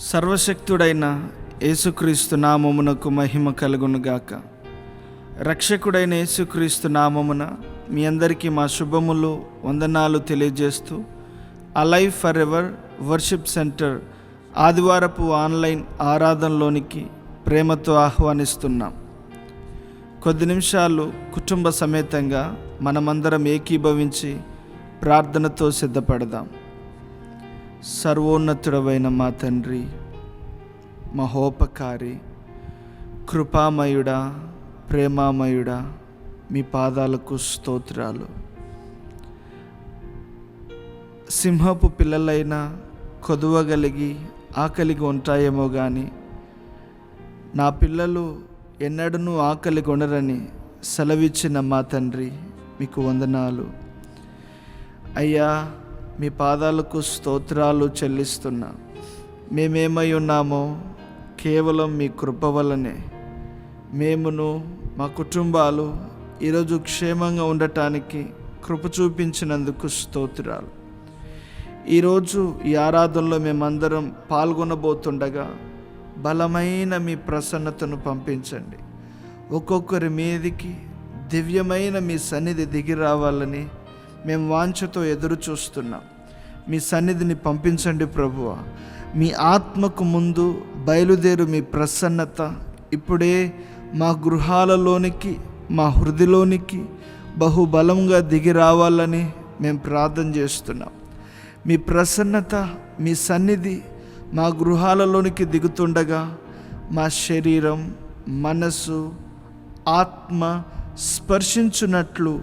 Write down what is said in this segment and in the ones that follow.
సర్వశక్తుడైన యేసుక్రీస్తు నామమునకు మహిమ కలుగునుగాక. రక్షకుడైన యేసుక్రీస్తు నామమున మీ అందరికీ మా శుభములు, వందనాలు తెలియజేస్తూ alive forever worship centre ఆదివారపు ఆన్లైన్ ఆరాధనలోనికి ప్రేమతో ఆహ్వానిస్తున్నాం. కొద్ది నిమిషాలు కుటుంబ సమేతంగా మనమందరం ఏకీభవించి ప్రార్థనతో సిద్ధపడదాం. సర్వోన్నతుడవైన మా తండ్రి, మహోపకారి, కృపామయుడా, ప్రేమామయుడా, మీ పాదాలకు స్తోత్రాలు. సింహపు పిల్లలైనా కొదువగలిగి ఆకలిగా ఉంటాయేమో కానీ నా పిల్లలు ఎన్నడూ ఆకలి కొనరని సెలవిచ్చిన మా తండ్రి, మీకు వందనాలు అయ్యా. మీ పాదాలకు స్తోత్రాలు చెల్లిస్తున్నా. మేమేమై ఉన్నామో కేవలం మీ కృప వల్లనే. మేమును మా కుటుంబాలు ఈరోజు క్షేమంగా ఉండటానికి కృప చూపించినందుకు స్తోత్రాలు. ఈరోజు ఈ ఆరాధనలో మేమందరం పాల్గొనబోతుండగా బలమైన మీ ప్రసన్నతను పంపించండి. ఒక్కొక్కరి మీదికి దివ్యమైన మీ సన్నిధి దిగి రావాలని మేము వాంఛతో ఎదురు చూస్తున్నాం. మీ సన్నిధిని పంపించండి ప్రభువా. మీ ఆత్మకు ముందు బయలుదేరు మీ ప్రసన్నత ఇప్పుడే మా గృహాలలోనికి, మా హృదయలోనికి బహుబలంగా దిగి రావాలని మేము ప్రార్థన చేస్తున్నాం. మీ ప్రసన్నత, మీ సన్నిధి మా గృహాలలోనికి దిగుతుండగా మా శరీరం, మనసు, ఆత్మ స్పర్శించున్నట్లు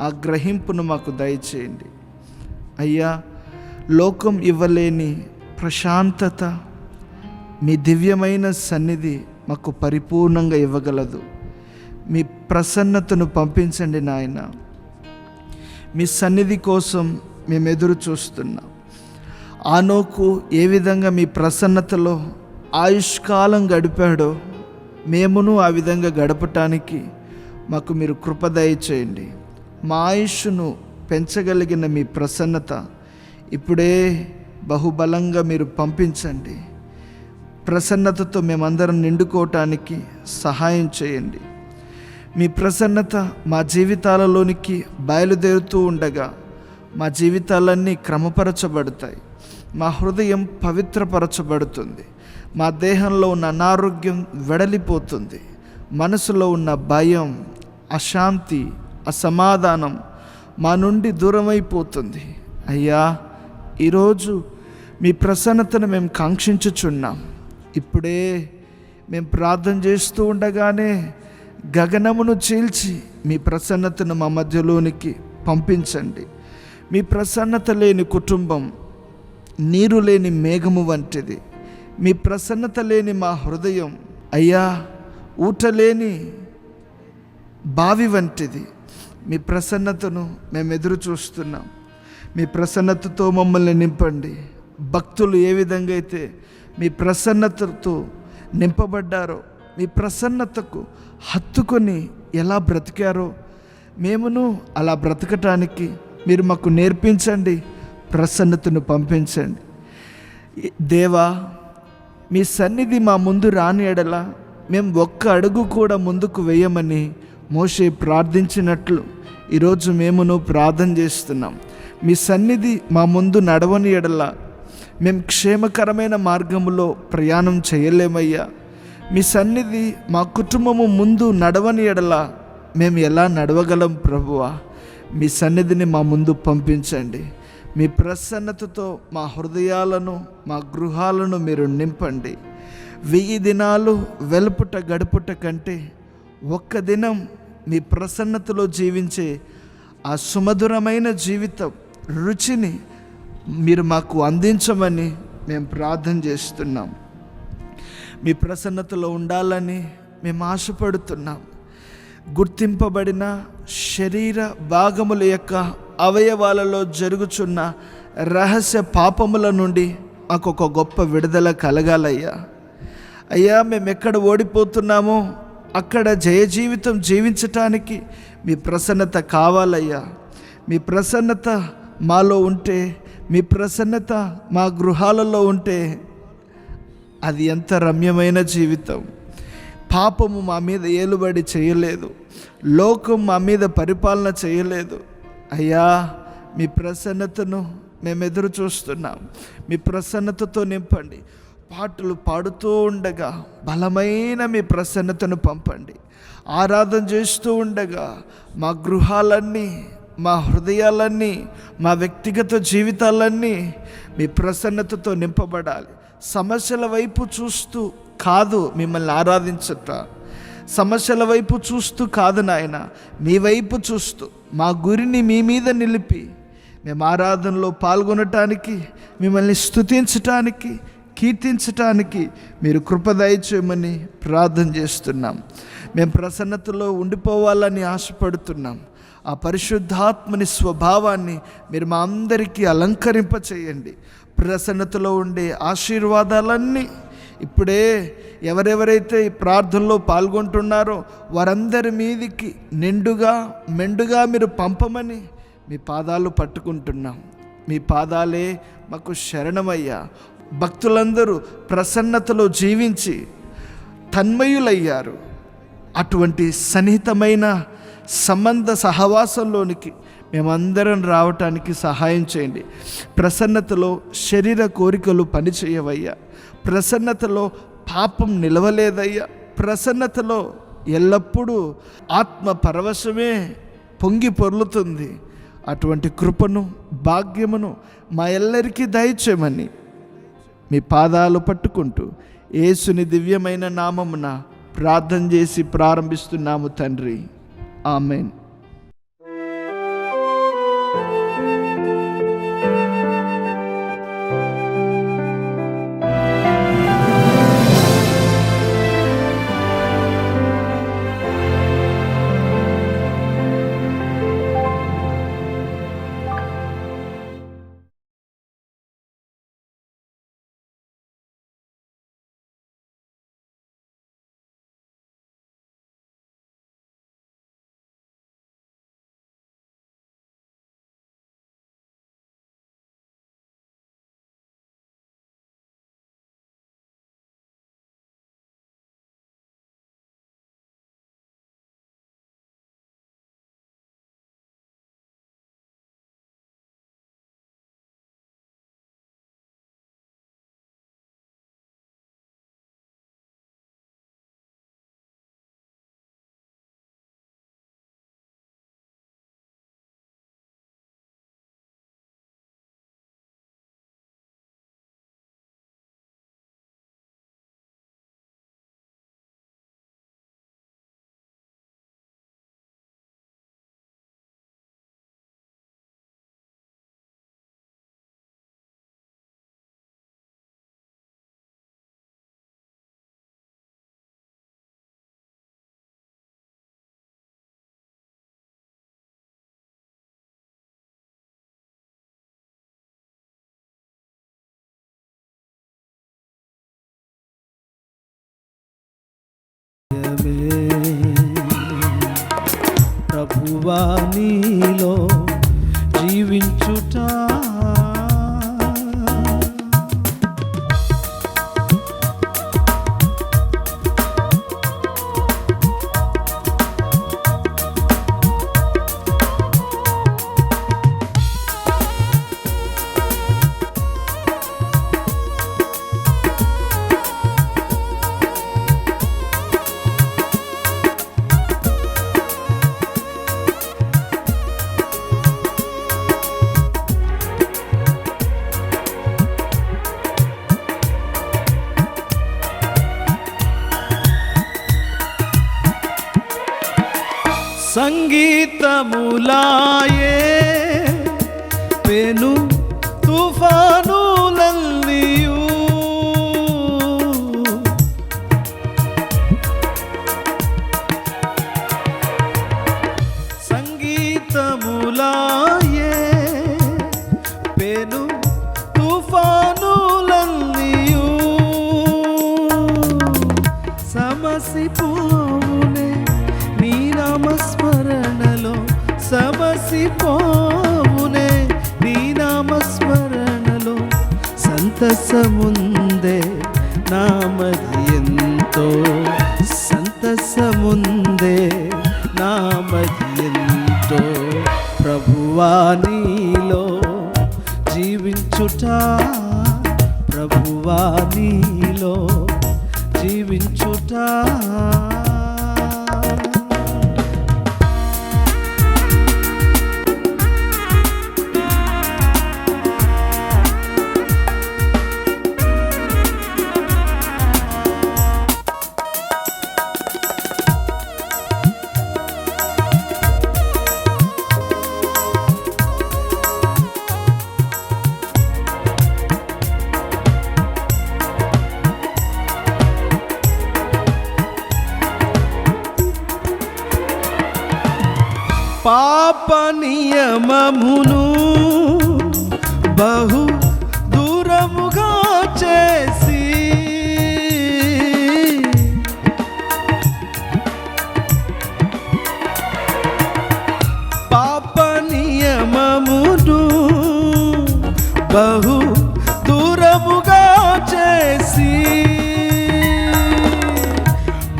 ఆ గ్రహింపును మాకు దయచేయండి అయ్యా. లోకం ఇవ్వలేని ప్రశాంతత మీ దివ్యమైన సన్నిధి మాకు పరిపూర్ణంగా ఇవ్వగలదు. మీ ప్రసన్నతను పంపించండి నాయన. మీ సన్నిధి కోసం మేము ఎదురు చూస్తున్నాం. ఆనోకు ఏ విధంగా మీ ప్రసన్నతలో ఆయుష్కాలం గడిపాడో మేమును ఆ విధంగా గడపటానికి మాకు మీరు కృప దయచేయండి. మా ఆయుష్ను పెంచగలిగిన మీ ప్రసన్నత ఇప్పుడే బహుబలంగా మీరు పంపించండి. ప్రసన్నతతో మేమందరం నిండుకోవటానికి సహాయం చేయండి. మీ ప్రసన్నత మా జీవితాలలోనికి బయలుదేరుతూ ఉండగా మా జీవితాలన్నీ క్రమపరచబడతాయి. మా హృదయం పవిత్రపరచబడుతుంది. మా దేహంలో ఉన్న అనారోగ్యం వెడలిపోతుంది. మనసులో ఉన్న భయం, అశాంతి, అసమాధానం మా నుండి దూరమైపోతుంది. అయ్యా, ఈరోజు మీ ప్రసన్నతను మేము కాంక్షించుచున్నాం. ఇప్పుడే మేము ప్రార్థన చేస్తూ ఉండగానే గగనమును చీల్చి మీ ప్రసన్నతను మా మధ్యలోనికి పంపించండి. మీ ప్రసన్నత లేని కుటుంబం నీరు లేని మేఘము వంటిది. మీ ప్రసన్నత లేని మా హృదయం అయ్యా ఊట లేని బావి వంటిది. మీ ప్రసన్నతను మేము ఎదురు చూస్తున్నాం. మీ ప్రసన్నతతో మమ్మల్ని నింపండి. భక్తులు ఏ విధంగా అయితే మీ ప్రసన్నతతో నింపబడ్డారో, మీ ప్రసన్నతకు హత్తుకొని ఎలా బ్రతికారో మేమును అలా బ్రతకటానికి మీరు మాకు నేర్పించండి. ప్రసన్నతను పంపించండి దేవా. మీ సన్నిధి మా ముందు రాని ఎడల మేము ఒక్క అడుగు కూడా ముందుకు వేయమని మోషే ప్రార్థించినట్లు ఈరోజు మేమును ప్రార్థన చేస్తున్నాం. మీ సన్నిధి మా ముందు నడవని ఎడల మేము క్షేమకరమైన మార్గములో ప్రయాణం చేయలేమయ్యా. మీ సన్నిధి మా కుటుంబము ముందు నడవని ఎడల మేము ఎలా నడవగలం ప్రభువా? మీ సన్నిధిని మా ముందు పంపించండి. మీ ప్రసన్నతతో మా హృదయాలను, మా గృహాలను మీరు నింపండి. 1000 దినాలు వెలుపుట గడుపుట కంటే ఒక్క దినం మీ ప్రసన్నతలో జీవించే ఆ సుమధురమైన జీవితం రుచిని మీరు మాకు అందించమని మేము ప్రార్థన చేస్తున్నాం. మీ ప్రసన్నతలో ఉండాలని మేము ఆశపడుతున్నాం. గుర్తింపబడిన శరీర భాగముల యొక్క అవయవాలలో జరుగుచున్న రహస్య పాపముల నుండి మాకు ఒక గొప్ప విడుదల కలగాలయ్యా. అయ్యా, మేము ఎక్కడ ఓడిపోతున్నామో అక్కడ జయ జీవితం జీవించటానికి మీ ప్రసన్నత కావాలయ్యా. మీ ప్రసన్నత మాలో ఉంటే, మీ ప్రసన్నత మా గృహాలలో ఉంటే అది ఎంత రమ్యమైన జీవితం. పాపము మా మీద ఏలుబడి చేయలేదు, లోకం మా మీద పరిపాలన చేయలేదు. అయ్యా, మీ ప్రసన్నతను మేము ఎదురు చూస్తున్నాం. మీ ప్రసన్నతతో నింపండి. పాటలు పాడుతూ ఉండగా బలమైన మీ ప్రసన్నతను పంపండి. ఆరాధన చేస్తూ ఉండగా మా గృహాలన్నీ, మా హృదయాలన్నీ, మా వ్యక్తిగత జీవితాలన్నీ మీ ప్రసన్నతతో నింపబడాలి. సమస్యల వైపు చూస్తూ కాదు మిమ్మల్ని ఆరాధించట, సమస్యల వైపు చూస్తూ కాదు నాయన, మీ వైపు చూస్తూ మా గురిని మీ మీద నిలిపి మేము ఆరాధనలో పాల్గొనటానికి, మిమ్మల్ని స్తుతించటానికి, కీర్తించటానికి మీరు కృప దయచేయమని ప్రార్థన చేస్తున్నాం. మేము ప్రసన్నతలో ఉండిపోవాలని ఆశపడుతున్నాం. ఆ పరిశుద్ధాత్మని స్వభావాన్ని మీరు మా అందరికీ అలంకరింప చేయండి. ప్రసన్నతలో ఉండే ఆశీర్వాదాలన్నీ ఇప్పుడే ఎవరెవరైతే ఈ ప్రార్థనలో పాల్గొంటున్నారో వారందరి మీదికి నిండుగా మెండుగా మీరు పంపమని మీ పాదాలు పట్టుకుంటున్నాం. మీ పాదాలే మాకు శరణమయ్యా. భక్తులందరూ ప్రసన్నతలో జీవించి తన్మయులయ్యారు. అటువంటి సన్నిహితమైన సంబంధ సహవాసంలోనికి మేమందరం రావటానికి సహాయం చేయండి. ప్రసన్నతలో శరీర కోరికలు పనిచేయవయ్యా. ప్రసన్నతలో పాపం నిలవలేదయ్యా. ప్రసన్నతలో ఎల్లప్పుడూ ఆత్మ పరవశమే పొంగి పొర్లుతుంది. అటువంటి కృపను, భాగ్యమును మా ఎల్లరికీ దయచేయమని మీ పాదాలు పట్టుకుంటూ యేసుని దివ్యమైన నామమున ప్రార్థన చేసి ప్రారంభిస్తున్నాము తండ్రి. ఆమెన్. ప్రభువా నీలో జీవించుట సంగీతములాయే పెను తుఫానులన్నీయు సంగీతములాయే పెను తుఫానులన్నీయు సమసిపోవునే నీ నామస్మరణలో సమసిపోవునే నీ నామస్మరణలో సంతసముందే నామది ఎంతో సంతసముందే, నామది ఎంతో ప్రభువా నీలో జీవించుట, ప్రభువా నీలో జీవించుట. పాప నియమమును బహు దూరముగా చేసి, పాప నియమమును బహు దూరముగా చేసి,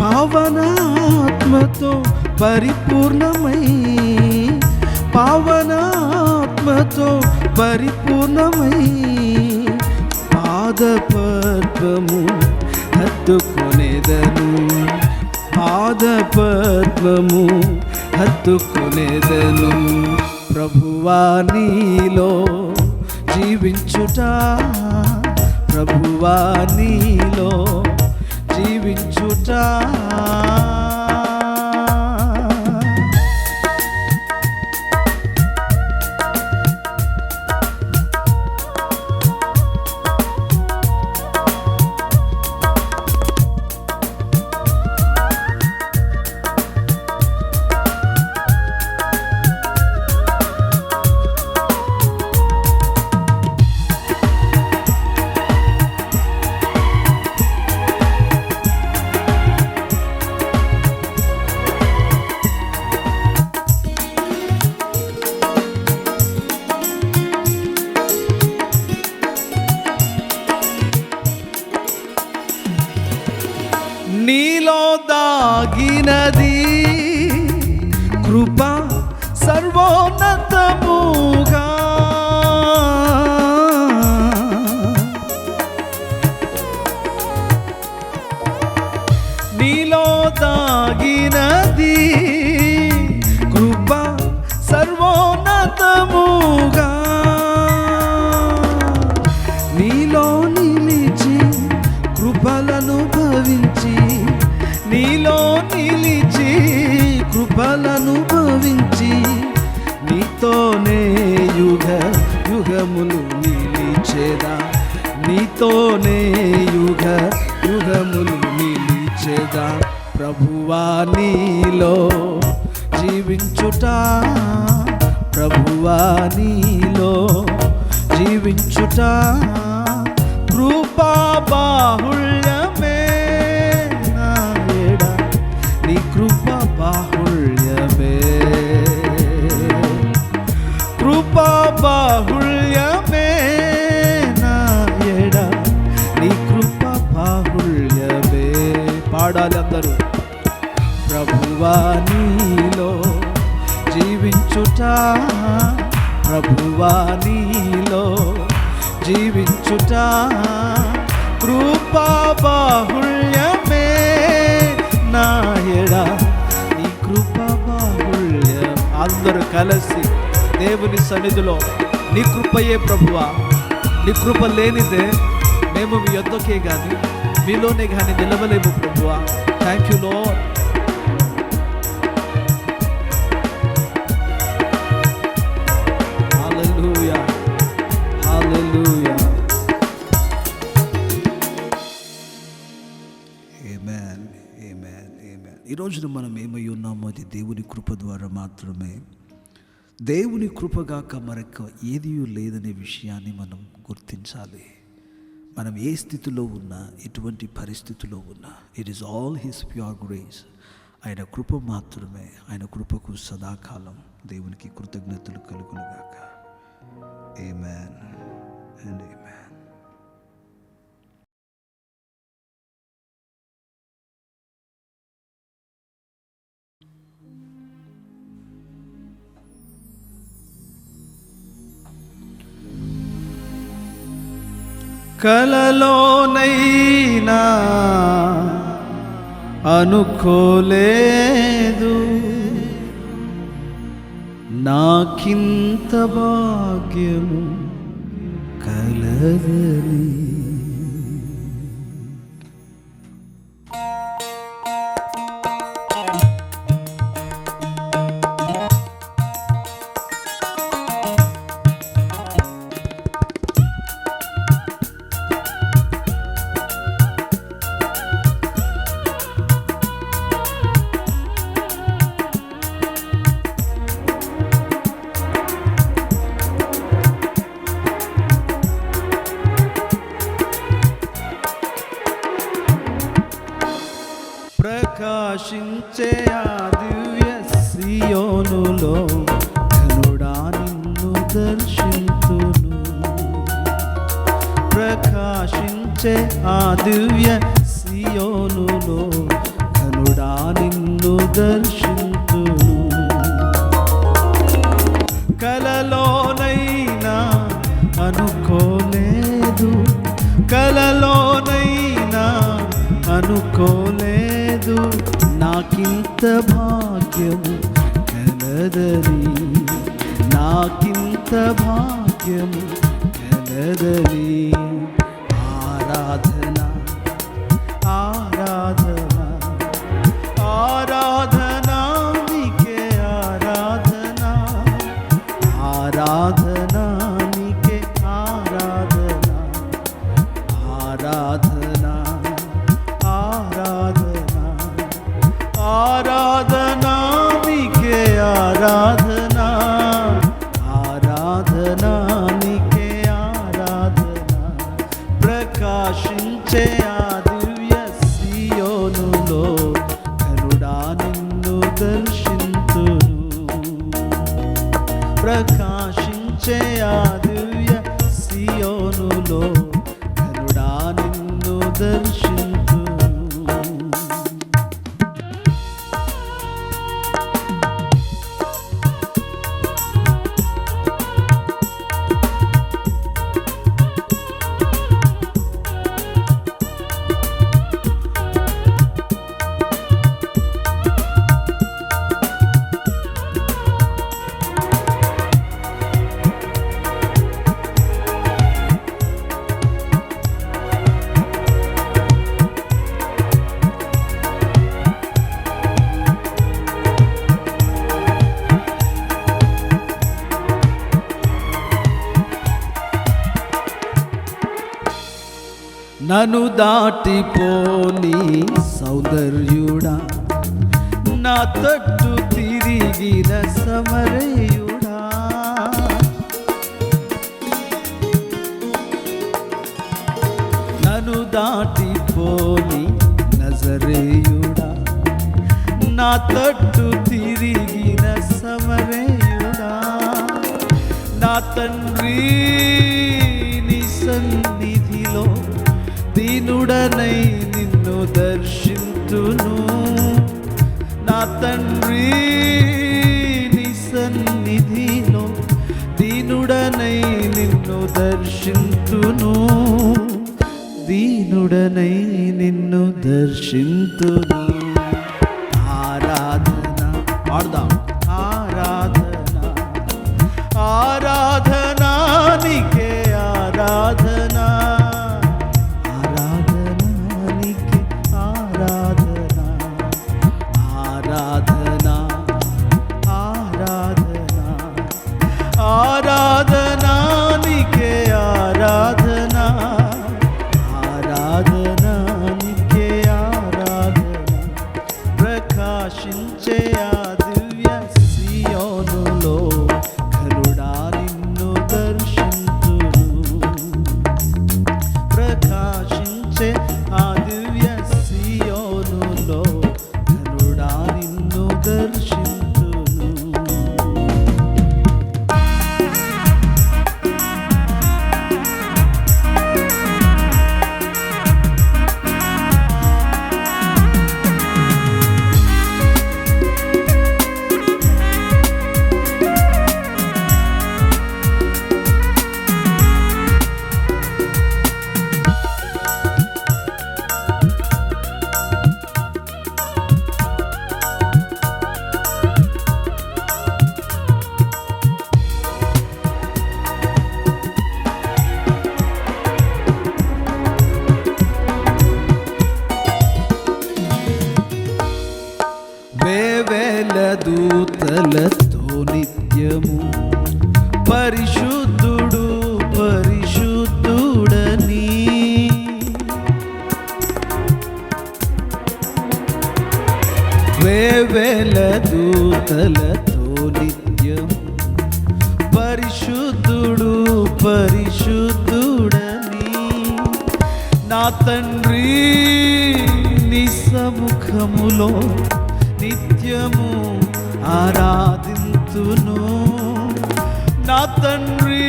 పావనాత్మతో పరిపూర్ణమై, పావనాత్మతో పరిపూర్ణమై పాదపద్మము హత్తుకొనేదను, పాదపద్మము హత్తుకొనేదను. ప్రభువా నీలో జీవించుట, ప్రభువా నీలో జీవించుట. నీలో దాగినది కృప సర్వోన్నతముగా, నీలో దాగినది కృప సర్వోన్నతముగా, నీలో నిలిచి కృపలను భవించి, నీలో నిలిచి కృపలను భవించి, నీతోనే యుగ యుగములు నిలిచేదా, నీతోనే యుగ యుగములు నిలిచేదా. ప్రభువా నీలో జీవించుట, ప్రభువా నీలో జీవించుట. కృపా బాహుళ్యమే నాయడ, నీ కృపా బాహుళ్యమే, కృపా బాహుళ్యమే నాయడ, నీ కృపా బాహుళ్యమే. పాడాలి అందరూ. ప్రభువా నీలో జీవించుట, ప్రభువా నీలో జీవించుట. కృపా బాహుళ్యమే నాయడా, నీ కృపా బాహుళ్యం. అందరూ కలిసి దేవుని సన్నిధిలో నీ కృపయే ప్రభువా, నీ కృప లేనిదే మేము మీ యొద్దకే కానీ మీలోనే కానీ నిలవలేము ప్రభువా. Thank you Lord. Hallelujah, hallelujah. Amen, amen, amen. ఈ రోజున మనం ఏమై ఉన్నామో అది దేవుని కృప ద్వారా మాత్రమే. దేవుని కృపగాక మరొక ఏదీ లేదనే విషయాన్ని మనం గుర్తించాలి. మనం ఏ స్థితిలో ఉన్నా, ఎటువంటి పరిస్థితిలో ఉన్నా, it is all his pure grace. ఆయన కృప మాత్రమే. ఆయన కృపకు సదాకాలం దేవునికి కృతజ్ఞతలు కలుగునుగాక. ఆమేన్ అండ్ ఆమేన్. కలలోనైనా అనుకోలేదు నాకింత భాగ్యము కలదని. ప్రకాశించే ఆ దివ్య సియోనులో ఘనుడా నిన్ను దర్శింతును. ప్రకాశించే ఆ దివ్య సియోనులో ఘనుడా నిన్ను దర్శింతును. కలలోనైనా అనుకోలేదు, కలలోనైనా అనుకోలేదు నాకింత భాగ్యము కలదని, నాకింత భాగ్యము కలదని. ఆరాధన ఆరాధన ఆరాధన నీకే ఆరాధన, ఆరాధన నీకే ఆరాధన, ఆరాధన ఆరాధన ఆరాధన నీకే ఆరాధన, ఆరాధన నీకే ఆరాధన. ప్రకాశించే ఆ దివ్య సియోనులో ఘనుడా నిన్ను దర్శింతును. ప్రకాశించే ఆ దివ్య సియోనులో ఘనుడా నిన్ను దర్శింతును. నన్ను దాటిపోని సౌందర్యుడా, నా తట్టు తిరిగిన సమరయుడా, నన్ను దాటిపోని నజరేయుడా, నా తట్టు తిరిగిన సమరయుడా, నా తండ్రి నీ సన్నిధిలో దీనుడనై నిన్ను దర్శింతును. నా తండ్రి నీ సన్నిధిలో దీనుడనై నిన్ను దర్శింతును, దీనుడనై నిన్ను దర్శింతును. ఆరాధన పాడదాం, ఆరాధన ఆరాధన నీకే ఆరాధన, ఆరాధన నీకే ఆరాధన, ఆరాధన ఆరాధన ఆరాధన నీకే ఆరాధన, ఆరాధన నీకే ఆరాధన. దూతలతో నిత్యము పరిశుద్ధుడు పరిశుద్ధుడని వేవేల దూతలతో నిత్యము పరిశుద్ధుడు పరిశుద్ధుడని నా తండ్రి నీ సముఖములో నిత్యము ఆరాధింతును నా తండ్రి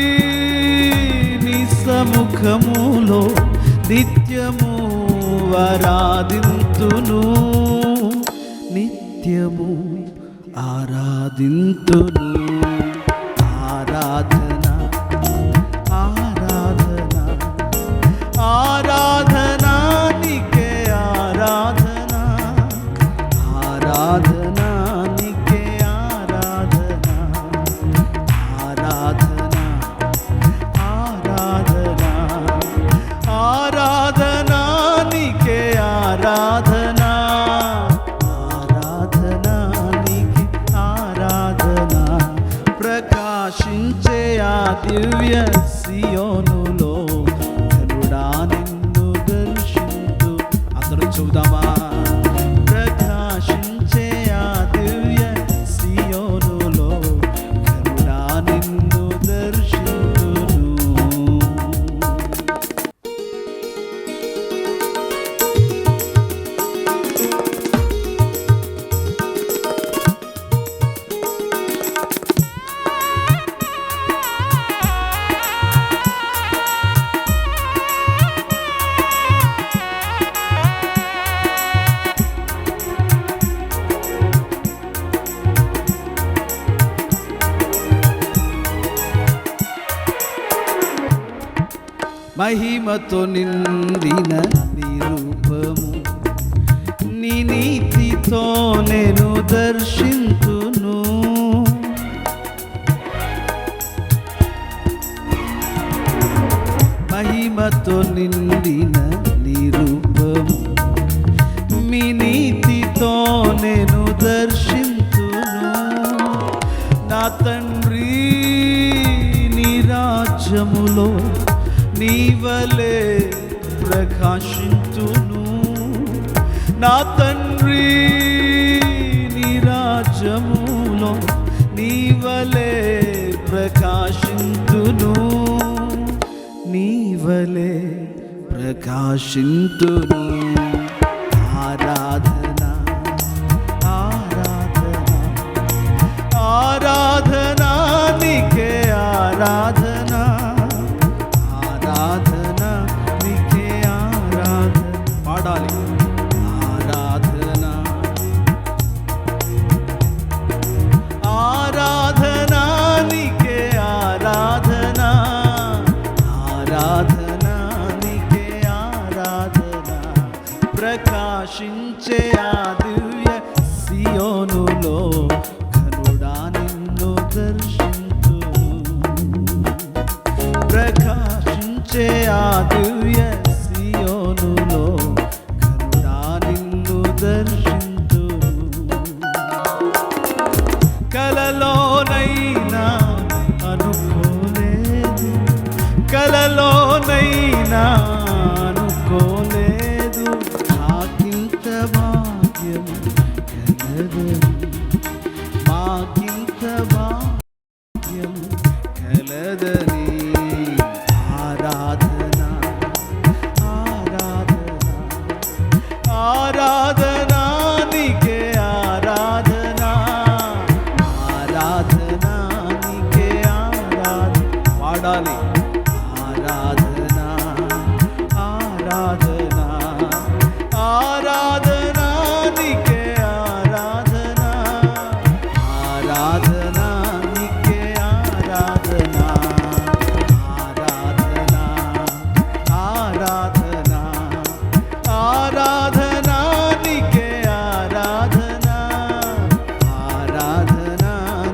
నీ సముఖములో నిత్యము ఆరాధింతును నిత్యము ఆరాధింతును ఆరాధన ఆరాధన ఆరాధన నీకే ఆరాధన ఆరాధన నీకే ఆరాధన ఆరాధన ఆరాధన ఆరాధన నీకే ఆరాధన ఆరాధన నీకే ఆరాధన ప్రకాశించే ఆ దివ్య సియోనులో కరుణా నిన్ను దర్శింతు అందరూ చూద్దామా ప్రకాశించే ఆ దివ్య సియోనులో కరుణా నిన్ను దర్శింతును మహిమతో నిండిన నీ రూపము నీ నీతితో నేను దర్శింతును మహిమతో నిండిన నీ రూపము మీ నీతితో నేను దర్శింతును నా తండ్రి నీ రాజ్యములో నీవలే ప్రకాశింతును నా తండ్రి నీ రాజ్యములో నీవలే ప్రకాశింతును నీవలే ప్రకాశింతును ఆరాధన ఆరాధన ఆరాధన నీకే ఆరాధన ఆరాధన నీకే ఆరాధన పాడాలి ఆరాధన ఆరాధన నీకే ఆరాధన ఆరాధన నీకే ఆరాధన ప్రకాశించే ఆ దివ్య సియోనులో కరుణా నిన్ను దర్శింతును ప్రకాశించే ఆ దివ్య సియోనులో కరుణా నిన్ను దర్శింతును కలలోనైనా అనుకోలేదు కలలోనైనా అనుకోలేదు నాకింత భాగ్యం కలదని మాకింత భాగ్యం కలదని ఆరాధన ఆరాధన ఆరాధన నీకే ఆరాధన ఆరాధన నీకే ఆరాధన పాడాలి ఆరాధన ఆరాధన ఆరాధన నీకే ఆరాధన ఆరాధన నీకే ఆరాధన ఆరాధన ఆరాధన ఆరాధన నీకే ఆరాధన ఆరాధన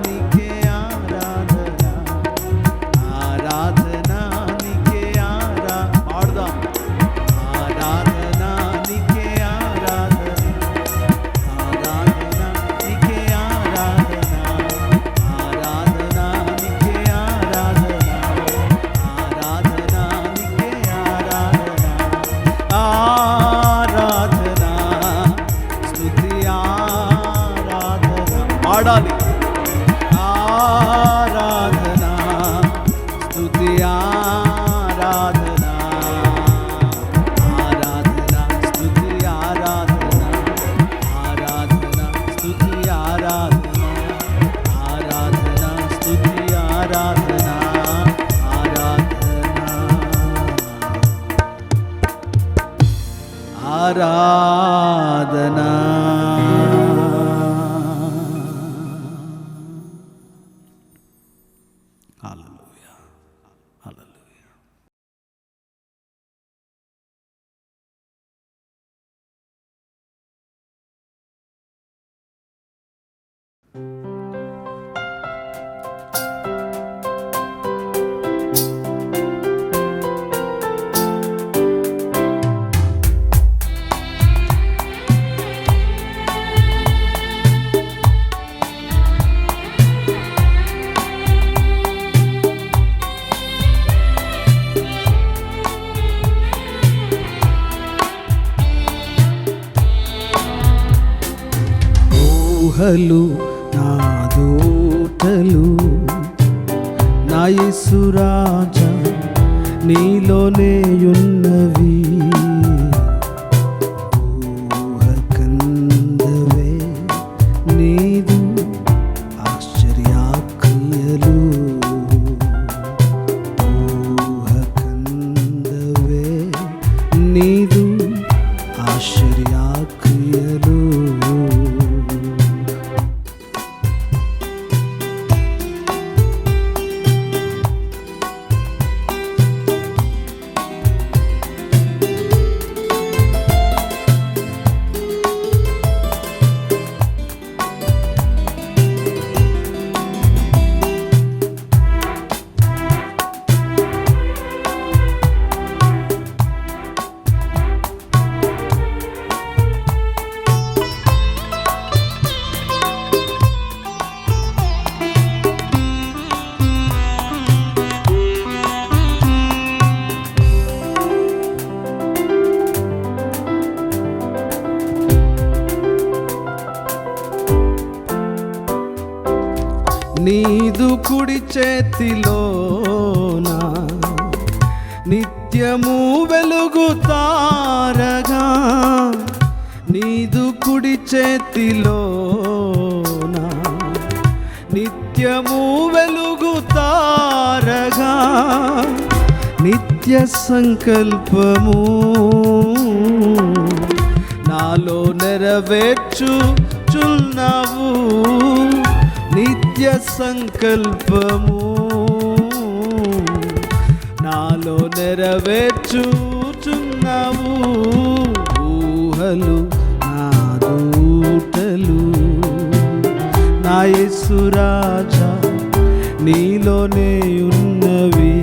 నీకే ఆరాధన ఆరాధన నీకే పాడదాం ఆరాధన నీకే ఆరాధన పాడాలి. ఆరాధన స్తుతి ఆరాధన, ఆరాధన స్తుతి ఆరాధన, ఆరాధన స్తుతి ఆరాధన, ఆరాధన స్తుతి ఆరాధన, ఆరాధన. హల్లెలూయా, హల్లెలూయా. ఊహలు నా దూతలు నా యేసు రాజా నీలోనే ఉన్నవి. ఊహకందవే నీదు ఆశ్చర్యక్రియలు, ఊహకందవే నీదు ఆశ్చర్యక్రియలు. నీదు కుడి చేతిలోన నిత్యము వెలుగుతారగా, నీదు కుడి చేతిలోన నిత్యము వెలుగుతారగా, నిత్య సంకల్పము నాలో నెరవేర్చుచున్నావు. నిత్య సంకల్పము నాలో నెరవేర్చుచున్నావు. ఊహలు నా దూతలు నా యేసు రాజా నీలోనే ఉన్నవి.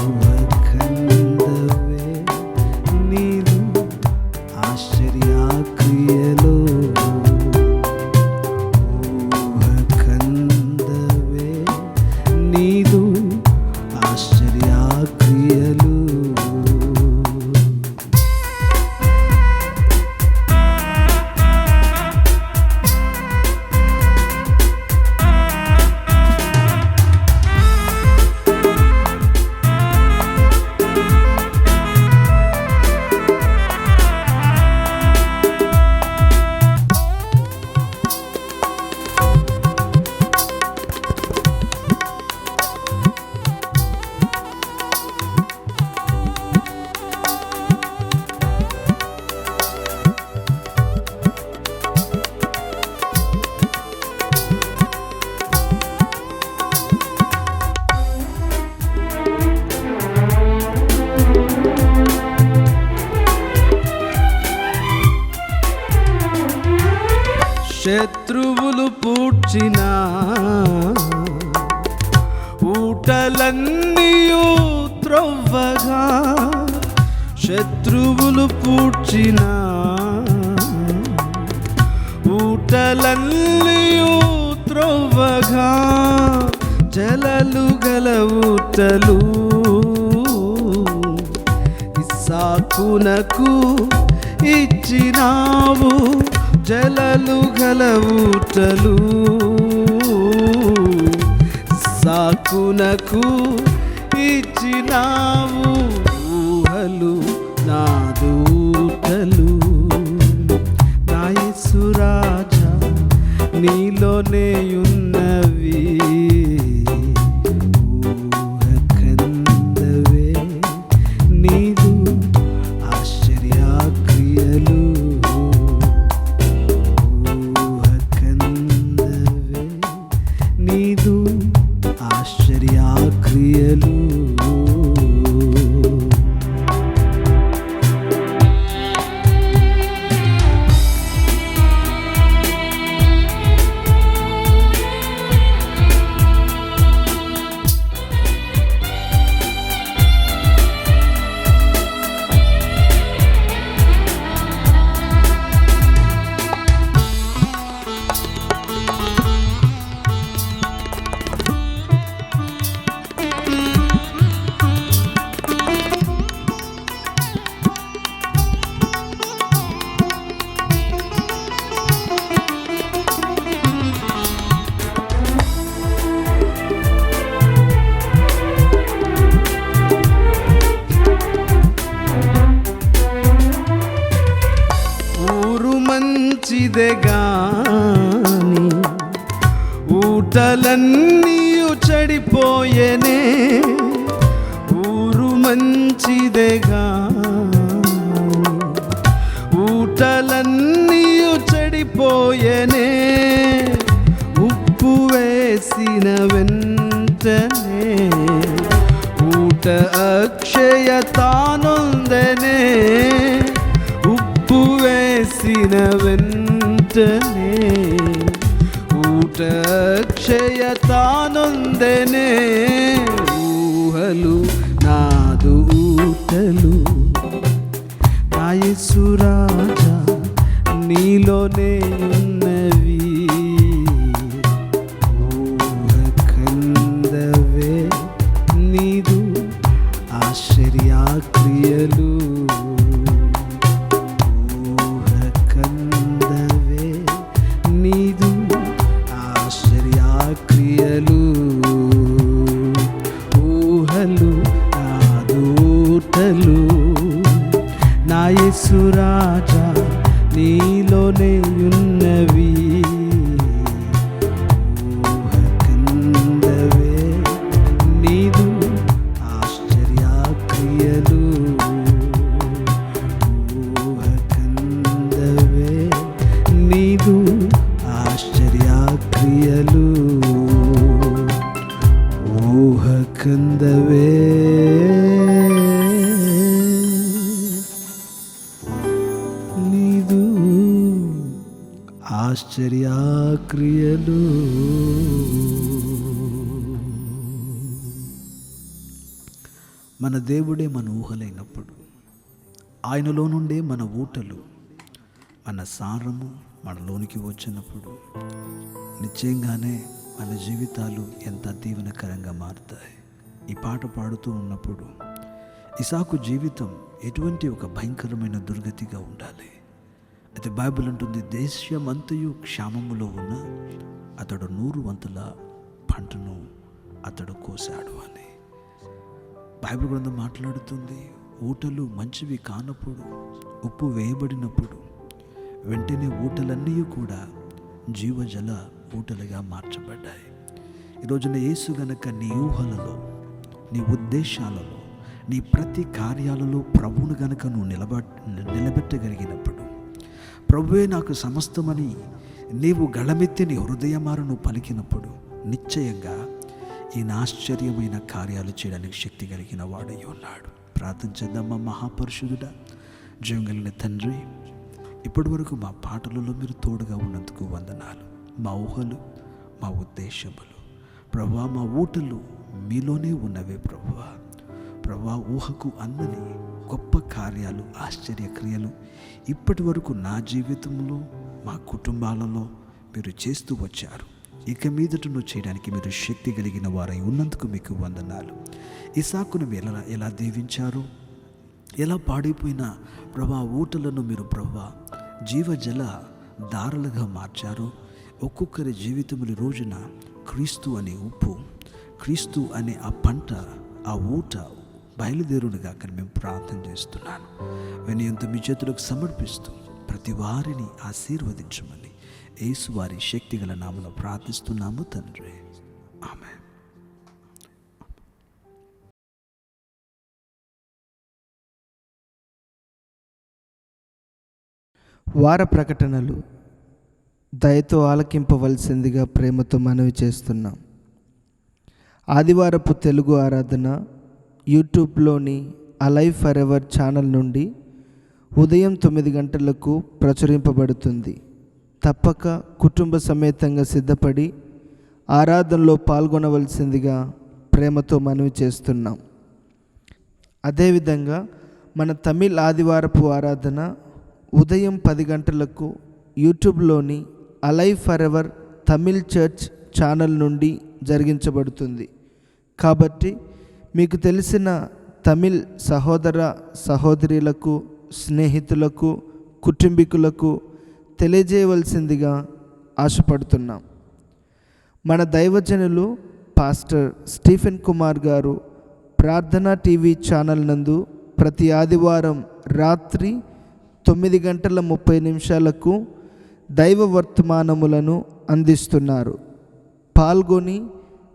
ఊహకందవే నీదు ఆశ్చర్యక్రియలు, ఊహకందవే నీదు ఆశ్చర్యక్రియలు. శత్రువులు పూడ్చిన ఊటలన్నీయు త్రవ్వగా, శత్రువులు పూడ్చిన ఊటలన్నీయు త్రవ్వగా, జలలు గల ఊటలు ఇస్సాకునకు ఇచ్చినావు. జలలు గల ఊటలు సాకునకు ఇచ్చినావు, ఊహలు నా దూతలు. నా యేసు రాజా నీలోనే ఉన్నవి, ఊహకందవే నీదు ఆశ్చర్యక్రియలు, ఊహకందవే నీదు ఆశ్చర్యక్రియలు. మంచిదే గాని ఊటలన్నీయు చెడిపోయేనే, ఊరు మంచిదే గాని ఊటలన్నీయు చెడిపోయేనే, ఉప్పు వేసిన వెంటనే ఊట అక్షయతానొందెనే, ఉప్పు వేసిన వెంటనే ఊట అక్షయతానొందెనే, ఊహలు నాదు ఊటలు. నా యేసు రాజా నీలోనే ఉన్నవి, ఊహకందవే నీదు ఆశ్చర్యక్రియలు, ఊహకందవే నీదు ఆశ్చర్యక్రియలు, ఊహలు నాదూటలు. నా యేసు రాజా నీలోనే ఉన్నవి, ఊహకందవే నీదు ఆశ్చర్యక్రియలు, ఊహకందవే నీదు ఆశ్చర్యక్రియలు, ఊహకందవే నీదు ఆశ్చర్యక్రియలు. మన దేవుడే మన ఊహలైనప్పుడు, ఆయనలో నుండే మన ఊటలు, మన సారము మనలోనికి వచ్చినప్పుడు నిశ్చయంగానే మన జీవితాలు ఎంత దీవెనకరంగా మారుతాయి. ఈ పాట పాడుతూ ఉన్నప్పుడు ఇసాకు జీవితం ఎటువంటి ఒక భయంకరమైన దుర్గతిగా ఉండాలి. అయితే బైబిల్ అంటుంది, దేశమంతయు క్షామములో ఉన్న అతడు 100 వంతుల పంటను అతడు కోసాడు అని బైబిల్ గ్రంథం మాట్లాడుతుంది. ఊటలు మంచివి కానప్పుడు, ఉప్పు వేయబడినప్పుడు వెంటనే ఊటలన్నీ కూడా జీవజల ఊటలుగా మార్చబడ్డాయి. ఈరోజున యేసు గనక నీ ఊహలలో, నీ ఉద్దేశాలలో, నీ ప్రతి కార్యాలలో ప్రభువును గనక నువ్వు నిలబెట్టగలిగినప్పుడు, ప్రభువే నాకు సమస్తమని నీవు గళమెత్తి నీ హృదయమారును పలికినప్పుడు నిశ్చయంగా ఈయన ఆశ్చర్యమైన కార్యాలు చేయడానికి శక్తి కలిగిన వాడై ఉన్నాడు. ప్రార్థన చేద్దామా. మహాపరిశుద్ధుడా, జీవం కలిగిన తండ్రి, ఇప్పటి వరకు మా పాటలలో మీరు తోడుగా ఉన్నందుకు వందనాలు. మా ఊహలు, మా ఉద్దేశములు ప్రభువా, మా ఊటలు మీలోనే ఉన్నవే ప్రభువా. ప్రభువా, ఊహకు అందని గొప్ప కార్యాలు, ఆశ్చర్యక్రియలు ఇప్పటి వరకు నా జీవితంలో, మా కుటుంబాలలో మీరు చేస్తూ వచ్చారు. ఇక మీదట నువ్వు చేయడానికి మీరు శక్తి కలిగిన వారై ఉన్నందుకు మీకు వందనాలు. ఇసాకును ఎలా దీవించారు, ఎలా పాడైపోయిన ప్రభా ఊటలను మీరు ప్రభా జీవజల దారులుగా మార్చారు. ఒక్కొక్కరి జీవితంలో ఈ రోజున క్రీస్తు అనే ఉప్పు, క్రీస్తు అనే ఆ పంట, ఆ ఊట బయలుదేరునుగా కానీ మేము ప్రార్థన చేస్తున్నాను. వినయంతో మీ చేతులకు సమర్పిస్తూ ప్రతి వారిని ఆశీర్వదించమని యేసు వారి శక్తిగల నామములో ప్రార్థిస్తున్నాము తండ్రి. ఆమేన్. వార ప్రకటనలు దయతో ఆలకింపవలసిందిగా ప్రేమతో మనవి చేస్తున్నాం. ఆదివారపు తెలుగు ఆరాధన యూట్యూబ్లోని అలైవ్ ఫర్ ఎవర్ ఛానల్ నుండి ఉదయం 9 గంటలకు ప్రచురింపబడుతుంది. తప్పక కుటుంబ సమేతంగా సిద్ధపడి ఆరాధనలో పాల్గొనవలసిందిగా ప్రేమతో మనవి చేస్తున్నాం. అదేవిధంగా మన తమిళ్ ఆదివారపు ఆరాధన ఉదయం 10 గంటలకు యూట్యూబ్లోని alive forever Tamil church channel నుండి జరిగించబడుతుంది. కాబట్టి మీకు తెలిసిన తమిళ్ సహోదర సహోదరులకు, స్నేహితులకు, కుటుంబీకులకు తెలియజేయవలసిందిగా ఆశపడుతున్నాం. మన దైవజనులు పాస్టర్ స్టీఫెన్ కుమార్ గారు ప్రార్థనా టీవీ ఛానల్ నందు ప్రతి ఆదివారం రాత్రి 9:30 దైవ వర్తమానములను అందిస్తున్నారు. పాల్గొని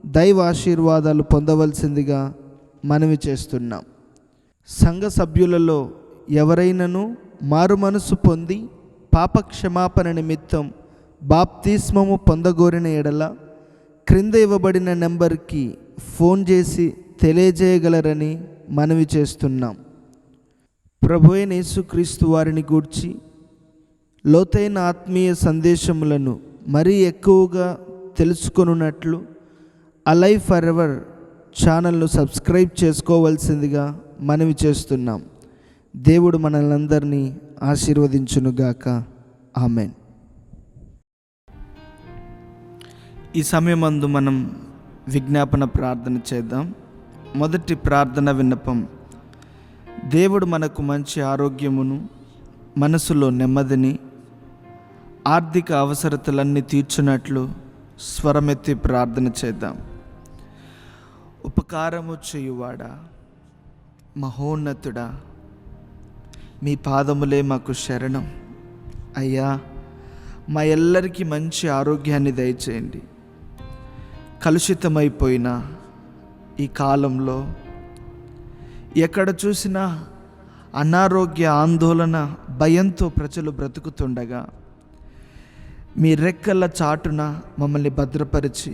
దైవ ఆశీర్వాదాలు పొందవలసిందిగా మనవి చేస్తున్నాం. సంఘ సభ్యులలో ఎవరైనను మారు మనసు పొంది పాపక్షమాపణ నిమిత్తం బాప్తిస్మము పొందగోరిన ఎడల క్రింద ఇవ్వబడిన నెంబర్కి ఫోన్ చేసి తెలియజేయగలరని మనవి చేస్తున్నాం. ప్రభువైన యేసుక్రీస్తు వారిని గూర్చి లోతైన ఆత్మీయ సందేశములను మరీ ఎక్కువగా తెలుసుకొనున్నట్లు అలైవ్ ఫర్ ఎవర్ ఛానల్ను సబ్స్క్రైబ్ చేసుకోవాల్సిందిగా మనవి చేస్తున్నాం. దేవుడు మనల్ని అందరినీ ఆశీర్వదించునుగాక. ఆమెన్. ఈ సమయమందు మనం విజ్ఞాపన ప్రార్థన చేద్దాం. మొదటి ప్రార్థన విన్నపం: దేవుడు మనకు మంచి ఆరోగ్యమును, మనసులో నెమ్మదిని, ఆర్థిక అవసరతలన్నీ తీర్చున్నట్లు స్వరమెత్తి ప్రార్థన చేద్దాం. ఉపకారము చేయువాడా, మహోన్నతుడా, మీ పాదములే మాకు శరణం. అయ్యా, మా ఎల్లరికీ మంచి ఆరోగ్యాన్ని దయచేయండి. కలుషితమైపోయిన ఈ కాలంలో ఎక్కడ చూసినా అనారోగ్య, ఆందోళన, భయంతో ప్రజలు బ్రతుకుతుండగా మీ రెక్కల చాటున మమ్మల్ని భద్రపరిచి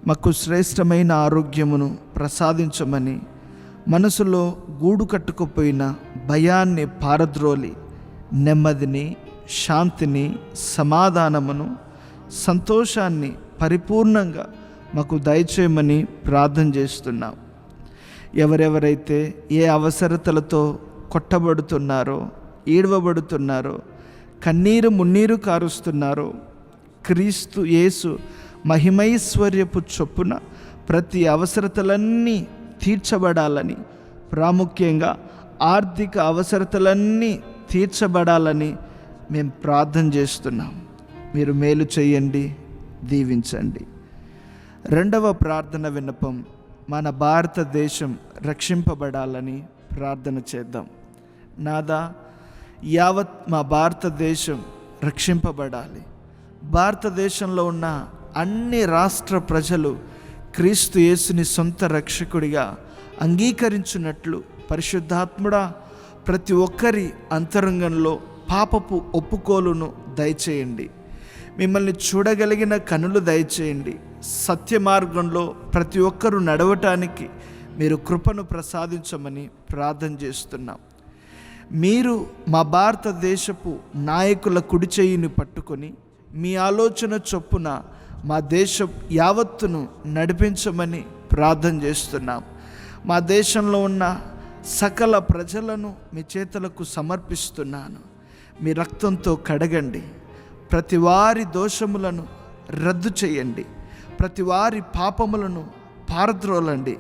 మాకు శ్రేష్టమైన ఆరోగ్యమును ప్రసాదించమని మనసులో గూడు కట్టుకుపోయిన భయాన్ని పారద్రోలి నెమ్మదిని, శాంతిని, సమాధానమును, సంతోషాన్ని పరిపూర్ణంగా మాకు దయచేయమని ప్రార్థన చేస్తున్నాం. ఎవరెవరైతే ఏ అవసరతలతో కొట్టబడుతున్నారో, ఈడవబడుతున్నారో, కన్నీరు మున్నీరు కారుస్తున్నారో, క్రీస్తు యేసు మహిమైశ్వర్యపు చొప్పున ప్రతి అవసరతలన్నీ తీర్చబడాలని, ప్రాముఖ్యంగా ఆర్థిక అవసరతలన్నీ తీర్చబడాలని మేము ప్రార్థన చేస్తున్నాం. మీరు మేలు చేయండి, దీవించండి. రెండవ ప్రార్థన విన్నపం: మన భారతదేశం రక్షింపబడాలని ప్రార్థన చేద్దాం. నాదా, యావత్ మా భారతదేశం రక్షింపబడాలి. భారతదేశంలో ఉన్న అన్ని రాష్ట్ర ప్రజలు క్రీస్తు యేసుని సొంత రక్షకుడిగా అంగీకరించినట్లు పరిశుద్ధాత్ముడా ప్రతి ఒక్కరి అంతరంగంలో పాపపు ఒప్పుకోలును దయచేయండి. మిమ్మల్ని చూడగలిగిన కనులు దయచేయండి. సత్య మార్గంలో ప్రతి ఒక్కరూ నడవటానికి మీరు కృపను ప్రసాదించమని ప్రార్థన చేస్తున్నాం. మీరు మా భారతదేశపు నాయకుల కుడి చేయిని పట్టుకొని మీ ఆలోచన చొప్పున మా దేశం యావత్తును నడిపించమని ప్రార్థన చేస్తున్నాం. మా దేశంలో ఉన్న సకల ప్రజలను మీ చేతులకు సమర్పిస్తున్నాను. మీ రక్తంతో కడగండి. ప్రతి వారి దోషములను రద్దు చేయండి. ప్రతి వారి పాపములను పారద్రోలండి.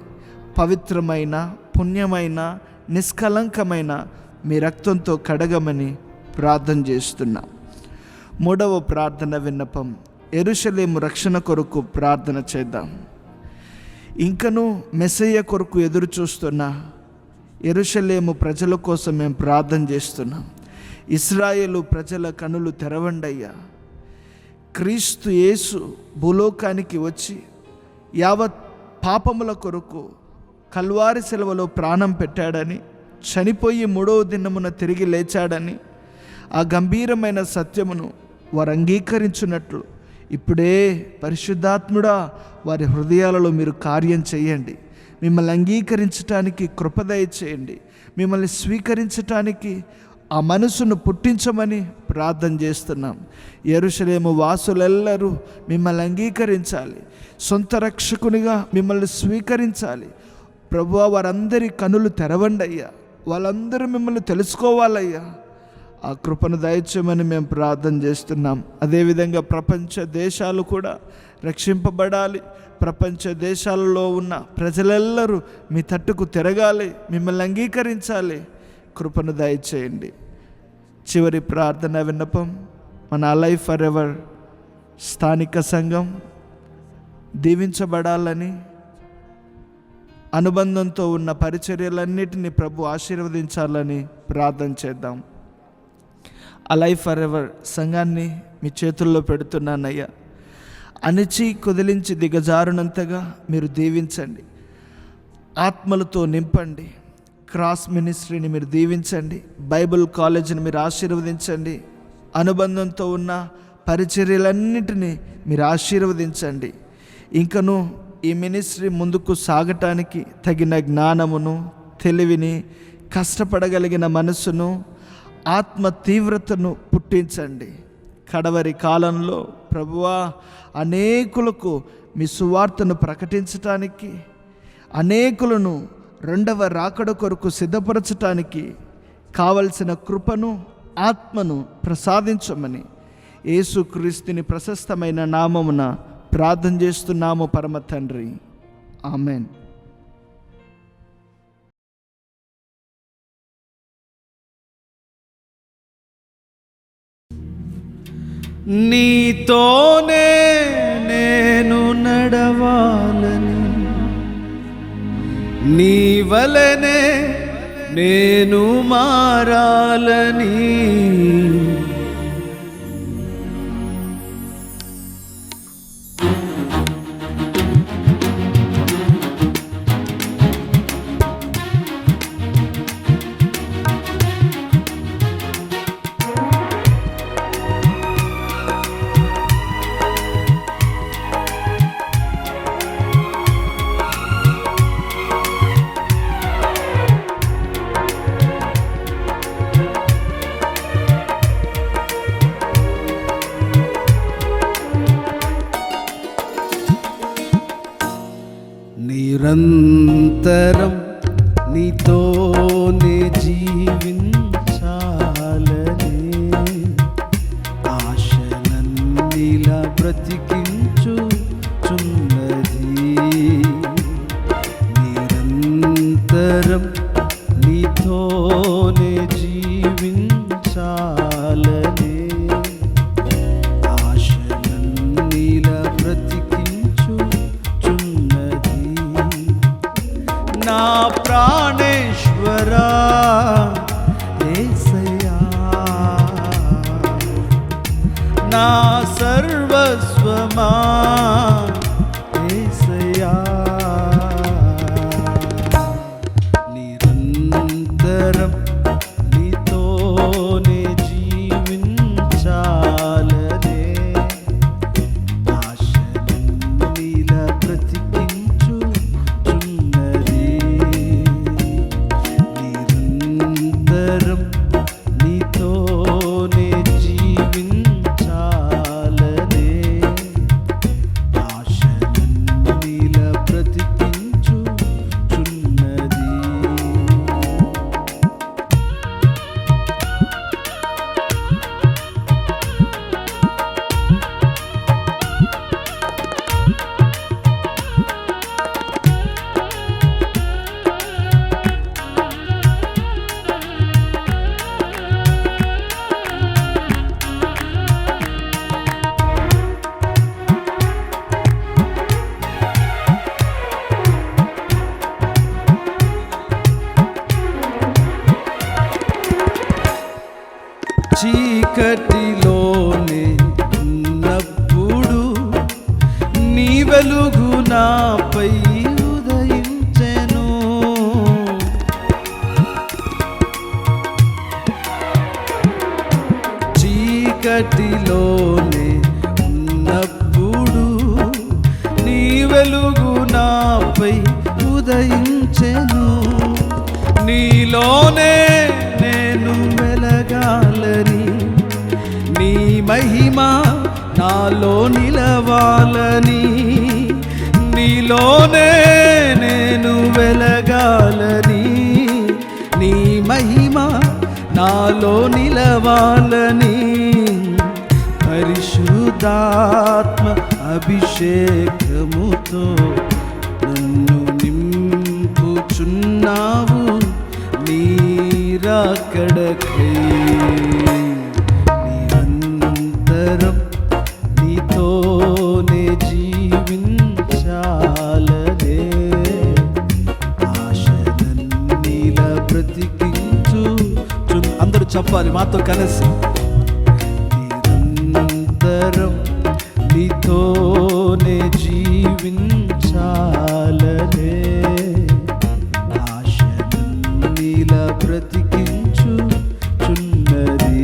పవిత్రమైన, పుణ్యమైన, నిష్కలంకమైన మీ రక్తంతో కడగమని ప్రార్థన చేస్తున్నాం. మూడవ ప్రార్థన విన్నపం, యెరూషలేము రక్షణ కొరకు ప్రార్థన చేద్దాం. ఇంకనూ మెస్సయ్య కొరకు ఎదురు చూస్తున్న యెరూషలేము ప్రజల కోసం మేము ప్రార్థన చేస్తున్నాం. ఇశ్రాయేలు ప్రజల కనులు తెరవండయ్యా. క్రీస్తు యేసు భూలోకానికి వచ్చి యావత్ పాపముల కొరకు కల్వారి శిలువలో ప్రాణం పెట్టాడని, చనిపోయి 3వ దినమున తిరిగి లేచాడని, ఆ గంభీరమైన సత్యమును వారు అంగీకరించినట్లు ఇప్పుడే పరిశుద్ధాత్ముడా వారి హృదయాలలో మీరు కార్యం చేయండి. మిమ్మల్ని అంగీకరించటానికి కృపదయ చేయండి. మిమ్మల్ని స్వీకరించటానికి ఆ మనసును పుట్టించమని ప్రార్థన చేస్తున్నాం. యెరూషలేము వాసులెల్లరూ మిమ్మల్ని అంగీకరించాలి, సొంత రక్షకునిగా మిమ్మల్ని స్వీకరించాలి. ప్రభువా, వారందరి కనులు తెరవండి అయ్యా. వాళ్ళందరూ మిమ్మల్ని తెలుసుకోవాలయ్యా. ఆ కృపను దయచేయమని మేము ప్రార్థన చేస్తున్నాం. అదేవిధంగా ప్రపంచ దేశాలు కూడా రక్షింపబడాలి. ప్రపంచ దేశాలలో ఉన్న ప్రజలెల్లరూ మీ తట్టుకు తిరగాలి, మిమ్మల్ని అంగీకరించాలి. కృపను దయచేయండి. చివరి ప్రార్థన విన్నపం, మన అలైవ్ ఫర్ ఎవర్ స్థానిక సంఘం దీవించబడాలని, అనుబంధంతో ఉన్న పరిచర్యలన్నిటినీ ప్రభు ఆశీర్వదించాలని ప్రార్థన చేద్దాం. అలైవ్ ఫర్ ఎవర్ సంఘాన్ని మీ చేతుల్లో పెడుతున్నానయ్యా. అణిచి కుదిలించి దిగజారునంతగా మీరు దీవించండి, ఆత్మలతో నింపండి. క్రాస్ మినిస్ట్రీని మీరు దీవించండి, బైబిల్ కాలేజీని మీరు ఆశీర్వదించండి, అనుబంధంతో ఉన్న పరిచర్యలన్నిటినీ మీరు ఆశీర్వదించండి. ఇంకను ఈ మినిస్ట్రీ ముందుకు సాగటానికి తగిన జ్ఞానమును, తెలివిని, కష్టపడగలిగిన మనసును, ఆత్మ తీవ్రతను పుట్టించండి. కడవరి కాలంలో ప్రభువా, అనేకులకు మీ సువార్తను ప్రకటించటానికి, అనేకులను రెండవ రాకడ కొరకు సిద్ధపరచటానికి కావలసిన కృపను, ఆత్మను ప్రసాదించమని యేసుక్రీస్తుని ప్రశస్తమైన నామమున ప్రార్థన చేస్తున్నాము పరమ తండ్రి. ఆమెన్. నీతోనే నేను నడవాలని, నీ వలనే నేను మారాలని, నిరంతరం నీతోనే జీవించాలని, ఆశలన్నీలా బ్రతికించుచున్నది. నిరంతరం నీతోనే జీవించాలని, ఆశలన్నీలా బ్రతికించుచున్నది. నా ప్రాణేశ్వరా యేసయ్యా, నా సర్వస్వమా యేసయ్యా, నిరంతరం నీతోనే జీవించాలనే, ఆశలన్నీలా బ్రతికించుచున్నది. నిరంతరం నీతోనే జీవించాలనే, చీకటిలోనే ఉన్నప్పుడు నీ వెలుగు నాపై ఉదయించెను. చీకటిలోనే ఉన్నప్పుడు నీ వెలుగు నాపై ఉదయించెను. నీలోనే నేను వెలగాలని, నీ మహిమ నాలో నిలవాలని, నీలోనే నేను వెలగాలని, నీ మహిమ నాలో నిలవాలని, పరిశుద్ధాత్మ అభిషేకముతో నన్ను నింపుచున్నావు నీ రాకడకై. నిరంతరం నీతోనే జీవించాలనే ఆశనన్నీలా బ్రతికించు. అందరూ చెప్పాలి మాతో కలిసి. నిరంతరం నీతోనే జీవించాలనే ఆశనన్నీలా బ్రతికించుచున్నది.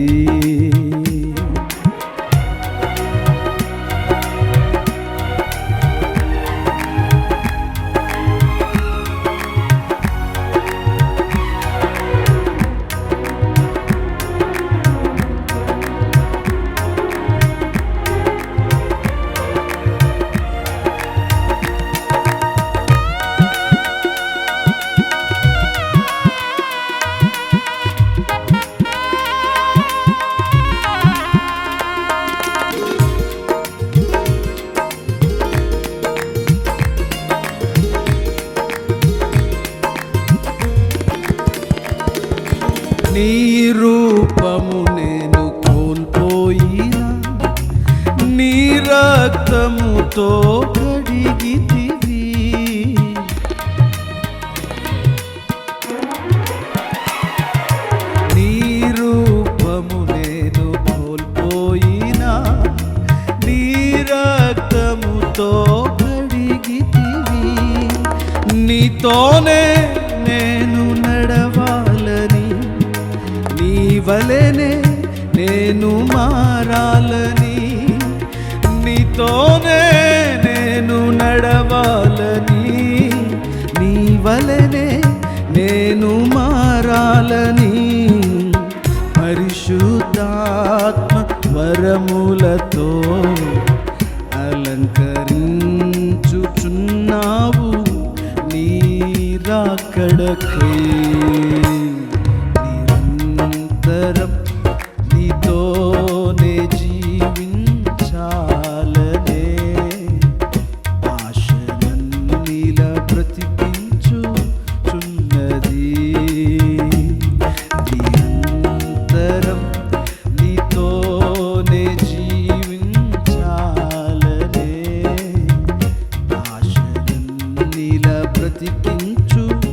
నీ రూపము నేను కోల్పోయినా నీ రక్తముతో కడిగితివి. నీ రూపము నేను కోల్పోయినా నీ రక్తముతో కడిగితివి. నీతోనే నేను నడవాలని, నీ వలెనే నేను మారాలని, నీతోనే నేను నడవాలని, నీ వలెనే నేను మారాలని, పరిశుద్ధాత్మ వరములతో అలంకరించుచున్నావు నీ రాకడకై. నిరంతరం నీతోనే జీవించాలనే ఆశనన్నీలా బ్రతికించుచున్నది. నిరంతరం నీతోనే జీవించాలనే ఆశనన్నీలా బ్రతికించుచున్నది.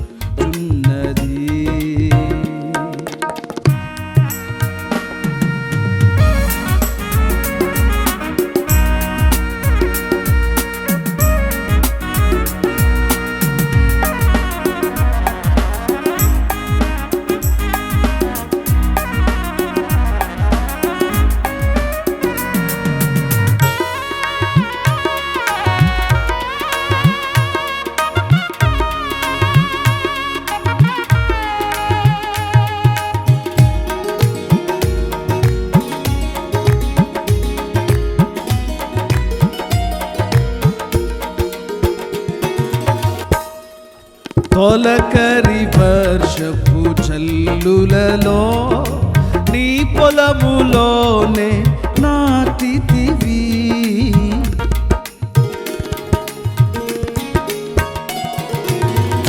తొలకరి వర్షపు జల్లులలో నీ పొలములోనే నాటితివి.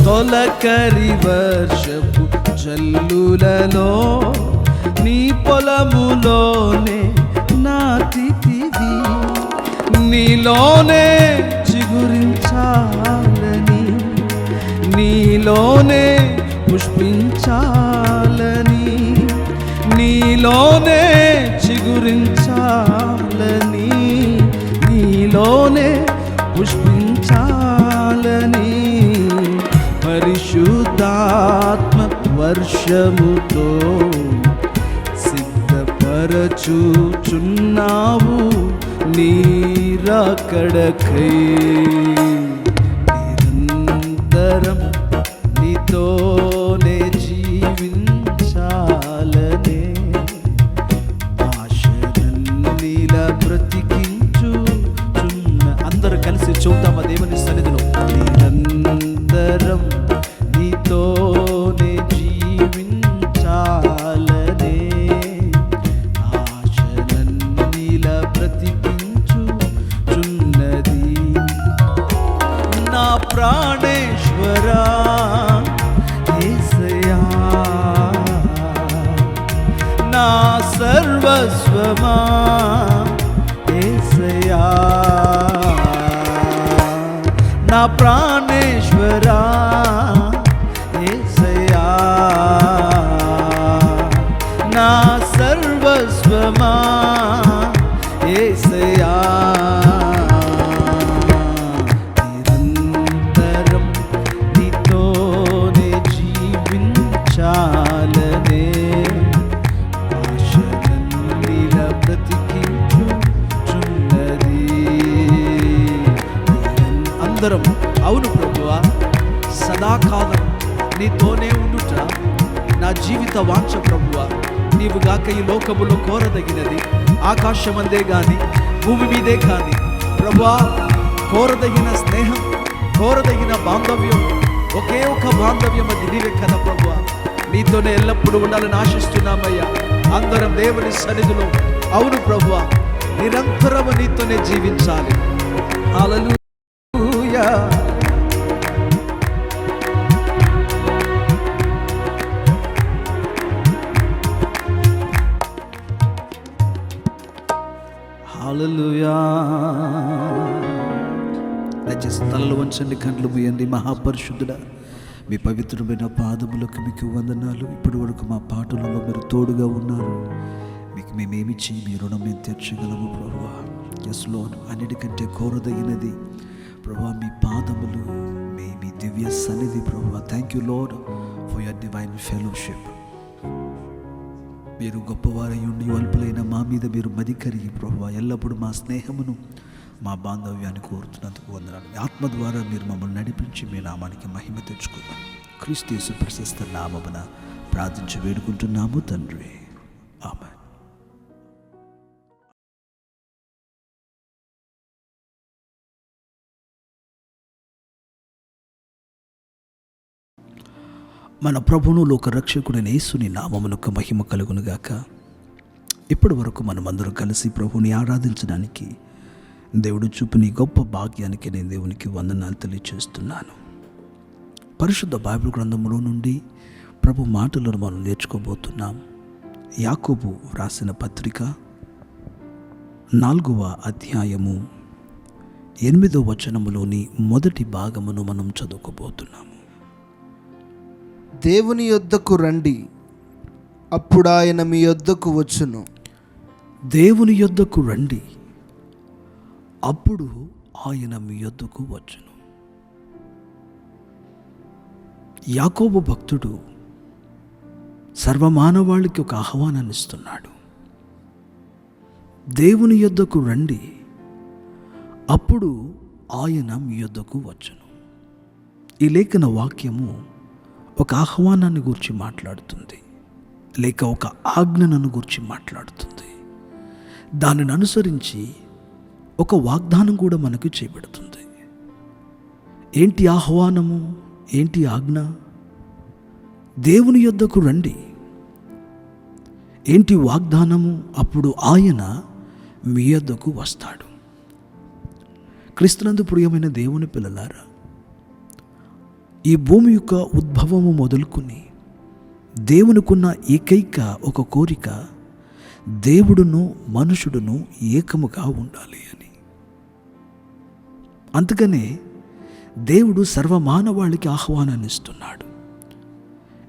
తొలకరి వర్షపు జల్లులలో నీ పొలములోనే నాటితివి. నీలోనే చిగురించాలని, నీలోనే పుష్పించాలని, నీ నీలోనే చిగురించాలని, నీలోనే పుష్పించాలని పరిశుద్ధాత్మ వర్షముతో సిద్ధపరచుచున్నావు నీ రాకడకై. నిరంతరం నీతోనే జీవించాలనే ఆశలన్నీలా బ్రతికించుచున్న. అందరూ కలిసి చూద్దామా దేవుని సన్నిధిలో? నిరంతరం నీతోనే జీవించాలనే ఆశలన్నీలా బ్రతికించుచున్నది. నా ప్రాణేశ్వరా యేసయ్యా, నా సర్వస్వమా యేసయ్యా, నా ప్రాణేశ్వరా యేసయ్యా, నా సర్వస్వమా యేసయ్యా. నిరంతరం నీతోనే జీవించాలనే ఆశలన్నీలా బ్రతికించుచున్నది. అందరం అవును ప్రభువా, సదాకాలం నీతోనే ఉండుట నా జీవిత వాంఛ ప్రభువా. నీవు గాక ఈ లోకములో కోరదగినది ఆకాశమందే గాని భూమి మీదే కాని ప్రభువా. కోరదగిన స్నేహం, కోరదగిన బాంధవ్యం, ఒకే ఒక బాంధవ్యం, అది నీవే కదా ప్రభువా. నీతోనే ఎల్లప్పుడూ ఉండాలని ఆశిస్తున్నామయ్యా. అందరం దేవుని సన్నిధిలో అవును ప్రభువా, నిరంతరము నీతోనే జీవించాలి. హల్లెలూయా. హల్లెలూయా. దయచేసి తలలు వంచండి, కండ్లు మూయండి. మహాపరిశుద్ధుడా, మీ పవిత్రమైన పాదములకు మీకు వందనాలు. ఇప్పటి వరకు మా పాటలలో మీరు తోడుగా ఉన్నారు. మీకు మేమేమిచ్చి మీ రుణం మేము తీర్చగలము ప్రభువా. ఎస్ లార్డ్, అన్నిటికంటే కోరదగినది ప్రభువా మీ పాదములు, మీ దివ్య సన్నిధి ప్రభువా. Thank you lord for your divine fellowship. మీరు గొప్పవారై ఉండి అల్పులైన మా మీద మీరు మది కరిగి ప్రభువా ఎల్లప్పుడూ మా స్నేహమును, మా బాంధవ్యాన్ని కోరుతున్నందుకు వందనాలు. ఆత్మ ద్వారా మీరు మమ్మల్ని నడిపించి మీ నామానికి మహిమ తెచ్చుకుందాం. క్రీస్తు యేసు ప్రశస్త నామమున ప్రార్థించి వేడుకుంటున్నాము తండ్రి. ఆమేన్. మన ప్రభువును లోక రక్షకుడైన యేసుని నామమునకు మహిమ కలుగునుగాక. ఇప్పటి వరకు మనమందరం కలిసి ప్రభువుని ఆరాధించడానికి దేవుడు చూపిన గొప్ప భాగ్యానికి నేను దేవునికి వందనాలు తెలియజేస్తున్నాను. పరిశుద్ధ బైబిల్ గ్రంథంలో నుండి ప్రభు మాటలను మనం నేర్చుకోబోతున్నాం. యాకోబు రాసిన పత్రిక 4వ అధ్యాయము 8వ వచనములోని మొదటి భాగమును మనం చదువుకోబోతున్నాము. దేవుని యొద్దకు రండి, అప్పుడు ఆయన మీ యొద్దకు వచ్చును. దేవుని యొద్దకు రండి, అప్పుడు ఆయన మీ యొద్దకు వచ్చును. యాకోబు భక్తుడు సర్వమానవాళికి ఒక ఆహ్వానాన్ని ఇస్తున్నాడు. దేవుని యొద్దకు రండి, అప్పుడు ఆయన మీ యొద్దకు వచ్చును. ఈ లేఖన వాక్యము ఒక ఆహ్వానాన్ని గురించి మాట్లాడుతుంది, లేక ఒక ఆజ్ఞను గురించి మాట్లాడుతుంది. దానిని అనుసరించి ఒక వాగ్దానం కూడా మనకు చేయబడుతుంది. ఏంటి ఆహ్వానము, ఏంటి ఆజ్ఞ? దేవుని యొద్దకు రండి. ఏంటి వాగ్దానము? అప్పుడు ఆయన మీ యొద్దకు వస్తాడు. క్రీస్తునందు ప్రియమైన దేవుని పిల్లలారా, ఈ భూమి యొక్క ఉద్భవము మొదలుకొని దేవునికున్న ఏకైక ఒక కోరిక దేవుడును మనుషుడును ఏకముగా ఉండాలి అని. అందుకనే దేవుడు సర్వమానవాళికి ఆహ్వానాన్ని ఇస్తున్నాడు.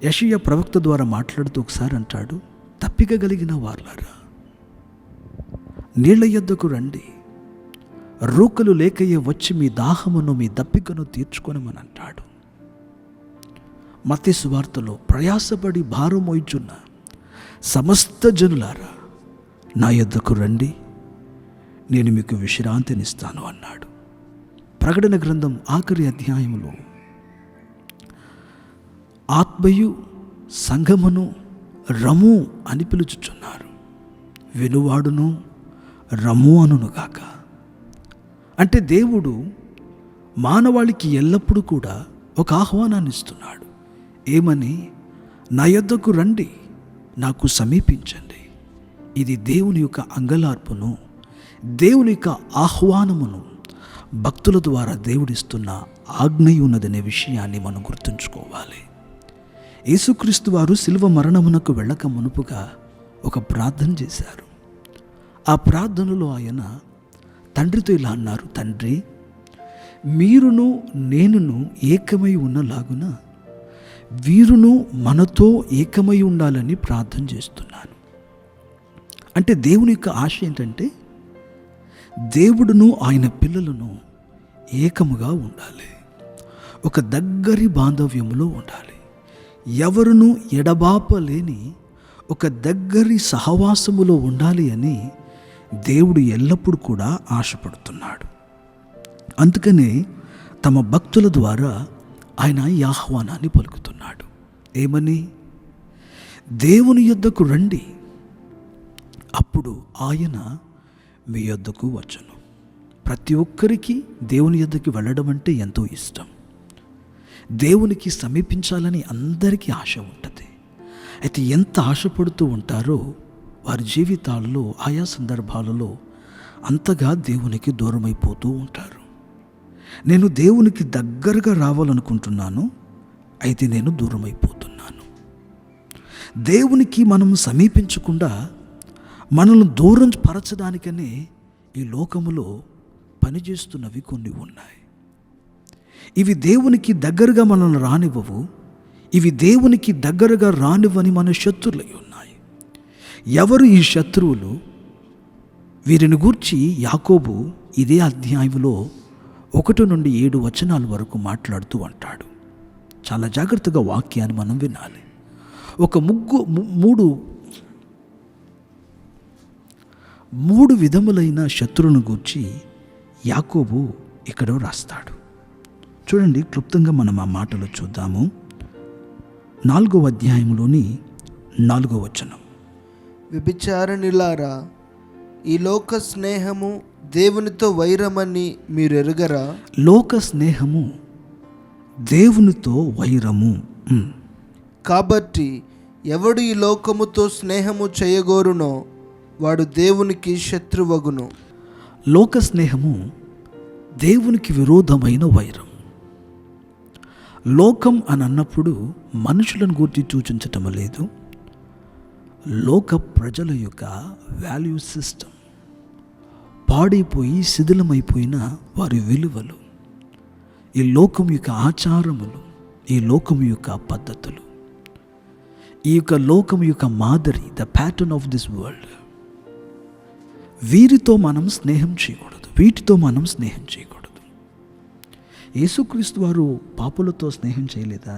యెషయా ప్రవక్త ద్వారా మాట్లాడుతూ ఒకసారి అంటాడు, దప్పిక కలిగిన వార్లారా, నీళ్ల యొద్దకు రండి, రూకలు లేకయ్యే వచ్చి మీ దాహమును మీ దప్పికను తీర్చుకొనమని అంటాడు. మత్తయి సువార్తలో ప్రయాసపడి భారం మోయుచున్న సమస్త జనులారా నా యొద్దకు రండి, నేను మీకు విశ్రాంతినిస్తాను అన్నాడు. ప్రకటన గ్రంథం ఆఖరి అధ్యాయములో ఆత్మయు సంఘమును రము అని పిలుచుచున్నారు. వినువాడును రము అనునుగాక. అంటే దేవుడు మానవాళికి ఎల్లప్పుడూ కూడా ఒక ఆహ్వానాన్ని ఇస్తున్నాడు. ఏమని? నా యొద్దకు రండి, నాకు సమీపించండి. ఇది దేవుని యొక్క అంగలార్పును, దేవుని యొక్క ఆహ్వానమును భక్తుల ద్వారా దేవుడిస్తున్న ఆజ్ఞ ఉన్నదనే విషయాన్ని మనం గుర్తుంచుకోవాలి. యేసుక్రీస్తు వారు శిలువ మరణమునకు వెళ్ళక మునుపుగా ఒక ప్రార్థన చేశారు. ఆ ప్రార్థనలో ఆయన తండ్రితో ఇలా అన్నారు: తండ్రి, మీరును నేనును ఏకమై ఉన్నలాగున వీరును మనతో ఏకమై ఉండాలని ప్రార్థన చేస్తున్నాను. అంటే దేవుని యొక్క ఆశ ఏంటంటే దేవుడును ఆయన పిల్లలను ఏకముగా ఉండాలి, ఒక దగ్గరి బాంధవ్యములో ఉండాలి, ఎవరును ఎడబాపలేని ఒక దగ్గరి సహవాసములో ఉండాలి అని దేవుడు ఎల్లప్పుడూ కూడా ఆశపడుతున్నాడు. అందుకనే తమ భక్తుల ద్వారా ఆయన ఈ ఆహ్వానాన్ని పలుకుతున్నాడు. ఏమని? దేవుని యొద్దకు రండి, అప్పుడు ఆయన మీ యొద్దకు వచ్చును. ప్రతి ఒక్కరికి దేవుని యొద్దకు వెళ్ళడం అంటే ఎంతో ఇష్టం. దేవునికి సమీపించాలని అందరికీ ఆశ ఉంటుంది. అయితే ఎంత ఆశపడుతూ ఉంటారో వారి జీవితాల్లో ఆయా సందర్భాలలో అంతగా దేవునికి దూరమైపోతూ ఉంటారు. నేను దేవునికి దగ్గరగా రావాలనుకుంటున్నాను, అయితే నేను దూరమైపోతున్నాను. దేవునికి మనం సమీపించకుండా మనల్ని దూరం పరచడానికనే ఈ లోకములో పనిచేస్తున్నవి కొన్ని ఉన్నాయి. ఇవి దేవునికి దగ్గరగా మనల్ని రానివ్వవు. ఇవి దేవునికి దగ్గరగా రానివ్వని మన శత్రువులై ఉన్నాయి. ఎవరు ఈ శత్రువులు? వీరిని గూర్చి యాకోబు ఇదే అధ్యాయంలో 1 నుండి 7 వచనాల వరకు మాట్లాడుతూ అంటాడు. చాలా జాగ్రత్తగా వాక్యాన్ని మనం వినాలి. ఒక మూడు విధములైన శత్రువులను గూర్చి యాకోబు ఇక్కడ రాస్తాడు. చూడండి, క్లుప్తంగా మనం ఆ మాటలు చూద్దాము. 4వ అధ్యాయంలోని 4వ వచనం: వ్యభిచారిణులారా, ఈ లోక స్నేహము దేవునితో వైరమని మీరు ఎరుగరా? లోక స్నేహము దేవునితో వైరము. కాబట్టి ఎవడు ఈ లోకముతో స్నేహము చేయగోరునో వాడు దేవునికి శత్రువగును. లోక స్నేహము దేవునికి విరోధమైన వైరం. లోకం అని అన్నప్పుడు మనుషులను గురించి సూచించటం లేదు, లోక ప్రజల యొక్క వాల్యూ సిస్టమ్, పాడైపోయి శిథిలమైపోయిన వారి విలువలు, ఈ లోకం యొక్క ఆచారములు, ఈ లోకం యొక్క పద్ధతులు, ఈ యొక్క లోకం యొక్క మాదిరి, the pattern of this world. వీరితో మనం స్నేహం చేయకూడదు, వీటితో మనం స్నేహం చేయకూడదు. యేసుక్రీస్తు వారు పాపులతో స్నేహం చేయలేదా?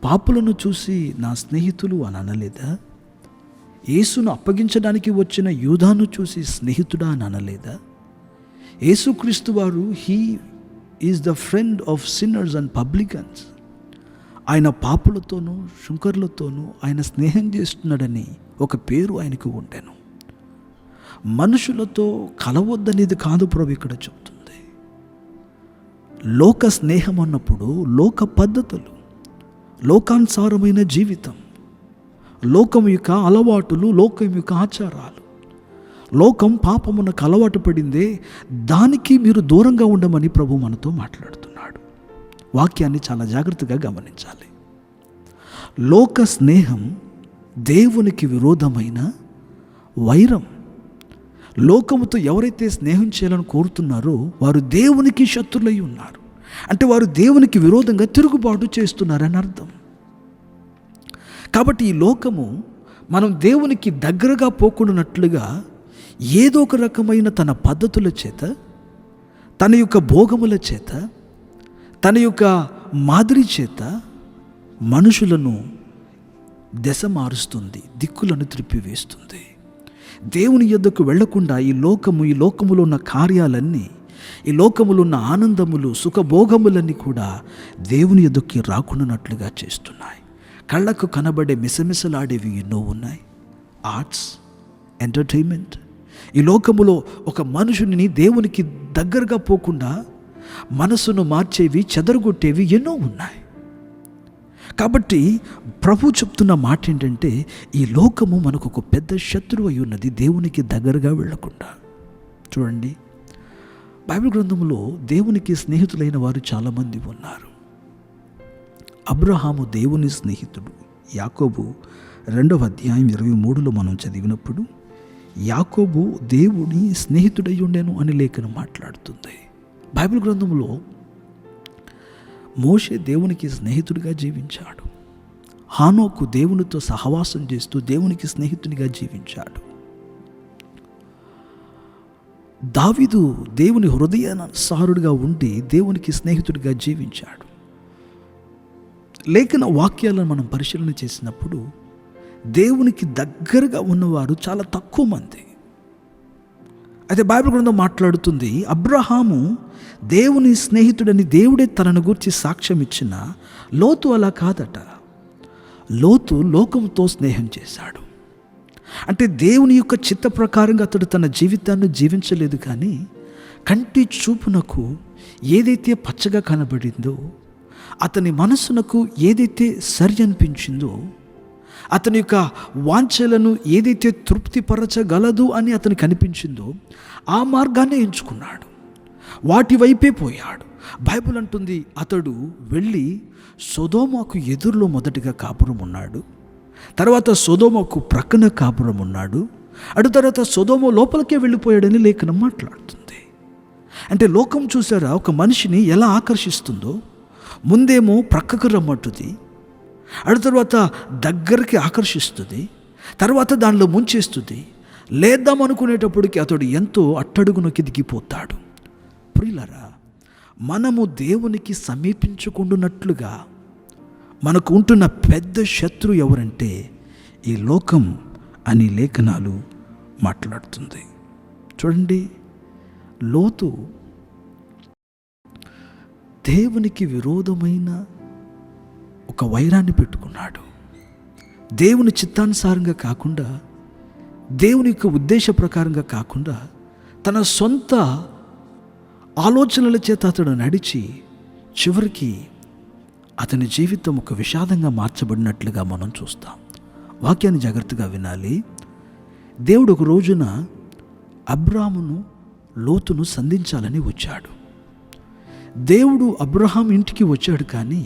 పాపులను చూసి నా స్నేహితులు అని అనలేదా? యేసును అప్పగించడానికి వచ్చిన యూదాను చూసి స్నేహితుడా అని అనలేదా? యేసుక్రీస్తు వారు he is the friend of sinners and publicans. ఆయన పాపులతోనూ శుంకర్లతోనూ ఆయన స్నేహం చేస్తున్నాడని ఒక పేరు ఆయనకు ఉండెను. మనుషులతో కలవద్దనేది కాదు ప్రభు ఇక్కడ చెప్తుంది. లోక స్నేహం అన్నప్పుడు లోక పద్ధతులు, లోకానుసారమైన జీవితం, లోకం యొక్క అలవాటులు, లోకం యొక్క ఆచారాలు, లోకం పాపమునకు అలవాటు పడిందే, దానికి మీరు దూరంగా ఉండమని ప్రభు మనతో మాట్లాడుతున్నాడు. వాక్యాన్ని చాలా జాగ్రత్తగా గమనించాలి. లోక స్నేహం దేవునికి విరోధమైన వైరం. లోకముతో ఎవరైతే స్నేహం చేయాలని కోరుతున్నారో వారు దేవునికి శత్రులై ఉన్నారు. అంటే వారు దేవునికి విరోధంగా తిరుగుబాటు చేస్తున్నారని అర్థం. కాబట్టి ఈ లోకము మనం దేవునికి దగ్గరగా పోకుండానట్లుగా ఏదో ఒక రకమైన తన పద్ధతుల చేత, తన యొక్క భోగముల చేత, తన యొక్క మాదిరి చేత మనుషులను దశ మారుస్తుంది, దిక్కులను త్రిప్పివేస్తుంది. దేవుని యొద్దకు వెళ్లకుండా ఈ లోకములో ఉన్న కార్యాలన్నీ, ఈ లోకములో ఉన్న ఆనందములు, సుఖభోగములన్నీ కూడా దేవుని యొద్దకు రాకుండానట్లుగా చేస్తున్నాయి. కళ్ళకు కనబడే మిసమిసలాడేవి ఎన్నో ఉన్నాయి. Arts, entertainment. ఈ లోకములో ఒక మనుషుని దేవునికి దగ్గరగా పోకుండా మనసును మార్చేవి, చెదరగొట్టేవి ఎన్నో ఉన్నాయి. కాబట్టి ప్రభు చెప్తున్న మాట ఏంటంటే, ఈ లోకము మనకు ఒక పెద్ద శత్రువు అయి ఉన్నది, దేవునికి దగ్గరగా వెళ్ళకుండా. చూడండి, బైబిల్ గ్రంథంలో దేవునికి స్నేహితులైన వారు చాలామంది ఉన్నారు. అబ్రహాము దేవుని స్నేహితుడు. యాకోబు 2వ అధ్యాయం 23లో మనం చదివినప్పుడు యాకోబు దేవుని స్నేహితుడై ఉండెను అని లేఖనం మాట్లాడుతుంది. బైబిల్ గ్రంథంలో మోషే దేవునికి స్నేహితుడిగా జీవించాడు. హానోకు దేవునితో సహవాసం చేస్తూ దేవునికి స్నేహితునిగా జీవించాడు. దావీదు దేవుని హృదయానుసారుడిగా ఉండి దేవునికి స్నేహితుడిగా జీవించాడు. లేఖన వాక్యాలను మనం పరిశీలన చేసినప్పుడు దేవునికి దగ్గరగా ఉన్నవారు చాలా తక్కువ మంది. అయితే బైబిల్ గ్రంథం మాట్లాడుతుంది, అబ్రహాము దేవుని స్నేహితుడని దేవుడే తనను గూర్చి సాక్ష్యం ఇచ్చిన లోతు అలా కాదట. లోతు లోకంతో స్నేహం చేశాడు. అంటే దేవుని యొక్క చిత్త ప్రకారంగా అతడు తన జీవితాన్ని జీవించలేదు, కానీ కంటి చూపునకు ఏదైతే పచ్చగా కనబడిందో, అతని మనస్సునకు ఏదైతే సరి అనిపించిందో, అతని యొక్క వాంఛలను ఏదైతే తృప్తిపరచగలదు అని అతనికి అనిపించిందో ఆ మార్గాన్ని ఎంచుకున్నాడు, వాటి వైపే పోయాడు. బైబిల్ అంటుంది, అతడు వెళ్ళి సొదొమకు ఎదురులో మొదటిగా కాపురం ఉన్నాడు, తర్వాత సొదొమకు ప్రక్కన కాపురం ఉన్నాడు, అటు తర్వాత సొదొమ లోపలికే వెళ్ళిపోయాడని లేఖనం మాట్లాడుతుంది. అంటే లోకం చూసారా ఒక మనిషిని ఎలా ఆకర్షిస్తుందో, ముందేమో ప్రక్కకు రమ్మంటుంది, అటు తర్వాత దగ్గరికి ఆకర్షిస్తుంది, తర్వాత దానిలో ముంచేస్తుంది. లేద్దాం అనుకునేటప్పటికి అతడు ఎంతో అట్టడుగునకి దిగిపోతాడు. ప్రియులారా, మనము దేవునికి సమీపించుకుంటున్నట్లుగా మనకు ఉంటున్న పెద్ద శత్రువు ఎవరంటే ఈ లోకం అని లేఖనాలు మాట్లాడుతుంది. చూడండి, లోతు దేవునికి విరోధమైన ఒక వైరాన్ని పెట్టుకున్నాడు. దేవుని చిత్తానుసారంగా కాకుండా, దేవుని యొక్క ఉద్దేశ ప్రకారంగా కాకుండా, తన సొంత ఆలోచనల చేత అతడు నడిచి చివరికి అతని జీవితం ఒక విషాదంగా మార్చబడినట్లుగా మనం చూస్తాం. వాక్యాన్ని జాగ్రత్తగా వినాలి. దేవుడు ఒక రోజున అబ్రాహామును లోతును సంధించాలని వచ్చాడు. దేవుడు అబ్రహాం ఇంటికి వచ్చాడు, కానీ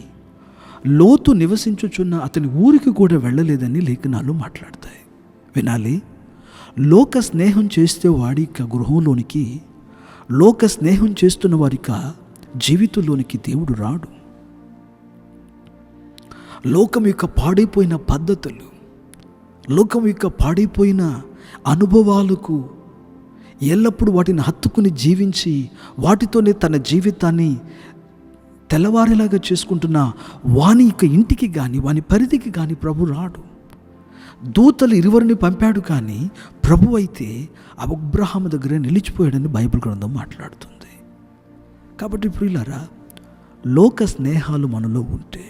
లోతు నివసించుచున్న అతని ఊరికి కూడా వెళ్ళలేదని లేఖనాలు మాట్లాడతాయి. వినాలి, లోక స్నేహం చేస్తే వాడి యొక్క గృహంలోనికి, లోక స్నేహం చేస్తున్న వారి యొక్క జీవితంలోనికి దేవుడు రాడు. లోకం యొక్క పాడైపోయిన పద్ధతులు, లోకం యొక్క పాడైపోయిన అనుభవాలకు ఎల్లప్పుడూ వాటిని హత్తుకుని జీవించి వాటితోనే తన జీవితాన్ని తెల్లవారేలాగా చేసుకుంటున్న వాని యొక్క ఇంటికి కానీ వాని పరిధికి కానీ ప్రభు రాడు. దూతలు 20 పంపాడు, కానీ ప్రభు అయితే అబ్రహాము దగ్గర నిలిచిపోయాడని బైబిల్ గ్రంథం మాట్లాడుతుంది. కాబట్టి ప్రియులారా, లోక స్నేహాలు మనలో ఉంటే,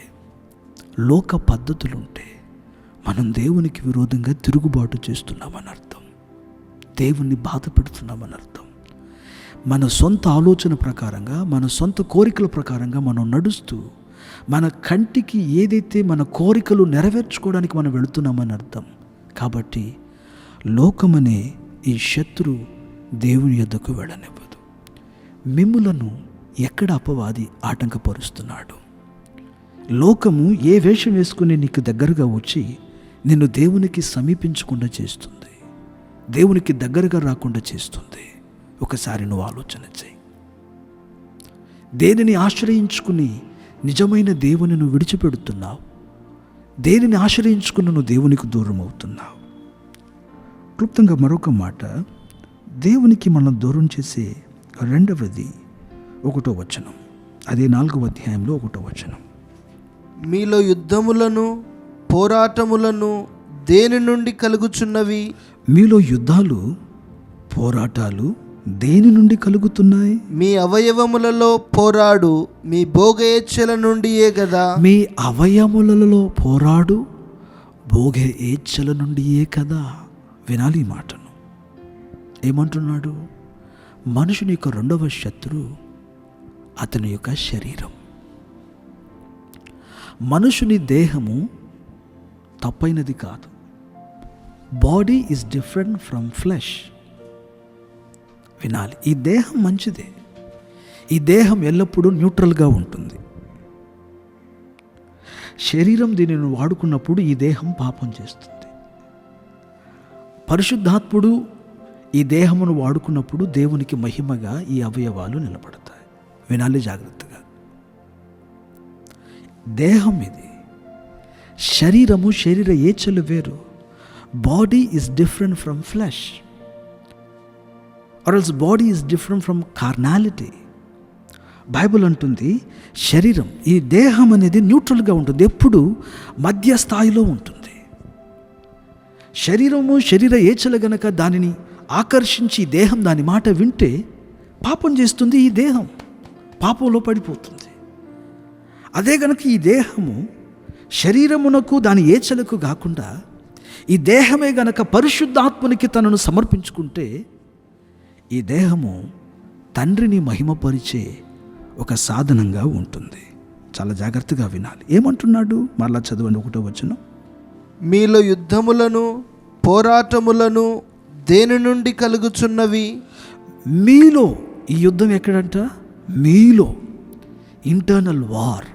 లోక పద్ధతులు ఉంటే, మనం దేవునికి విరోధంగా తిరుగుబాటు చేస్తున్నామని అర్థం, దేవుణ్ణి బాధ పెడుతున్నామని అర్థం. మన సొంత ఆలోచన ప్రకారంగా, మన సొంత కోరికల ప్రకారంగా మనం నడుస్తూ, మన కంటికి ఏదైతే మన కోరికలు నెరవేర్చుకోవడానికి మనం వెళుతున్నామని అర్థం. కాబట్టి లోకమనే ఈ శత్రు దేవుని యొద్దకు వెళ్ళనివ్వదు. మిమ్ములను ఎక్కడ అపవాది ఆటంకపరుస్తున్నాడు? లోకము ఏ వేషం వేసుకుని నీకు దగ్గరగా వచ్చి నిన్ను దేవునికి సమీపించకుండా చేస్తుంది, దేవునికి దగ్గరగా రాకుండా చేస్తుంది. ఒకసారి నువ్వు ఆలోచన చేయి. దేనిని ఆశ్రయించుకుని నిజమైన దేవుని నువ్వు విడిచిపెడుతున్నావు? దేనిని ఆశ్రయించుకున్న నువ్వు దేవునికి దూరం అవుతున్నావు. క్లుప్తంగా మరొక మాట, దేవునికి మనం దూరం చేసే రెండవది 1వ వచనం. అదే 4వ అధ్యాయంలో 1వ వచనం. మీలో యుద్ధములను పోరాటములను దేని నుండి కలుగుచున్నవి? మీలో యుద్ధాలు పోరాటాలు దేని నుండి కలుగుతున్నాయి? మీ అవయవములలో పోరాడు మీ భోగేచ్ఛల నుండియే గదా. మీ అవయములలో పోరాడు భోగే ఏచ్ఛల నుండియే కదా. వినాలి ఈ మాటను. ఏమంటున్నాడు? మనుషుని యొక్క రెండవ శత్రువు అతని యొక్క శరీరం. మనుషుని దేహము తప్పైనది కాదు. Body is different from flesh. వినాలి, ఈ దేహం మంచిదే. ఈ దేహం ఎల్లప్పుడూ న్యూట్రల్గా ఉంటుంది. శరీరం దీనిని వాడుకున్నప్పుడు ఈ దేహం పాపం చేస్తుంది. పరిశుద్ధాత్ముడు ఈ దేహమును వాడుకున్నప్పుడు దేవునికి మహిమగా ఈ అవయవాలు నిలబడతాయి. వినాలి జాగ్రత్తగా. దేహం ఇది, శరీరము, శరీర ఏచ్ఛలు వేరు. Body is different from flesh, or else body is different from కార్నాలిటీ. Bible అంటుంది శరీరం, ఈ దేహం అనేది న్యూట్రల్గా ఉంటుంది, ఎప్పుడు మధ్య స్థాయిలో ఉంటుంది. శరీరము, శరీర ఏచ్ఛలు గనక దానిని ఆకర్షించి దేహం దాని మాట వింటే పాపం చేస్తుంది. ఈ దేహం పాపంలో పడిపోతుంది. అదే గనక ఈ దేహము శరీరమునకు దాని ఏచ్ఛలకు కాకుండా ఈ దేహమే గనక పరిశుద్ధాత్మునికి తనను సమర్పించుకుంటే ఈ దేహము తండ్రిని మహిమపరిచే ఒక సాధనంగా ఉంటుంది. చాలా జాగ్రత్తగా వినాలి. ఏమంటున్నాడు? మరలా చదవండి 1వ వచనం. మీలో యుద్ధములను పోరాటములను దేని నుండి కలుగుచున్నవి? మీలో, ఈ యుద్ధం ఎక్కడంట? మీలో, ఇంటర్నల్ వార్.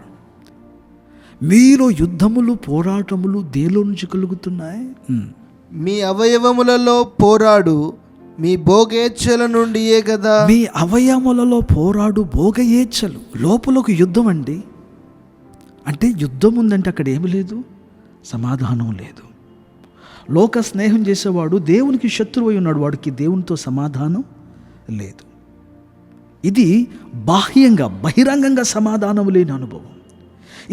మీలో యుద్ధములు పోరాటములు దేనిలో నుంచి కలుగుతున్నాయి? మీ అవయవములలో పోరాడు మీ భోగేచ్ఛల నుండియే కదా. మీ అవయవములలో పోరాడు భోగయేచ్ఛలు. లోపలకు యుద్ధం అండి. అంటే యుద్ధం ఉందంటే అక్కడ ఏమి లేదు, సమాధానం లేదు. లోక స్నేహం చేసేవాడు దేవునికి శత్రువై ఉన్నాడు, వాడికి దేవునితో సమాధానం లేదు. ఇది బాహ్యంగా, బహిరంగంగా సమాధానం లేని అనుభవం.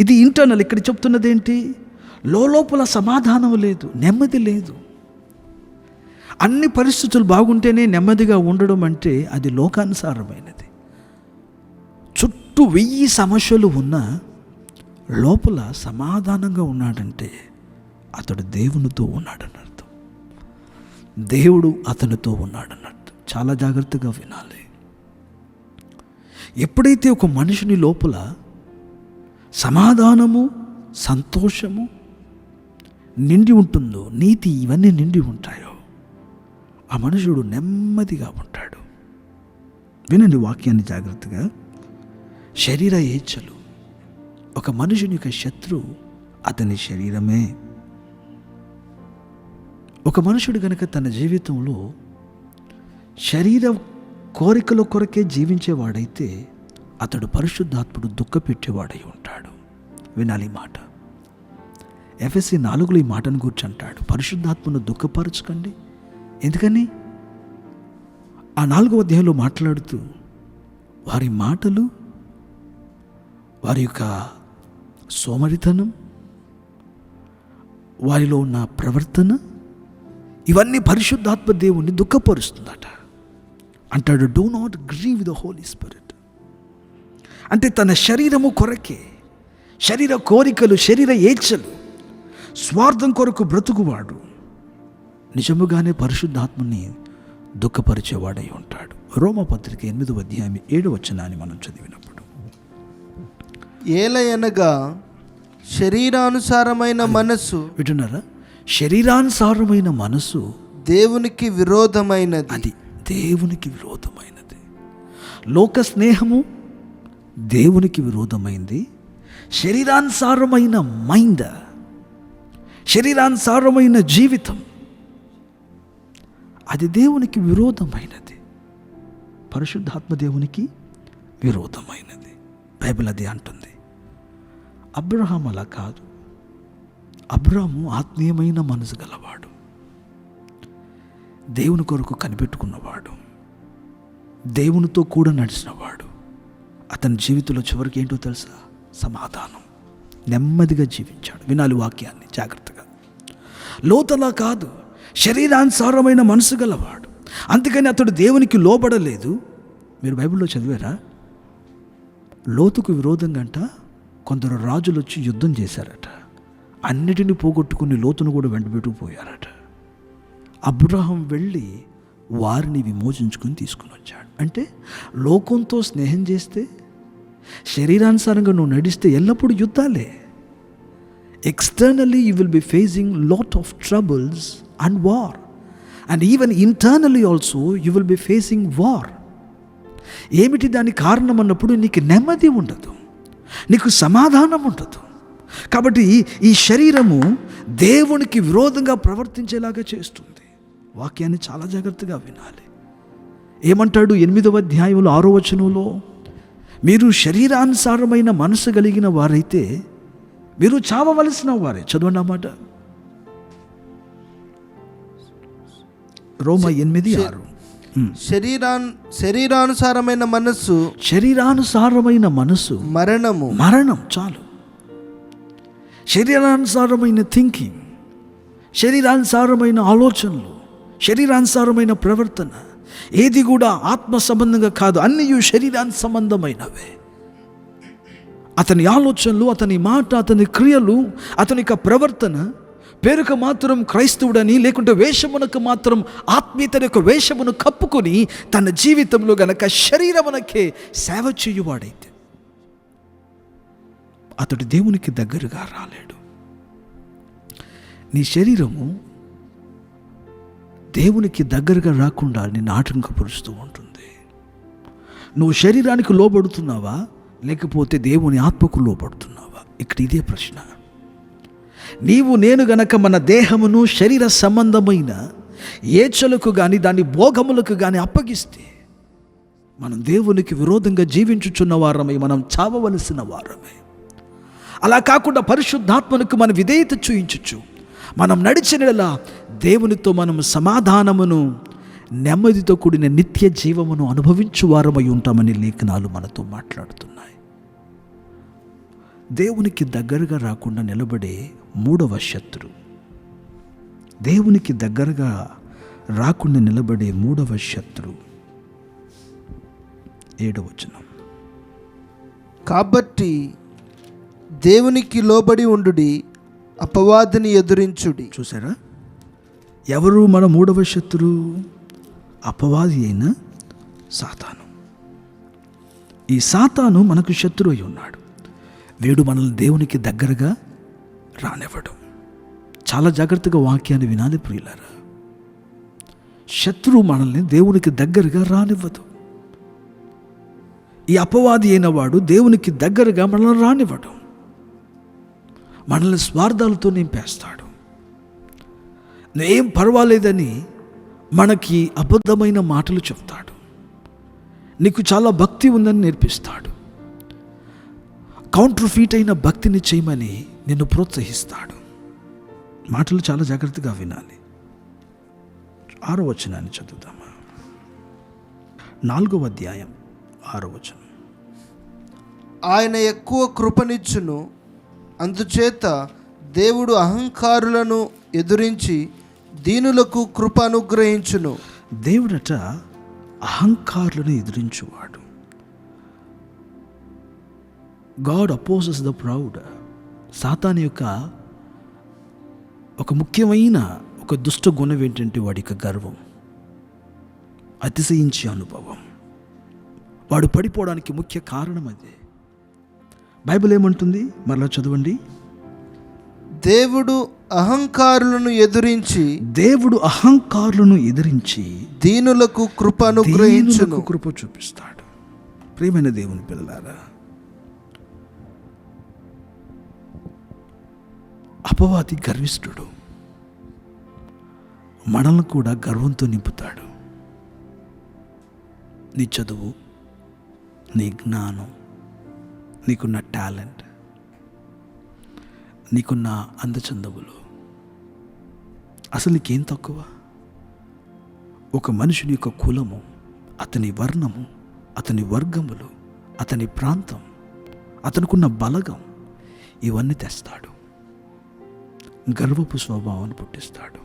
ఇది ఇంటర్నల్. ఇక్కడ చెప్తున్నది ఏంటి? లోపల సమాధానం లేదు, నెమ్మది లేదు. అన్ని పరిస్థితులు బాగుంటేనే నెమ్మదిగా ఉండడం అంటే అది లోకానుసారమైనది. చుట్టూ 1000 సమస్యలు ఉన్నా లోపల సమాధానంగా ఉన్నాడంటే అతడు దేవునితో ఉన్నాడని అర్థం. దేవుడు అతనితో ఉన్నాడన్నట్టు. చాలా జాగ్రత్తగా వినాలి. ఎప్పుడైతే ఒక మనిషిని లోపల సమాధానము, సంతోషము నిండి ఉంటుందో, నీతి ఇవన్నీ నిండి ఉంటాయో, ఆ మనుషుడు నెమ్మదిగా ఉంటాడు. వినండి వాక్యాన్ని జాగ్రత్తగా. శరీర ఏచ్ఛలు, ఒక మనుషుని యొక్క శత్రువు అతని శరీరమే. ఒక మనుషుడు గనక తన జీవితంలో శరీర కోరికల కొరకే జీవించేవాడైతే అతడు పరిశుద్ధాత్ముడు దుఃఖపెట్టేవాడై ఉంటాడు. వినాలి మాట. ఎఫెసీ 4 ఈ మాటను గురించి అంటాడు, పరిశుద్ధాత్మను దుఃఖపరచకండి. ఎందుకని? ఆ 4వ అధ్యాయంలో మాట్లాడుతూ వారి మాటలు, వారి యొక్క సోమరితనం, వారిలో ఉన్న ప్రవర్తన, ఇవన్నీ పరిశుద్ధాత్మ దేవుణ్ణి దుఃఖపరుస్తుందట. అంటాడు, do not grieve the holy spirit. అంటే తన శరీరము కొరకే, శరీర కోరికలు, శరీర ఏచ్ఛలు, స్వార్థం కొరకు బ్రతుకువాడు నిజముగానే పరిశుద్ధాత్మని దుఃఖపరిచేవాడై ఉంటాడు. రోమపత్రిక 8వ అధ్యాయం 7వ వచనాన్ని మనం చదివినప్పుడు, ఏలయనగా శరీరానుసారమైన మనస్సు, వింటున్నారా? శరీరానుసారమైన మనసు దేవునికి విరోధమైనది. అది దేవునికి విరోధమైనది. లోక స్నేహము దేవునికి విరోధమైంది. శరీరానుసారమైన మైండ్, శరీరానుసారమైన జీవితం, అది దేవునికి విరోధమైనది. పరిశుద్ధాత్మ దేవునికి విరోధమైనది. బైబిల్ అది అంటుంది. అబ్రహాం అలా కాదు. అబ్రాము ఆత్మీయమైన మనసు గలవాడు, దేవుని కొరకు కనిపెట్టుకున్నవాడు, దేవునితో కూడా నడిచినవాడు. అతని జీవితంలో చివరికి ఏంటో తెలుసా? సమాధానం. నెమ్మదిగా జీవించాడు. వినాలి వాక్యాన్ని జాగ్రత్తగా. లోతలా కాదు, శరీరానుసారమైన మనసు గలవాడు. అందుకని అతడు దేవునికి లోబడలేదు. మీరు బైబిల్లో చదివారా? లోతుకు విరోధంగా అంట కొందరు రాజులు వచ్చి యుద్ధం చేశారట. అన్నిటిని పోగొట్టుకుని లోతును కూడా వెంటబెట్టుకుపోయారట. అబ్రహాం వెళ్ళి వారిని విమోచించుకుని తీసుకుని వచ్చాడు. అంటే లోకంతో స్నేహం చేస్తే, శరీరానుసారంగా నువ్వు నడిస్తే ఎల్లప్పుడూ యుద్ధాలే. Externally you will be facing lot of troubles and war, and even internally also you will be facing war. ఏమిటి దాని కారణం అన్నప్పుడు నీకు నెమ్మది ఉండదు, నీకు సమాధానం ఉండదు. కాబట్టి ఈ శరీరము దేవునికి విరోధంగా ప్రవర్తించేలాగా చేస్తుంది. వాక్యాన్ని చాలా జాగ్రత్తగా వినాలి. ఏమంటాడు 8వ అధ్యాయంలో 6వ వచనంలో? మీరు శరీరానుసారమైన మనసు కలిగిన వారైతే మీరు చావవలసిన వారే. చదవండి అన్నమాట. రోమా 8:6. శరీరానుసారమైన మనస్సు మరణం. చాలు. శరీరానుసారమైన థింకింగ్, శరీరానుసారమైన ఆలోచనలు, శరీరానుసారమైన ప్రవర్తన ఏది కూడా ఆత్మ సంబంధంగా కాదు, అన్నీ శరీరానికి సంబంధమైనవే. అతని ఆలోచనలు, అతని మాట, అతని క్రియలు, అతని యొక్క ప్రవర్తన పేరుకు మాత్రం క్రైస్తవుడని, లేకుంటే వేషమునకు మాత్రం ఆత్మీయత యొక్క వేషమును కప్పుకొని తన జీవితంలో గనక శరీరమునకే సేవ చేయువాడైతే అతడు దేవునికి దగ్గరగా రాలేడు. నీ శరీరము దేవునికి దగ్గరగా రాకుండా నిన్ను ఆటంకపరుస్తూ ఉంటుంది. నువ్వు శరీరానికి లోబడుతున్నావా, లేకపోతే దేవుని ఆత్మకు లోబడుతున్నావా? ఇక్కడ ఇదే ప్రశ్న. నీవు నేను గనక మన దేహమును శరీర సంబంధమైన ఏచ్ఛలకు కానీ దాని భోగములకు కానీ అప్పగిస్తే మనం దేవునికి విరోధంగా జీవించుచున్న వారమై, మనం చావవలసిన వారమే. అలా కాకుండా పరిశుద్ధాత్మకు మనం విధేయత చూయించచ్చు. మనం నడిచినలా దేవునితో మనం సమాధానమును, నెమ్మదితో కూడిన నిత్య జీవమును అనుభవించు వారమై ఉంటామని లేఖనాలు మనతో మాట్లాడుతున్నాయి. దేవునికి దగ్గరగా రాకుండా నిలబడే 3వ శత్రు, దేవునికి దగ్గరగా రాకుండా నిలబడే 3వ శత్రు 7వ వచనం. కాబట్టి దేవునికి లోబడి ఉండుడి, అపవాదిని ఎదురించుడి. చూసారా? ఎవరు మన 3వ శత్రు? అపవాది అయిన సాతాను. ఈ సాతాను మనకు శత్రువు అయి ఉన్నాడు. వీడు మనల్ని దేవునికి దగ్గరగా రానివ్వడు. చాలా జాగ్రత్తగా వాక్యాన్ని వినాలి ప్రియులారా. శత్రువు మనల్ని దేవునికి దగ్గరగా రానివ్వదు. ఈ అపవాది అయిన వాడు దేవునికి దగ్గరగా మనల్ని రానివ్వడు. మనల్ని స్వార్థాలతో నింపేస్తాడు. ఏం పర్వాలేదని మనకి అబద్ధమైన మాటలు చెప్తాడు. నీకు చాలా భక్తి ఉందని నేర్పిస్తాడు. కౌంటర్ఫీట్ అయిన భక్తిని చేయమని నిన్ను ప్రోత్సహిస్తాడు. మాటలు చాలా జాగ్రత్తగా వినాలి. 6వ వచనాన్ని చదువుదామా? 4వ అధ్యాయం 6వ వచనం. ఆయన ఎక్కువ కృపనిచ్చును, అందుచేత దేవుడు అహంకారులను ఎదురించి దీనులకు కృప అనుగ్రహించును. దేవుడట అహంకారులను ఎదిరించువాడు. God opposes the proud. సాతాను యొక్క ఒక ముఖ్యమైన ఒక దుష్ట గుణం ఏంటంటే వాడి యొక్క గర్వం, అతిశయించే అనుభవం. వాడు పడిపోవడానికి ముఖ్య కారణం అదే. బైబిల్ ఏమంటుంది? మరలా చదవండి. దేవుడు అహంకారులను ఎదిరించి దీనులకు కృప అనుగ్రహించును. కృప చూపిస్తాడు. ప్రియమైన దేవుని పిల్లలారా, అపవాది గర్విష్ఠుడు. మనల్ని కూడా గర్వంతో నింపుతాడు. నీ చదువు, నీ జ్ఞానం, నీకున్న టాలెంట్, నీకున్న అందచందములు, అసలు నీకేం తక్కువ? ఒక మనుషుని యొక్క కులము, అతని వర్ణము, అతని వర్గములు, అతని ప్రాంతం, అతనుకున్న బలగం, ఇవన్నీ తెస్తాడు. గర్వపు స్వభావాన్ని పుట్టిస్తాడు.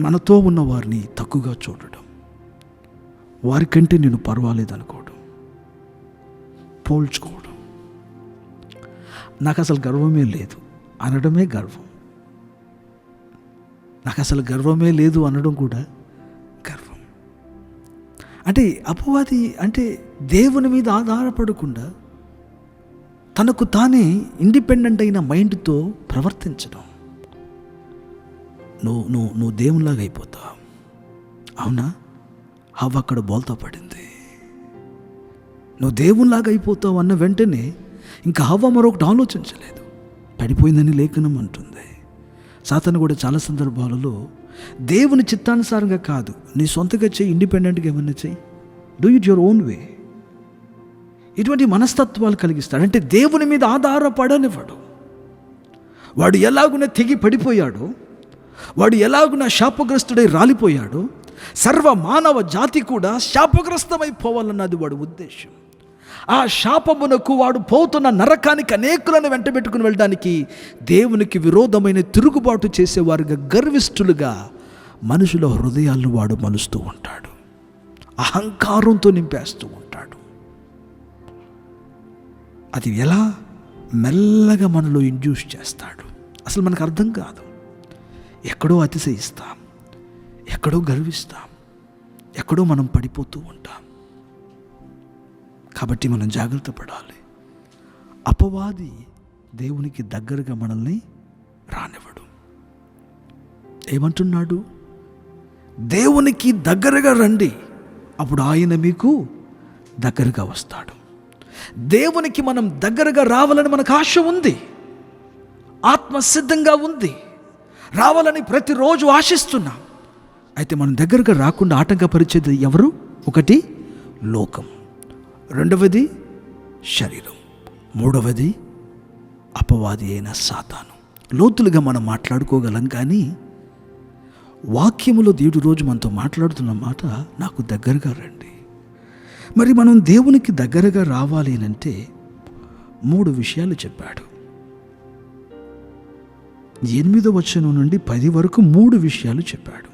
మనతో ఉన్న వారిని తక్కువగా చూడడం, వారికంటే నేను పర్వాలేదనుకోవడం, పోల్చుకోవడం, నాకు అసలు గర్వమే లేదు అనడమే గర్వం. నాకు అసలు గర్వమే లేదు అనడం కూడా గర్వం. అంటే అపవాది అంటే దేవుని మీద ఆధారపడకుండా తనకు తానే ఇండిపెండెంట్ అయిన మైండ్తో ప్రవర్తించడం. నువ్వు దేవునిలాగా అయిపోతావు. అవునా? హవ్వ అక్కడ బోల్తా పడింది. నువ్వు దేవునిలాగా అయిపోతావు అన్న వెంటనే ఇంకా హవ్వ మరొకటి ఆలోచించలేదు, పడిపోయిందని లేఖనం అంటుంది. సాతాను కూడా చాలా సందర్భాలలో దేవుని చిత్తానుసారంగా కాదు, నీ సొంతగా చెయ్యి, ఇండిపెండెంట్గా ఏమన్నా చెయ్యి, do it your own way, ఇటువంటి మనస్తత్వాలు కలిగిస్తాడు. అంటే దేవుని మీద ఆధారపడనివాడు. వాడు ఎలాగున తెగి పడిపోయాడో, వాడు ఎలాగున శాపగ్రస్తుడై రాలిపోయాడో, సర్వ మానవ జాతి కూడా శాపగ్రస్తమైపోవాలన్నది వాడి ఉద్దేశం. ఆ శాపమునకు వాడు పోతున్న నరకానికి అనేకులను వెంటబెట్టుకుని వెళ్ళడానికి దేవునికి విరోధమైన తిరుగుబాటు చేసేవారుగా, గర్విష్ఠులుగా మనుషుల హృదయాలను వాడు మలుస్తూ ఉంటాడు. అహంకారంతో నింపేస్తూ ఉంటాడు. అది ఎలా మెల్లగా మనలో ఇండ్యూస్ చేస్తాడు, అసలు మనకు అర్థం కాదు. ఎక్కడో అతిశయిస్తాం, ఎక్కడో గర్విస్తాం, ఎక్కడో మనం పడిపోతూ ఉంటాం. కాబట్టి మనం జాగ్రత్త పడాలి. అపవాది దేవునికి దగ్గరగా మనల్ని రానివ్వడు. ఏమంటున్నాడు? దేవునికి దగ్గరగా రండి, అప్పుడు ఆయన మీకు దగ్గరగా వస్తాడు. దేవునికి మనం దగ్గరగా రావాలని మనకు ఆశ ఉంది, ఆత్మసిద్ధంగా ఉంది, రావాలని ప్రతిరోజు ఆశిస్తున్నాం. అయితే మనం దగ్గరగా రాకుండా ఆటంకపరిచేది ఎవరు? ఒకటి లోకం, రెండవది శరీరం, మూడవది అపవాది అయిన సాతాను. లోతులుగా మనం మాట్లాడుకోగలం, కానీ వాక్యములో దేవుడు రోజు మనతో మాట్లాడుతున్న మాట, నాకు దగ్గరగా రండి. మరి మనం దేవునికి దగ్గరగా రావాలి అంటే 3 విషయాలు చెప్పాడు. 8వ వచనం నుండి 10 వరకు 3 విషయాలు చెప్పాడు.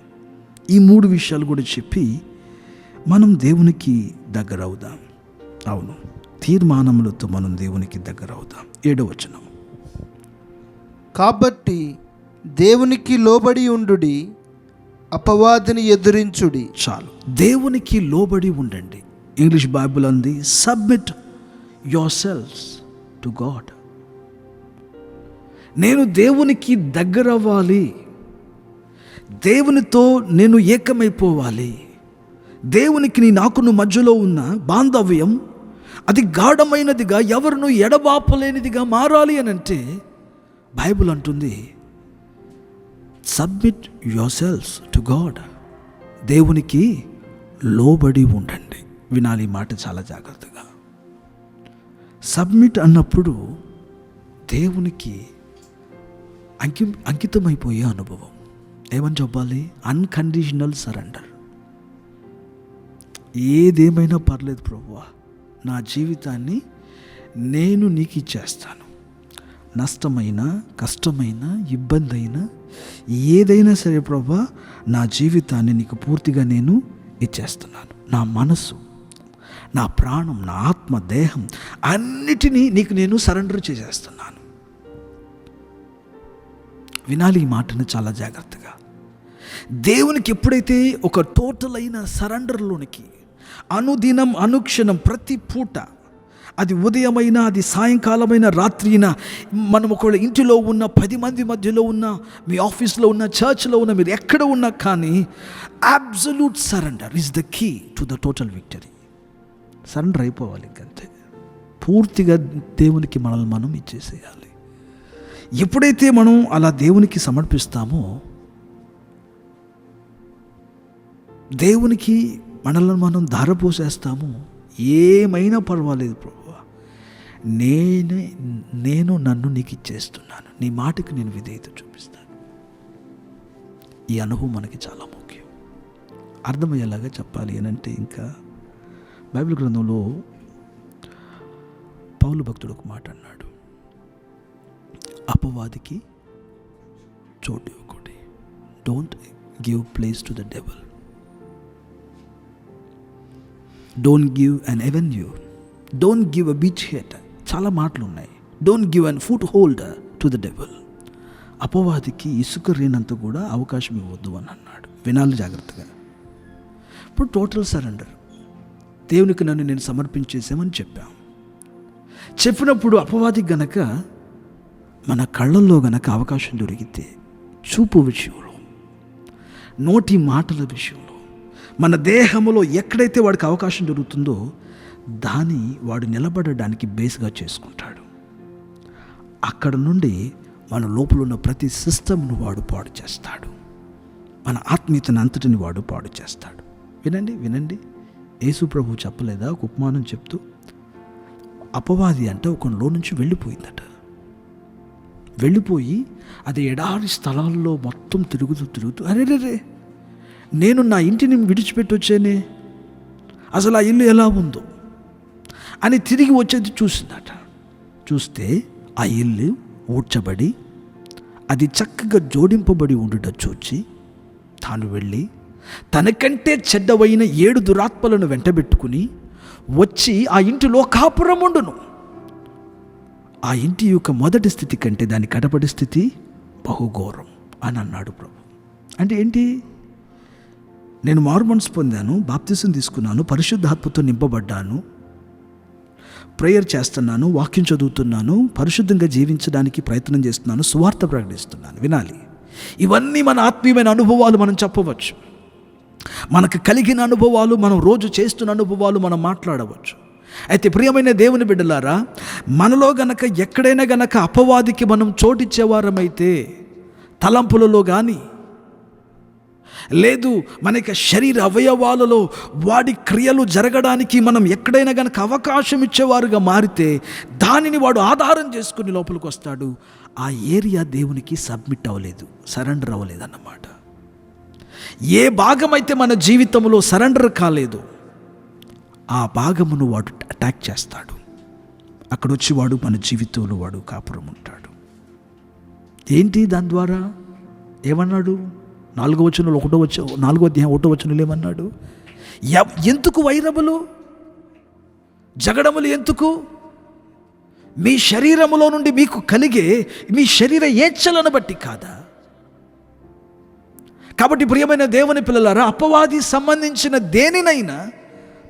ఈ 3 విషయాలు కూడా చెప్పి మనం దేవునికి దగ్గర అవుదాం. అవును, తీర్మానములతో మనం దేవునికి దగ్గర అవుదాం. 7వ వచనం, కాబట్టి దేవునికి లోబడి ఉండుడి, అపవాదిని ఎదురించుడి. చాలు, దేవునికి లోబడి ఉండండి. ఇంగ్లీష్ బైబిల్ అంది, submit your selves to God. నేను దేవునికి దగ్గర అవ్వాలి, దేవునితో నేను ఏకమైపోవాలి. దేవునికి నాకును మధ్యలో ఉన్న బాంధవ్యం అది గాఢమైనదిగా, ఎవరిను ఎడబాపలేనిదిగా మారాలి అని అంటే బైబిల్ అంటుంది, submit your selves to God. దేవునికి లోబడి ఉండండి. వినాలి ఈ మాట చాలా జాగ్రత్తగా. సబ్మిట్ అన్నప్పుడు దేవునికి అంకితమైపోయే అనుభవం. ఏమని చెప్పాలి? Unconditional surrender. ఏదేమైనా పర్లేదు ప్రభువా, నా జీవితాన్ని నేను నీకు ఇచ్చేస్తాను. నష్టమైన, కష్టమైన, ఇబ్బంది అయినా, ఏదైనా సరే ప్రభువా, నా జీవితాన్ని నీకు పూర్తిగా నేను ఇచ్చేస్తున్నాను. నా మనసు, నా ప్రాణం, నా ఆత్మ, దేహం అన్నిటినీ నీకు నేను సరెండర్ చేసేస్తున్నాను. వినాలి ఈ మాటను చాలా జాగ్రత్తగా. దేవునికి ఎప్పుడైతే ఒక టోటల్ అయిన సరెండర్లోనికి అనుదినం, అనుక్షణం, ప్రతి పూట, అది ఉదయమైనా, అది సాయంకాలమైన, రాత్రి అయినా, మనం ఒకవేళ ఇంటిలో ఉన్న 10 మంది మధ్యలో ఉన్న, మీ ఆఫీస్లో ఉన్న, చర్చ్లో ఉన్న, మీరు ఎక్కడ ఉన్నా కానీ absolute surrender is the key to the total victory. Surrender అయిపోవాలి ఇంకంతే. పూర్తిగా దేవునికి మనల్ని మనం ఇచ్చేసేయాలి. ఎప్పుడైతే మనం అలా దేవునికి సమర్పిస్తామో, దేవునికి మనల్ని మనం ధారపోసేస్తామో, ఏమైనా పర్వాలేదు ప్రభువా, నేను నన్ను నీకు ఇచ్చేస్తున్నాను, నీ మాటకి నేను విధేయత చూపిస్తాను. ఈ అనుభవం మనకి చాలా ముఖ్యం. అర్థమయ్యేలాగా చెప్పాలి అని అంటే, ఇంకా బైబిల్ గ్రంథంలో పౌలు భక్తుడు ఒక మాట అన్నాడు, అపవాదికి చోటు ఇవ్వకూడదు. Don't give place to the devil. Don't give an avenue. Don't give a beach head. చాలా మాటలు ఉన్నాయి. Don't give an foot holder to the devil. అపవాదికి ఇసుక రేనంత కూడా అవకాశం ఇవ్వద్దు అని అన్నాడు. వినాలి జాగ్రత్తగా. ఇప్పుడు టోటల్ సరెండర్, దేవునికి నన్ను నేను సమర్పించేసామని చెప్పినప్పుడు అపవాదికి గనక మన కళ్ళల్లో గనక అవకాశం దొరికితే, చూపు విషయంలో, నోటి మాటల విషయంలో, మన దేహంలో ఎక్కడైతే వాడికి అవకాశం దొరుకుతుందో దాన్ని వాడు నిలబడడానికి బేస్గా చేసుకుంటాడు. అక్కడ నుండి మన లోపల ఉన్న ప్రతి సిస్టమ్ను వాడు పాడు చేస్తాడు. మన ఆత్మీయతను అంతటిని వాడు పాడు చేస్తాడు. వినండి, యేసు ప్రభు చెప్పలేదా ఒక ఉపమానం చెప్తూ, అపవాది అంటే ఒకనిలో నుంచి వెళ్ళిపోయిందట. వెళ్ళిపోయి అది ఎడారి స్థలాల్లో మొత్తం తిరుగుతూ అరే నేను నా ఇంటిని విడిచిపెట్టి వచ్చానే, అసలు ఆ ఇల్లు ఎలా ఉందో అని తిరిగి వచ్చేది చూసిందట. చూస్తే ఆ ఇల్లు ఊడ్చబడి అది చక్కగా జోడింపబడి ఉండుట చూచి తాను వెళ్ళి తనకంటే చెడ్డవైన 7 దురాత్మలను వెంటబెట్టుకుని వచ్చి ఆ ఇంటిలో కాపురం ఉండును. ఆ ఇంటి యొక్క మొదటి స్థితి కంటే దాని కడపడి స్థితి బహుఘోరం అని అన్నాడు ప్రభు. అంటే ఏంటి? నేను మారుమనసు పొందాను, బాప్తిసం తీసుకున్నాను, పరిశుద్ధాత్మతో నింపబడ్డాను, ప్రేయర్ చేస్తున్నాను, వాక్యం చదువుతున్నాను, పరిశుద్ధంగా జీవించడానికి ప్రయత్నం చేస్తున్నాను, సువార్త ప్రకటిస్తున్నాను. వినాలి, ఇవన్నీ మన ఆత్మీయమైన అనుభవాలు మనం చెప్పవచ్చు. మనకు కలిగిన అనుభవాలు, మనం రోజు చేస్తున్న అనుభవాలు మనం మాట్లాడవచ్చు. అయితే ప్రియమైన దేవుని బిడ్డలారా, మనలో గనక ఎక్కడైనా గనక అపవాదికి మనం చోటిచ్చేవారమైతే, తలంపులలో కానీ లేదు మనకి శరీర అవయవాలలో వాడి క్రియలు జరగడానికి మనం ఎక్కడైనా గనక అవకాశం ఇచ్చేవారుగా మారితే, దానిని వాడు ఆధారం చేసుకుని లోపలికి వస్తాడు. ఆ ఏరియా దేవునికి సబ్మిట్ అవ్వలేదు, సరెండర్ అవ్వలేదు అన్నమాట. ఏ భాగమైతే మన జీవితంలో సరెండర్ కాలేదు, ఆ భాగమును వాడు అటాక్ చేస్తాడు. అక్కడొచ్చి వాడు మన జీవితంలో వాడు కాపురం ఉంటాడు. ఏంటి దాని ద్వారా? ఏమన్నాడు? 4వ వచనంలో 4వ అధ్యాయం 1వ వచనంలో ఏమన్నాడు? ఎందుకు వైరములు, జగడములు ఎందుకు? మీ శరీరములో నుండి మీకు కలిగే మీ శరీర ఏచ్ఛలను బట్టి కాదా? కాబట్టి ప్రియమైన దేవుని పిల్లలారా, అపవాది సంబంధించిన దేనినైనా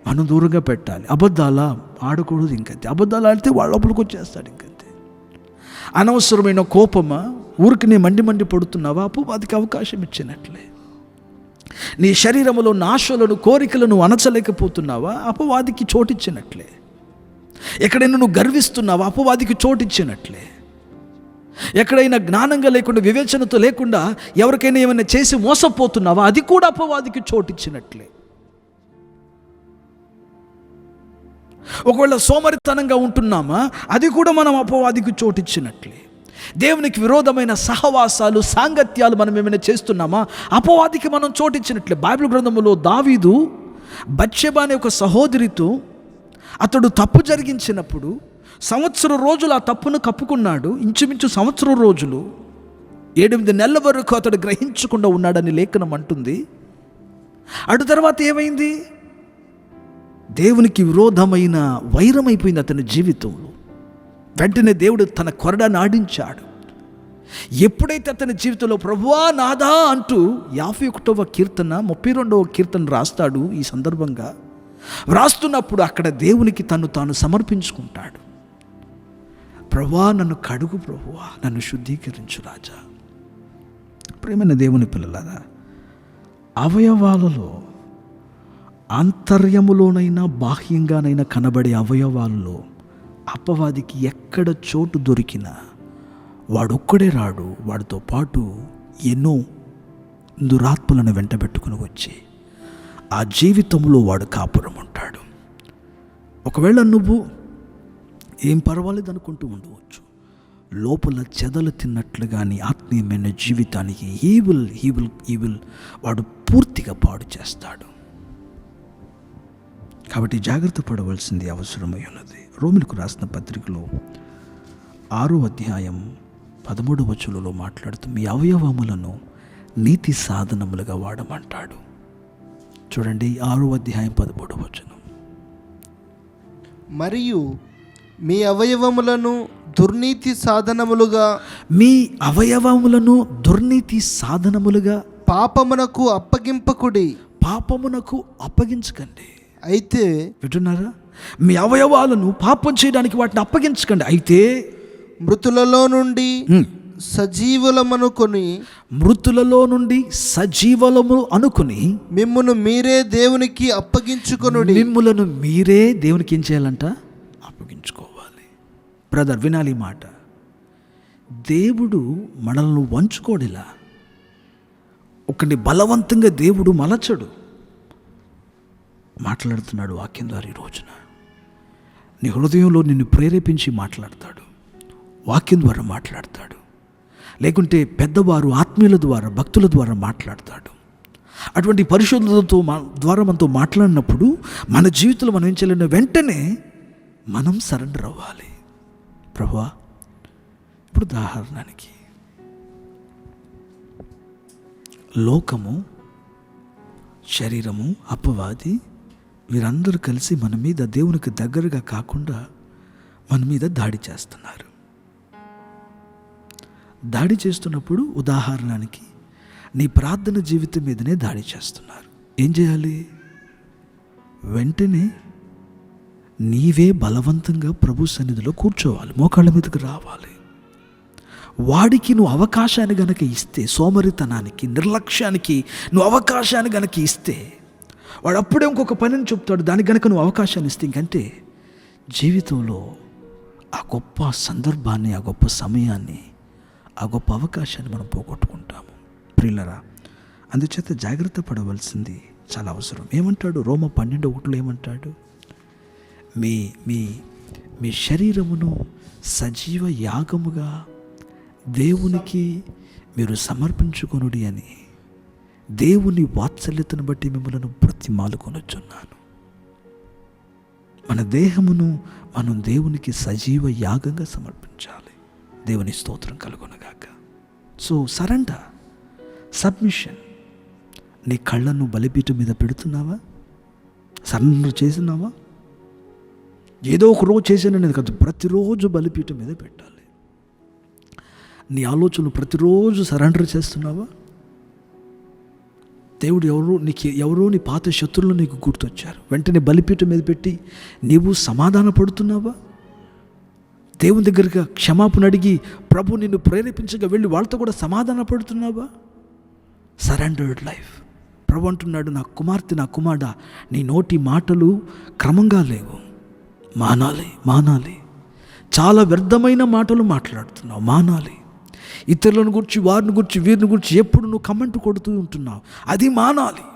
మనం దూరంగా పెట్టాలి. అబద్ధాల ఆడకూడదు. ఇంకంతే. అబద్ధాలు ఆడితే వాళ్ళ లోపలికి వచ్చేస్తాడు. ఇంకంతే. అనవసరమైన కోపమా, ఊరికి నీ మండి పడుతున్నావా, అపవాదికి అవకాశం ఇచ్చినట్లే. నీ శరీరంలో ఆశలను, కోరికలను అణచలేకపోతున్నావా, అపవాదికి చోటిచ్చినట్లే. ఎక్కడైనా నువ్వు గర్విస్తున్నావా, అపవాదికి చోటిచ్చినట్లే. ఎక్కడైనా జ్ఞానంగా లేకుండా, వివేచనతో లేకుండా ఎవరికైనా ఏమైనా చేసి మోసపోతున్నావా, అది కూడా అపవాదికి చోటిచ్చినట్లే. ఒకవేళ సోమరితనంగా ఉంటున్నామా, అది కూడా మనం అపవాదికి చోటిచ్చినట్లే. దేవునికి విరోధమైన సహవాసాలు, సాంగత్యాలు మనం ఏమైనా చేస్తున్నామా, అపవాదికి మనం చోటిచ్చినట్లే. బైబిల్ గ్రంథంలో దావీదు బత్షెబ అనే ఒక సహోదరితో అతడు తప్పు జరిగించినప్పుడు 1 సంవత్సరం రోజులు ఆ తప్పును కప్పుకున్నాడు. ఇంచుమించు 1 సంవత్సరం రోజులు 7-8 నెలల వరకు అతడు గ్రహించకుండా ఉన్నాడని లేఖనం అంటుంది. అటు తర్వాత ఏమైంది? దేవునికి విరోధమైన వైరమైపోయింది అతని జీవితంలో. వెంటనే దేవుడు తన కొరడాన్ని ఆడించాడు. ఎప్పుడైతే అతని జీవితంలో ప్రభువా నాదా అంటూ 51వ కీర్తన 32వ కీర్తన రాస్తాడు. ఈ సందర్భంగా వ్రాస్తున్నప్పుడు అక్కడ దేవునికి తాను సమర్పించుకుంటాడు. ప్రభువా నన్ను కడుగు, ప్రభువా నన్ను శుద్ధీకరించు రాజా. ప్రేమైన దేవుని పిల్లలారా, అవయవాలలో, ఆంతర్యములోనైనా బాహ్యంగానైనా కనబడే అవయవాలలో అపవాదికి ఎక్కడ చోటు దొరికినా వాడొక్కడే రాడు. వాడితో పాటు ఎన్నో దురాత్మలను వెంటబెట్టుకుని వచ్చి ఆ జీవితంలో వాడు కాపురం ఉంటాడు. ఒకవేళ నువ్వు ఏం పర్వాలేదు అనుకుంటూ ఉండవచ్చు. లోపల చెదలు తిన్నట్లుగా నీ ఆత్మీయమైన జీవితానికి ఈ విల్ వాడు పూర్తిగా పాడు చేస్తాడు. కాబట్టి జాగ్రత్త పడవలసింది అవసరమై ఉన్నది. రోమిలకు రాసిన పత్రికలో 6వ అధ్యాయం 13వ వచనంలో మాట్లాడుతూ మీ అవయవములను నీతి సాధనములుగా వాడమంటాడు. చూడండి, 6వ అధ్యాయం 13వ వచనం. మరియు మీ అవయవములను దుర్నీతి సాధనములుగా మీ అవయవములను దుర్నీతి సాధనములుగా పాపమునకు అప్పగింపకుడి. పాపమునకు అప్పగించకండి. అయితే వింటున్నారా? మీ అవయవాలను పాపం చేయడానికి వాటిని అప్పగించకండి. అయితే మృతులలో నుండి సజీవులమనుకొని మిమ్మును మీరే దేవునికి అప్పగించుకొనుడి. మిమ్ములను మీరే దేవునికి ఏం చేయాలంట? అప్పగించుకోవాలి. బ్రదర్, వినాలి మాట. దేవుడు మనల్ని వంచుకోడిలా. ఒకటి బలవంతంగా దేవుడు మలచడు. మాట్లాడుతున్నాడు వాక్యం ద్వారా. ఈ రోజున నీ హృదయంలో నిన్ను ప్రేరేపించి మాట్లాడతాడు, వాక్యం ద్వారా మాట్లాడతాడు, లేకుంటే పెద్దవారు ఆత్మీయుల ద్వారా భక్తుల ద్వారా మాట్లాడతాడు. అటువంటి పరిశోధనలతో ద్వారా మనతో మాట్లాడినప్పుడు మన జీవితంలో మనం ఏం చేయాలంటే వెంటనే మనం సరెండర్ అవ్వాలి. ప్రభువా, ఇప్పుడు ఉదాహరణకి లోకము, శరీరము, అపవాది వీరందరూ కలిసి మన మీద దేవునికి దగ్గరగా కాకుండా మన మీద దాడి చేస్తున్నారు. దాడి చేస్తున్నప్పుడు ఉదాహరణకి నీ ప్రార్థన జీవితం మీదనే దాడి చేస్తున్నారు. ఏం చేయాలి? వెంటనే నీవే బలవంతంగా ప్రభు సన్నిధిలో కూర్చోవాలి, మోకాళ్ళ మీదకి రావాలి. వాడికి నువ్వు అవకాశాన్ని గనక ఇస్తే, సోమరితనానికి, నిర్లక్ష్యానికి నువ్వు అవకాశాన్ని గనక ఇస్తే, వాడు అప్పుడే ఇంకొక పనిని చెప్తాడు. దానికి గనక నువ్వు అవకాశాన్ని ఇస్తే ఇంకంటే జీవితంలో ఆ గొప్ప సందర్భాన్ని, ఆ గొప్ప సమయాన్ని, ఆ గొప్ప అవకాశాన్ని మనం పోగొట్టుకుంటాము. ప్రియులరా, అందుచేత జాగ్రత్త పడవలసింది చాలా అవసరం. ఏమంటాడు? రోమ 12:1 ఏమంటాడు? మీ మీ మీ శరీరమును సజీవ యాగముగా దేవునికి మీరు సమర్పించుకొనుడి అని దేవుని వాత్సల్యతను బట్టి మిమ్మల్ని బ్రతిమాలుకొనుచున్నాను. మన దేహమును మనం దేవునికి సజీవ యాగంగా సమర్పించాలి. దేవుని స్తోత్రం కలుగునగాక. So surrender, submission. నీ కళ్ళను బలిపీఠం మీద పెడుతున్నావా? సరెండర్ చేస్తున్నావా? ఏదో ఒక రోజు చేసాననేది కాదు, ప్రతిరోజు బలిపీఠం మీద పెట్టాలి. నీ ఆలోచనలు ప్రతిరోజు సరెండర్ చేస్తున్నావా? దేవుడు ఎవరో నీ పాత శత్రువులు నీకు గుర్తొచ్చారు, వెంటనే బలిపీఠం మీద పెట్టి నీవు సమాధాన పడుతున్నావా? దేవుని దగ్గరగా క్షమాపణ అడిగి ప్రభు నిన్ను ప్రేరేపించగా వెళ్ళి వాళ్ళతో కూడా సమాధాన పడుతున్నావా? Surrendered life. ప్రభు అంటున్నాడు, నా కుమార్తె, నా కుమారుడా, నీ నోటి మాటలు క్రమంగా లేవు, మానాలి. చాలా వ్యర్థమైన మాటలు మాట్లాడుతున్నావు, మానాలి. ఇతరులను గురించి, వారిని గురించి, వీరిని గురించి ఎప్పుడు నువ్వు కమెంట్ కొడుతూ ఉంటున్నావు, అది మానాలి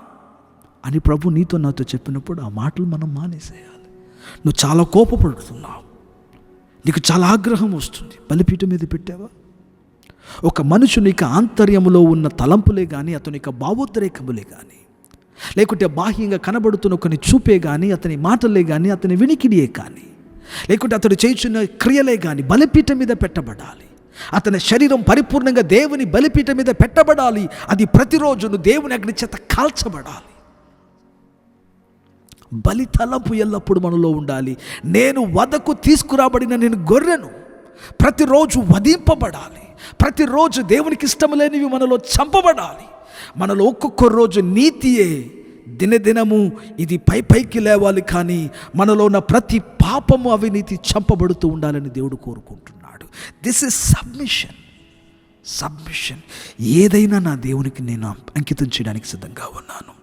అని ప్రభు నీతో నాతో చెప్పినప్పుడు ఆ మాటలు మనం మానేసేయాలి. నువ్వు చాలా కోపపడుతున్నావు, నీకు చాలా ఆగ్రహం వస్తుంది, బలిపీఠం మీద పెట్టావా? ఒక మనుషుని యొక్క ఆంతర్యములో ఉన్న తలంపులే కానీ, అతని యొక్క భావోద్రేకములే కానీ, లేకుంటే బాహ్యంగా కనబడుతున్న కొన్ని చూపే కానీ, అతని మాటలే కానీ, అతని వినికిడియే కానీ, లేకుంటే అతడు చేస్తున్న క్రియలే కానీ బలిపీఠం మీద పెట్టబడాలి. అతని శరీరం పరిపూర్ణంగా దేవుని బలిపీఠం మీద పెట్టబడాలి. అది ప్రతిరోజు దేవుని అగ్ని చేత కాల్చబడాలి. బలి తలంపు ఎల్లప్పుడు మనలో ఉండాలి. నేను వధకు తీసుకురాబడిన నేను గొర్రెను, ప్రతిరోజు వధింపబడాలి. ప్రతిరోజు దేవునికి ఇష్టం లేనివి మనలో చంపబడాలి. మనలో ఒక్కొక్క రోజు నీతియే దినదినము ఇది పైకి లేవాలి, కానీ మనలో ఉన్న ప్రతి పాపము అవినీతి చంపబడుతూ ఉండాలని దేవుడు కోరుకుంటున్నాడు. This is submission. ఏదైనా నా దేవునికి నేను అంకితం చేయడానికి సిద్ధంగా ఉన్నాను.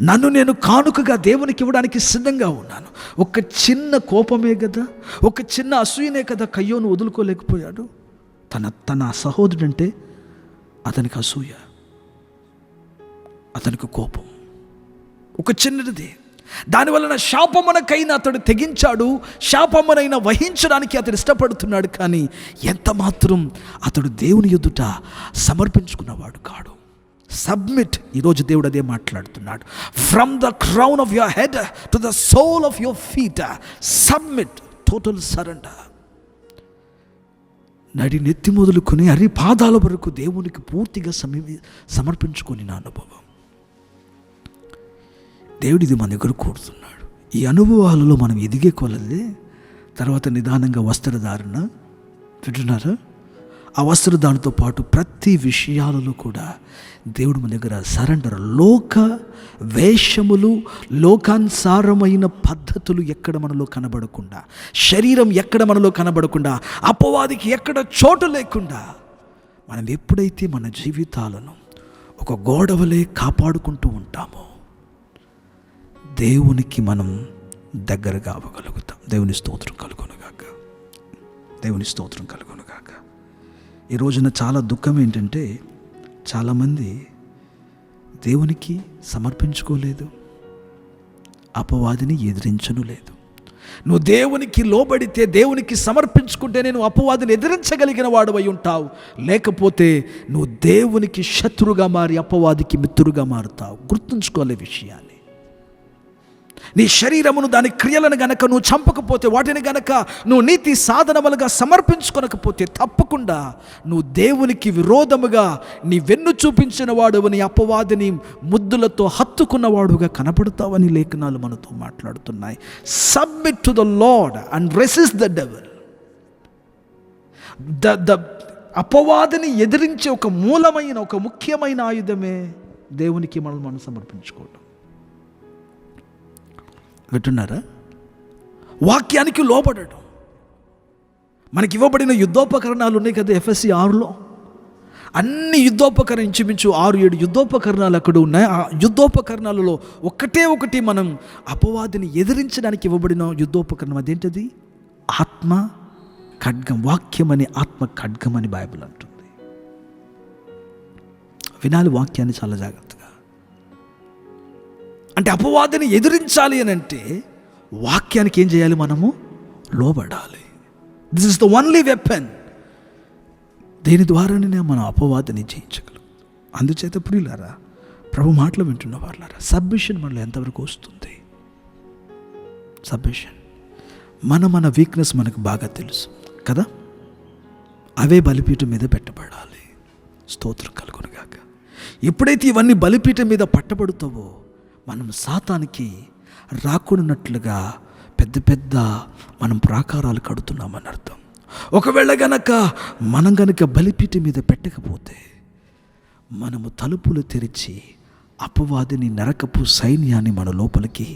నన్ను నేను కానుకగా దేవునికి ఇవ్వడానికి సిద్ధంగా ఉన్నాను. ఒక చిన్న కోపమే కదా, ఒక చిన్న అసూయనే కదా కయ్యోను వదులుకోలేకపోయాడు. తన సహోదరుడంటే అతనికి అసూయ, అతనికి కోపం, ఒక చిన్నది. దానివలన శాపమునకైనా అతడు తెగించాడు, శాపమునైనా వహించడానికి అతడు ఇష్టపడుతున్నాడు. కానీ ఎంత మాత్రం అతడు దేవుని ఎదుట సమర్పించుకున్నవాడు కాడు. సబ్మిట్. ఈరోజు దేవుడు అదే మాట్లాడుతున్నాడు. From the crown of your head to the sole of your feet submit, total surrender. నడి నెత్తి మొదలుకొని అరి పాదాల వరకు దేవునికి పూర్తిగా సమర్పించుకొని నా అనుభవం. దేవుడు ఇది మన దగ్గర కోరుతున్నాడు. ఈ అనుభవాలలో మనం ఎదిగే కొలదే తర్వాత నిదానంగా వస్త్రధారణ, వింటున్నారా, ఆ వస్త్రధారణతో పాటు ప్రతి విషయాలలో కూడా దేవుడు మన దగ్గర సరెండర్. లోక వేషములు, లోకానుసారమైన పద్ధతులు ఎక్కడ మనలో కనబడకుండా, శరీరం ఎక్కడ మనలో కనబడకుండా, అపవాదికి ఎక్కడ చోటు లేకుండా మనం ఎప్పుడైతే మన జీవితాలను ఒక గోడవలే కాపాడుకుంటూ ఉంటామో దేవునికి మనం దగ్గరగా అవ్వగలుగుతాం. దేవుని స్తోత్రం కలుగునుగాక. దేవుని స్తోత్రం కలుగునుగాక. ఈ రోజున చాలా దుఃఖం ఏంటంటే చాలామంది దేవునికి సమర్పించుకోలేదు, అపవాదిని ఎదిరించను లేదు. నువ్వు దేవునికి లోబడితే, దేవునికి సమర్పించుకుంటే నేను అపవాదిని ఎదిరించగలిగిన వాడు అయి ఉంటావు. లేకపోతే నువ్వు దేవునికి శత్రుగా మారి అపవాదికి మిత్రుగా మారుతావు. గుర్తుంచుకోలే విషయాన్ని. నీ శరీరమును, దాని క్రియలను గనక నువ్వు చంపకపోతే, వాటిని గనక నువ్వు నీతి సాధనములుగా సమర్పించుకొనకపోతే తప్పకుండా నువ్వు దేవునికి విరోధముగా నీ వెన్ను చూపించిన వాడువని, అపవాదిని ముద్దులతో హత్తుకున్నవాడుగా కనపడతావని లేఖనాలు మనతో మాట్లాడుతున్నాయి. Submit to the Lord and resist the devil. The అపవాదిని ఎదిరించే ఒక మూలమైన, ఒక ముఖ్యమైన ఆయుధమే దేవునికి మనం సమర్పించుకోవడం. వింటున్నారా? వాక్యానికి లోబడడం. మనకి ఇవ్వబడిన యుద్ధోపకరణాలు ఉన్నాయి కదా, ఎఫ్ఎస్సి 6లో అన్ని యుద్ధోపకరణం ఇంచుమించు 6-7 యుద్ధోపకరణాలు అక్కడ ఉన్నాయి. ఆ యుద్ధోపకరణాలలో ఒకటి మనం అపవాదిని ఎదిరించడానికి ఇవ్వబడిన యుద్ధోపకరణం. అదేంటది? ఆత్మ ఖడ్గం. వాక్యం అని ఆత్మ ఖడ్గం అని బైబిల్ అంటుంది. వినాలి వాక్యాన్ని చాలా జాగ్రత్తగా. అంటే అపవాదిని ఎదిరించాలి అని అంటే వాక్యానికి ఏం చేయాలి? మనము లోబడాలి. This is the only weapon. దీని ద్వారానే మనం అపవాదిని జయించగలం. అందుచేత ప్రియులారా, ప్రభు మాటలు వింటున్న వాళ్ళారా, సబ్మిషన్ మనలో ఎంతవరకు వస్తుంది? సబ్మిషన్. మన వీక్నెస్ మనకు బాగా తెలుసు కదా. అవే బలిపీఠం మీద పెట్టబడాలి. స్తోత్రం కలుగునుగాక. ఎప్పుడైతే ఇవన్నీ బలిపీఠం మీద పట్టబడుతావో మనం సాతానికి రాకున్నట్లుగా పెద్ద మనం ప్రాకారాలు కడుతున్నామని అర్థం. ఒకవేళ మనం గనక బలిపీఠం మీద పెట్టకపోతే మనము తలుపులు తెరిచి అపవాదిని, నరకపు సైన్యాన్ని మన లోపలికి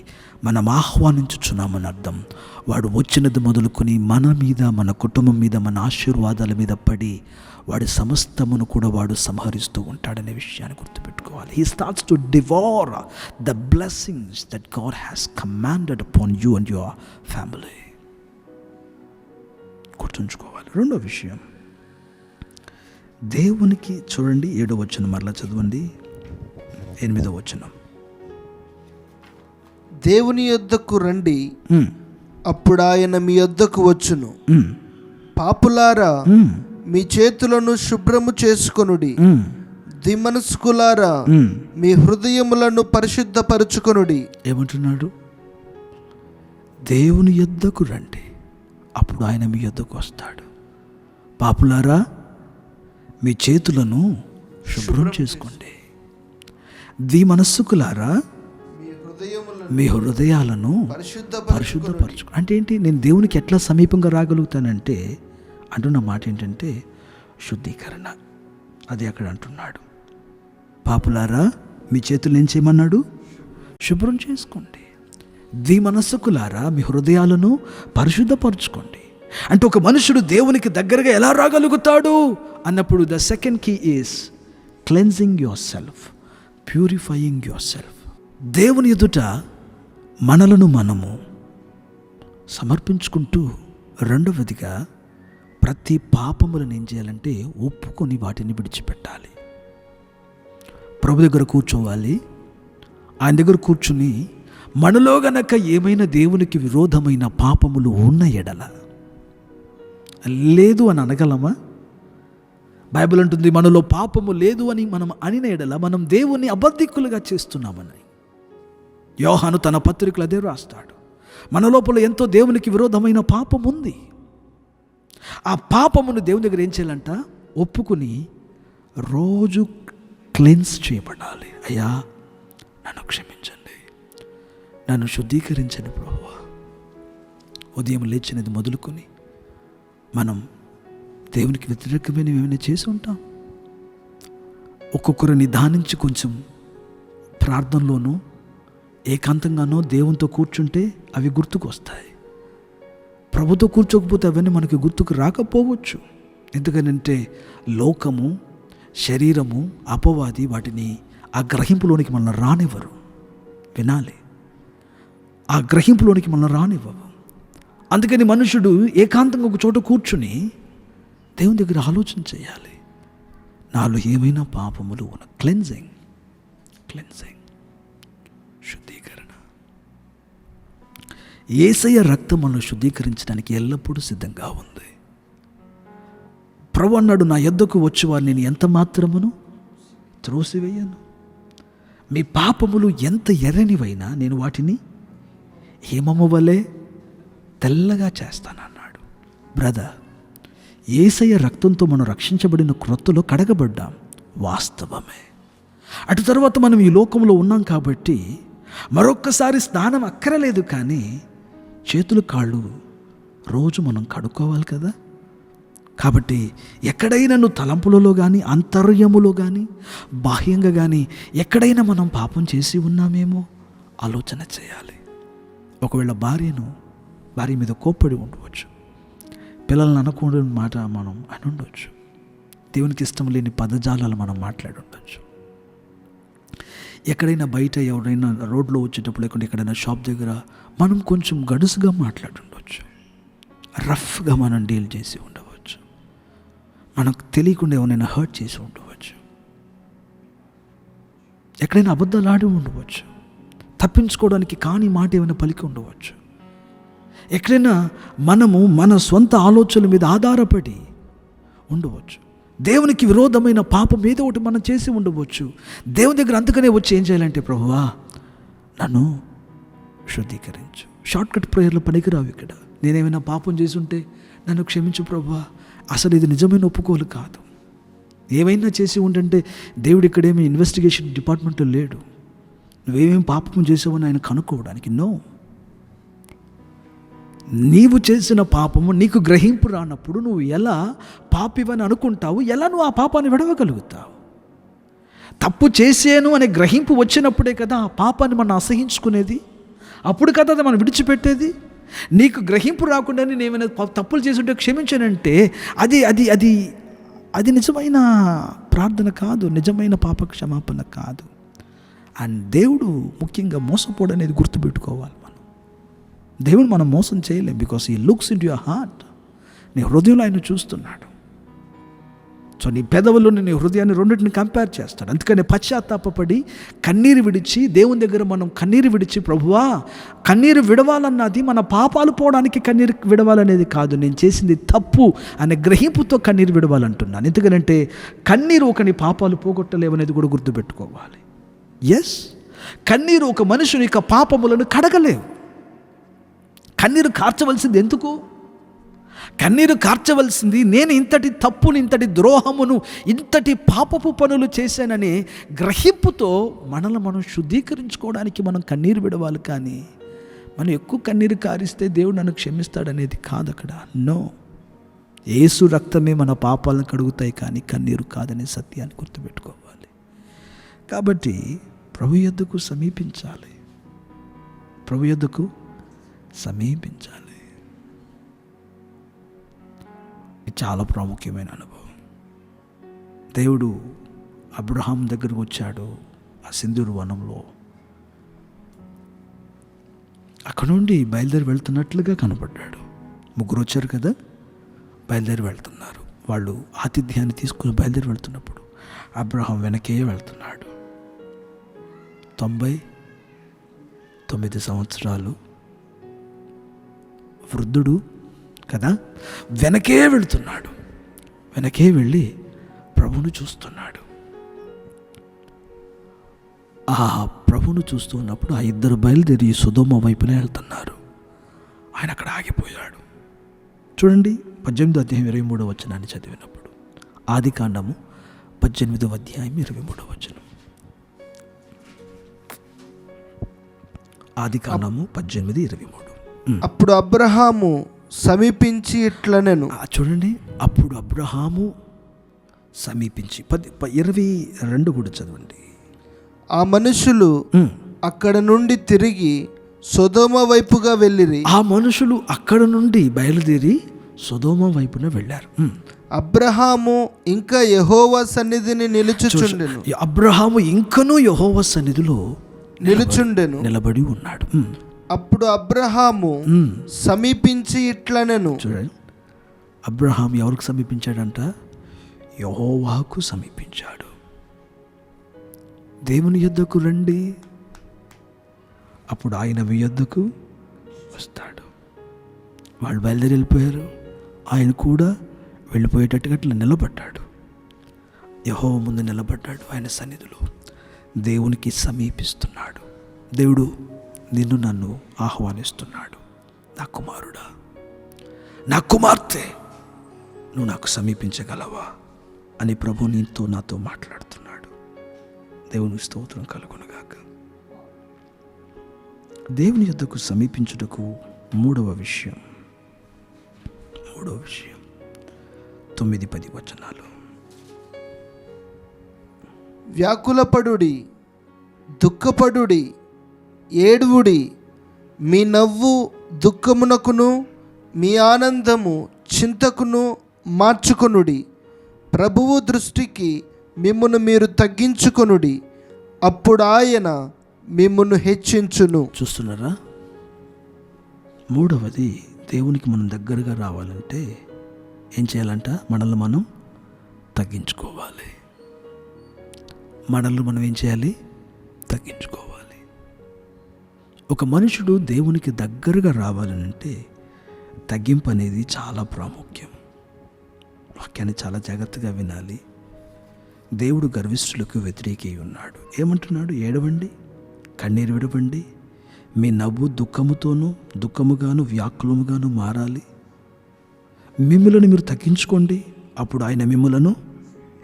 మనం ఆహ్వానించుచున్నామని అర్థం. వాడు వచ్చినది మొదలుకొని మన మీద, మన కుటుంబం మీద, మన ఆశీర్వాదాల మీద పడి వాడి సమస్తమును కూడా వాడు సంహరిస్తూ ఉంటాడనే విషయాన్ని గుర్తుపెట్టుకోవాలి. He starts to devour the blessings that God has commanded upon you and your family. గుర్తుంచుకోవాలి. రెండో విషయం, దేవునికి చూడండి 7వ వచనం మరలా చదవండి. 8వ వచనం, దేవుని యొద్దకు రండి, అప్పుడు ఆయన మీ యొద్దకు వచ్చును. పాపులారా, మీ చేతులను శుభ్రము చేసుకొనుడి. దిమనస్కులారా, మీ హృదయములను పరిశుద్ధపరచుకొనుడి. ఏమంటున్నాడు? దేవుని యొద్దకు రండి, అప్పుడు ఆయన మీ యొద్దకు వస్తాడు. పాపులారా, మీ చేతులను శుభ్రం చేసుకోండి. ద్విమనస్కులారా, మీ హృదయాలను పరిశుద్ధపరచుకో. అంటే ఏంటి? నేను దేవునికి ఎట్లా సమీపంగా రాగలుగుతానంటే అంటున్న మాట ఏంటంటే శుద్ధీకరణ. అది అక్కడ అంటున్నాడు. పాపులారా, మీ చేతులు ఏం చేయమన్నాడు? శుభ్రం చేసుకోండి. ద్విమనస్కులారా, మీ హృదయాలను పరిశుద్ధపరచుకోండి. అంటే ఒక మనుషుడు దేవునికి దగ్గరగా ఎలా రాగలుగుతాడు అన్నప్పుడు the second key is cleansing yourself, purifying yourself. దేవుని ఎదుట మనలను మనము సమర్పించుకుంటూ, రెండవదిగా ప్రతి పాపములను ఏం చేయాలంటే ఒప్పుకొని వాటిని విడిచిపెట్టాలి. ప్రభు దగ్గర కూర్చోవాలి. ఆయన దగ్గర కూర్చుని మనలో గనక ఏమైనా దేవునికి విరోధమైన పాపములు ఉన్న ఎడల లేదు అని అనగలమా? బైబిల్ అంటుంది మనలో పాపము లేదు అని మనం అనిన ఎడల మనం దేవుని అబద్ధికులుగా చేస్తున్నామని. యోహాను తన పత్రికలు అదే రాస్తాడు. మన లోపల ఎంతో దేవునికి విరోధమైన పాపం ఉంది. ఆ పాపమును దేవుని దగ్గర ఏం చేయాలంట? ఒప్పుకుని రోజు క్లెన్స్ చేయబడాలి. అయ్యా నన్ను క్షమించండి, నన్ను శుద్ధీకరించండి ప్రభువా. ఉదయం లేచినది మొదలుకొని మనం దేవునికి వ్యతిరేకమైన ఏమైనా చేసి ఉంటాం. ఒక్కొక్కరు నిదానించి కొంచెం ప్రార్థనలోనూ ఏకాంతంగానో దేవునితో కూర్చుంటే అవి గుర్తుకు వస్తాయి. ప్రభుతో కూర్చోకపోతే అవన్నీ మనకి గుర్తుకు రాకపోవచ్చు. ఎందుకనంటే లోకము, శరీరము, అపవాది వాటిని ఆ గ్రహింపులోనికి మనల్ని రానివ్వరు. వినాలి, ఆ గ్రహింపులోనికి మనల్ని రానివ్వవు. అందుకని మనుషుడు ఏకాంతంగా ఒక చోట కూర్చుని దేవుని దగ్గర ఆలోచన చేయాలి. నాలో ఏమైనా పాపములు ఉన్న క్లెన్జింగ్, శుద్ధీకరణ. యేసయ్య రక్తం మనల్ని శుద్ధీకరించడానికి ఎల్లప్పుడూ సిద్ధంగా ఉంది. ప్రభు అన్నాడు, నా యొద్దకు వచ్చేవారు నేను ఎంత మాత్రమును త్రోసివేయను. మీ పాపములు ఎంత ఎర్రనివైనా నేను వాటిని హిమము వలె తెల్లగా చేస్తానన్నాడు. బ్రదర్, యేసయ్య రక్తంతో మనం రక్షించబడిన క్రొత్తలో కడగబడ్డాం, వాస్తవమే. అటు తర్వాత మనం ఈ లోకంలో ఉన్నాం కాబట్టి మరొక్కసారి స్నానం అక్కరలేదు. కానీ చేతులు కాళ్ళు రోజు మనం కడుక్కోవాలి కదా. కాబట్టి ఎక్కడైనా నువ్వు తలంపులలో కానీ, అంతర్యములో కానీ, బాహ్యంగా కానీ ఎక్కడైనా మనం పాపం చేసి ఉన్నామేమో ఆలోచన చేయాలి. ఒకవేళ భార్య మీద కోప్పడి ఉండవచ్చు, పిల్లల్ని అనకూడని మాట మనం అని ఉండవచ్చు, దేవునికి ఇష్టం లేని పదజాలాలు మనం మాట్లాడి ఉండొచ్చు. ఎక్కడైనా బయట ఎవరైనా రోడ్లో వచ్చేటప్పుడు లేకుంటే ఎక్కడైనా షాప్ దగ్గర మనం కొంచెం గడుసుగా మాట్లాడి ఉండవచ్చు, రఫ్గా మనం డీల్ చేసి ఉండవచ్చు, మనకు తెలియకుండా ఎవరైనా హర్ట్ చేసి ఉండవచ్చు, ఎక్కడైనా అబద్ధాలు ఆడి ఉండవచ్చు, తప్పించుకోవడానికి కాని మాట ఏమైనా పలికి ఉండవచ్చు. ఎక్కడైనా మనము మన సొంత ఆలోచనల మీద ఆధారపడి ఉండవచ్చు. దేవునికి విరోధమైన పాపం ఏదో ఒకటి మనం చేసి ఉండవచ్చు. దేవుని దగ్గర అందుకనే వచ్చి ఏం చేయాలంటే, ప్రభువా నన్ను శుద్ధీకరించు. షార్ట్కట్ ప్రేయర్లు పనికిరావు. ఇక్కడ నేనేమైనా పాపం చేసి ఉంటే నన్ను క్షమించు ప్రభువా. అసలు ఇది నిజమైన ఒప్పుకోలు కాదు. ఏమైనా చేసి ఉంటే దేవుడు ఇక్కడేమి ఇన్వెస్టిగేషన్ డిపార్ట్మెంట్లో లేడు. నువ్వేమేమి పాపం చేసావని ఆయన కనుక్కోవడానికి. నో, నీవు చేసిన పాపము నీకు గ్రహింపు రానప్పుడు నువ్వు ఎలా పాపివని అనుకుంటావు? ఎలా నువ్వు ఆ పాపాన్ని విడవగలుగుతావు? తప్పు చేసాను అనే గ్రహింపు వచ్చినప్పుడే కదా ఆ పాపాన్ని మనం అసహించుకునేది. అప్పుడు కదా అది మనం విడిచిపెట్టేది. నీకు గ్రహింపు రాకుండా నేను ఏమైనా తప్పులు చేసుంటే క్షమించానంటే అది అది అది అది నిజమైన ప్రార్థన కాదు, నిజమైన పాప క్షమాపణ కాదు. అండ్ దేవుడు ముఖ్యంగా మోసపోడనేది గుర్తుపెట్టుకోవాలి. దేవుడు మనం మోసం చేయలేం. Because he looks in to your heart. నీ హృదయంలో ఆయన చూస్తున్నాడు. సో నీ పెదవుల్లో నీ హృదయాన్ని రెండింటిని కంపేర్ చేస్తాడు. అందుకని పశ్చాత్తాపడి కన్నీరు విడిచి దేవుని దగ్గర మనం కన్నీరు విడిచి, ప్రభువా కన్నీరు విడవాలన్నది మన పాపాలు పోవడానికి కన్నీరు విడవాలనేది కాదు, నేను చేసింది తప్పు అనే గ్రహింపుతో కన్నీరు విడవాలంటున్నాను. ఎందుకంటే కన్నీరు ఒకని పాపాలు పోగొట్టలేవనేది కూడా గుర్తుపెట్టుకోవాలి. ఎస్, కన్నీరు ఒక మనుషుని యొక్క పాపములను కడగలేవు. కన్నీరు కార్చవలసింది ఎందుకు? కన్నీరు కార్చవలసింది నేను ఇంతటి తప్పును, ఇంతటి ద్రోహమును, ఇంతటి పాపపు పనులు చేశానని గ్రహింపుతో మనల్ని మనం శుద్ధీకరించుకోవడానికి మనం కన్నీరు విడవాలి. కానీ మనం ఎక్కువ కన్నీరు కారిస్తే దేవుడు నన్ను క్షమిస్తాడనేది కాదు అక్కడ. నో, యేసు రక్తమే మన పాపాలను కడుగుతాయి, కానీ కన్నీరు కాదనే సత్యాన్ని గుర్తుపెట్టుకోవాలి. కాబట్టి ప్రభు యొద్దకు సమీపించాలి, ప్రభు యొద్దకు సమీపించాలి. ఇది చాలా ప్రాముఖ్యమైన అనుభవం. దేవుడు అబ్రహాం దగ్గరకు వచ్చాడు ఆ సింధూరు వనంలో. అక్కడ నుండి బయలుదేరి వెళ్తున్నట్లుగా కనపడ్డాడు. ముగ్గురు వచ్చారు కదా, బయలుదేరి వెళ్తున్నారు. వాళ్ళు ఆతిథ్యాన్ని తీసుకుని బయలుదేరి వెళ్తున్నప్పుడు అబ్రహాం వెనకే వెళ్తున్నాడు. 9 సంవత్సరాలు వృద్ధుడు కదా, వెనకే వెళుతున్నాడు. వెనకే వెళ్ళి ప్రభువును చూస్తున్నాడు. ఆ ప్రభువును చూస్తూ ఉన్నప్పుడు ఆ ఇద్దరు బయలుదేరి సొదొమ వైపునే వెళ్తున్నారు. ఆయన అక్కడ ఆగిపోయాడు. చూడండి 18వ అధ్యాయం 23వ వచనాన్ని చదివినప్పుడు, ఆది కాండము 18వ అధ్యాయం 23వ వచనం. ఆది కాండము 18:23. అప్పుడు అబ్రహాము సమీపించి ఇట్లనెను. చూడండి, అప్పుడు అబ్రహాము సమీపించి 22 కూడా చదవండి. ఆ మనుషులు అక్కడ నుండి తిరిగి సొదొమ వైపుగా వెళ్ళిరి. ఆ మనుషులు అక్కడ నుండి బయలుదేరి సొదొమ వైపున వెళ్ళారు. అబ్రహాము ఇంకా యెహోవా సన్నిధిని నిలుచుచుండెను. అబ్రహాము ఇంకనూ యెహోవా సన్నిధిలో నిలుచుండెను, నిలబడి ఉన్నాడు. అప్పుడు అబ్రహాము సమీపించి ఇట్లనెను. చూడండి, అబ్రహాం ఎవరికి సమీపించాడంట? యెహోవాకు సమీపించాడు. దేవుని యొద్దకు రండి, అప్పుడు ఆయన మీ యొద్దకు వస్తాడు. వాళ్ళు బయలుదేరి వెళ్ళిపోయారు. ఆయన కూడా వెళ్ళిపోయేటట్టుగా అట్లా నిలబడ్డాడు. యెహోవా ముందు నిలబడ్డాడు. ఆయన సన్నిధిలో దేవునికి సమీపిస్తున్నాడు. దేవుడు నిన్ను నన్ను ఆహ్వానిస్తున్నాడు. నా కుమారుడా, నా కుమార్తె, నువ్వు నాకు సమీపించగలవా అని ప్రభు నీతో నాతో మాట్లాడుతున్నాడు. దేవుని స్తోత్రం కలుగునుగాక. దేవుని యొద్దకు సమీపించుటకు మూడవ విషయం 9-10 వచనాలు. వ్యాకులపడుడి, దుఃఖపడుడి, ఏడువుడి. మీ నవ్వు దుఃఖమునకును మీ ఆనందము చింతకును మార్చుకొనుడి. ప్రభువు దృష్టికి మిమ్మును మీరు తగ్గించుకొనుడి, అప్పుడు ఆయన మిమ్మును హెచ్చించును. చూస్తున్నారా? మూడవది, దేవునికి మనం దగ్గరగా రావాలంటే ఏం చేయాలంట? మనల్ని మనం తగ్గించుకోవాలి. మనల్ని మనం ఏం చేయాలి? తగ్గించుకోవాలి. ఒక మనుషుడు దేవునికి దగ్గరగా రావాలంటే తగ్గింపు అనేది చాలా ప్రాముఖ్యం. వాక్యాన్ని చాలా జాగ్రత్తగా వినాలి. దేవుడు గర్విష్ఠులకు వ్యతిరేకి ఉన్నాడు. ఏమంటున్నాడు? ఏడవండి, కన్నీరు విడవండి, మీ నవ్వు దుఃఖముగాను వ్యాకులముగాను మారాలి. మిమ్ములను మీరు తగ్గించుకోండి, అప్పుడు ఆయన మిమ్ములను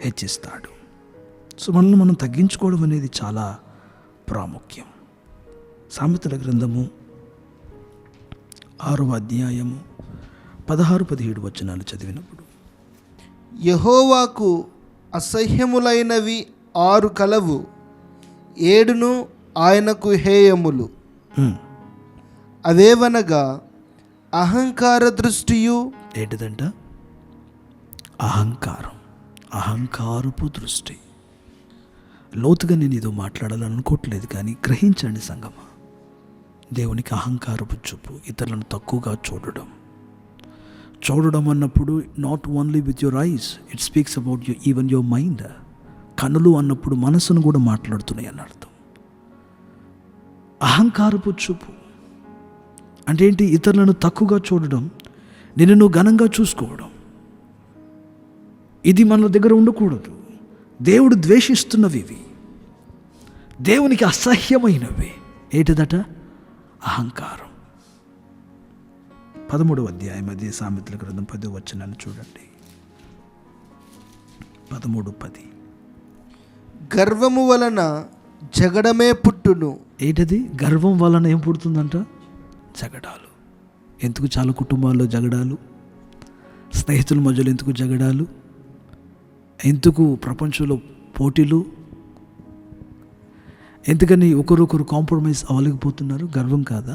హెచ్చిస్తాడు. సో మనల్ని మనం తగ్గించుకోవడం అనేది చాలా ప్రాముఖ్యం. సామెతల గ్రంథము 6వ అధ్యాయము 16-17 వచనాలు చదివినప్పుడు, యెహోవాకు అసహ్యములైనవి 6 కలవు, 7 ఆయనకు హేయములు. అవేవనగా అహంకార దృష్టియు. ఏంటిదంట? అహంకారపు దృష్టి. లోతుగా నేను ఏదో మాట్లాడాలనుకోవట్లేదు, కానీ గ్రహించండి సంగమా. దేవునికి అహంకారపు చూపు, ఇతరులను తక్కువగా చూడడం అన్నప్పుడు not only with your eyes, it speaks about even your mind. కన్నులు అన్నప్పుడు మనసును కూడా మాట్లాడుతున్నాయి అని అర్థం. అహంకారపు చూపు అంటే ఏంటి? ఇతరులను తక్కువగా చూడడం, నిన్ను నువ్వు ఘనంగా చూసుకోవడం. ఇది మన దగ్గర ఉండకూడదు. దేవుడు ద్వేషిస్తున్నవి ఇవి, దేవునికి అసహ్యమైనవి. ఏంటిదట? అహంకారం. 13వ అధ్యాయం అదే సామెతల గ్రంథం 10వ వచనాన్ని చూడండి. 13:10. గర్వము వలన జగడమే పుట్టును. ఏంటది? గర్వం వలన ఏం పుడుతుందంట? జగడాలు. ఎందుకు చాలా కుటుంబాల్లో జగడాలు? స్నేహితుల మధ్యలో ఎందుకు జగడాలు? ఎందుకు ప్రపంచంలో పోటీలు? ఎందుకని ఒకరొకరు కాంప్రమైజ్ అవ్వలేకపోతున్నారు? గర్వం కాదా?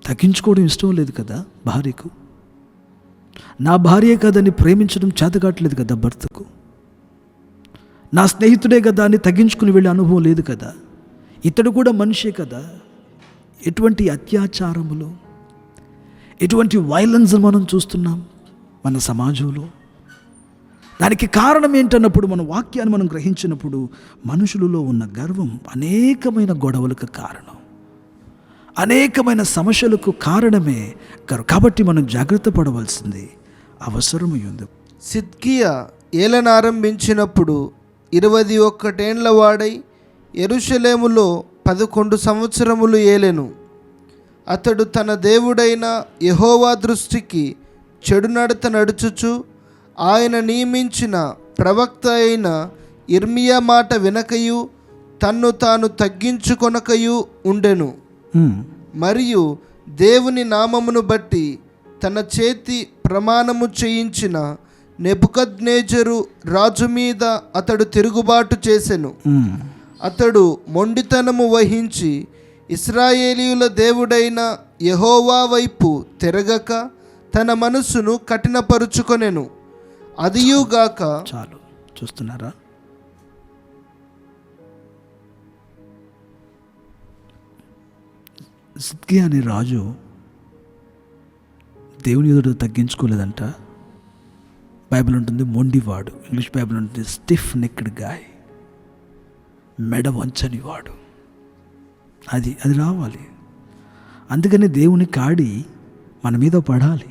తగ్గించుకోవడం ఇష్టం లేదు కదా భార్యకు. నా భార్యే కదని ప్రేమించడం చేతకాట్లేదు కదా భర్తకు. నా స్నేహితుడే కదా అని తగ్గించుకుని వెళ్ళే అనుభవం లేదు కదా. ఇతడు కూడా మనిషే కదా. ఎటువంటి అత్యాచారములు, ఎటువంటి వైలెన్స్ మనం చూస్తున్నాం మన సమాజంలో. దానికి కారణం ఏంటన్నప్పుడు మన వాక్యాన్ని మనం గ్రహించినప్పుడు మనుషులలో ఉన్న గర్వం అనేకమైన గొడవలకు కారణం, అనేకమైన సమస్యలకు కారణమే గర్వం. కాబట్టి మనం జాగ్రత్త పడవలసింది అవసరమై ఉంది. సిద్కియా ఏలనారంభించినప్పుడు 21 ఏండ్ల వాడై యెరూషలేములో 11 సంవత్సరములు ఏలెను. అతడు తన దేవుడైన యెహోవా దృష్టికి చెడు నడత నడుచుచు ఆయన నియమించిన ప్రవక్త అయిన ఇర్మియా మాట వినకయు తన్ను తాను తగ్గించుకొనకయు ఉండెను. మరియు దేవుని నామమును బట్టి తన చేతి ప్రమాణము చేయించిన నెబుకద్నెజరు రాజు మీద అతడు తిరుగుబాటు చేసెను. అతడు మొండితనము వహించి ఇశ్రాయేలీయుల దేవుడైన యెహోవా వైపు తిరగక తన మనస్సును కఠినపరుచుకొనెను. అదియుగాక చాలు, చూస్తున్నారా, సిద్కియా అనే రాజు దేవుని ఎదుట తగ్గించుకోలేదంట. బైబిల్ ఉంటుంది మొండివాడు, ఇంగ్లీష్ బైబిల్ ఉంటుంది స్టిఫ్ నెక్డ్ గాయ్, మెడ వంచని వాడు. అది రావాలి. అందుకని దేవుని కాడి మన మీద పడాలి.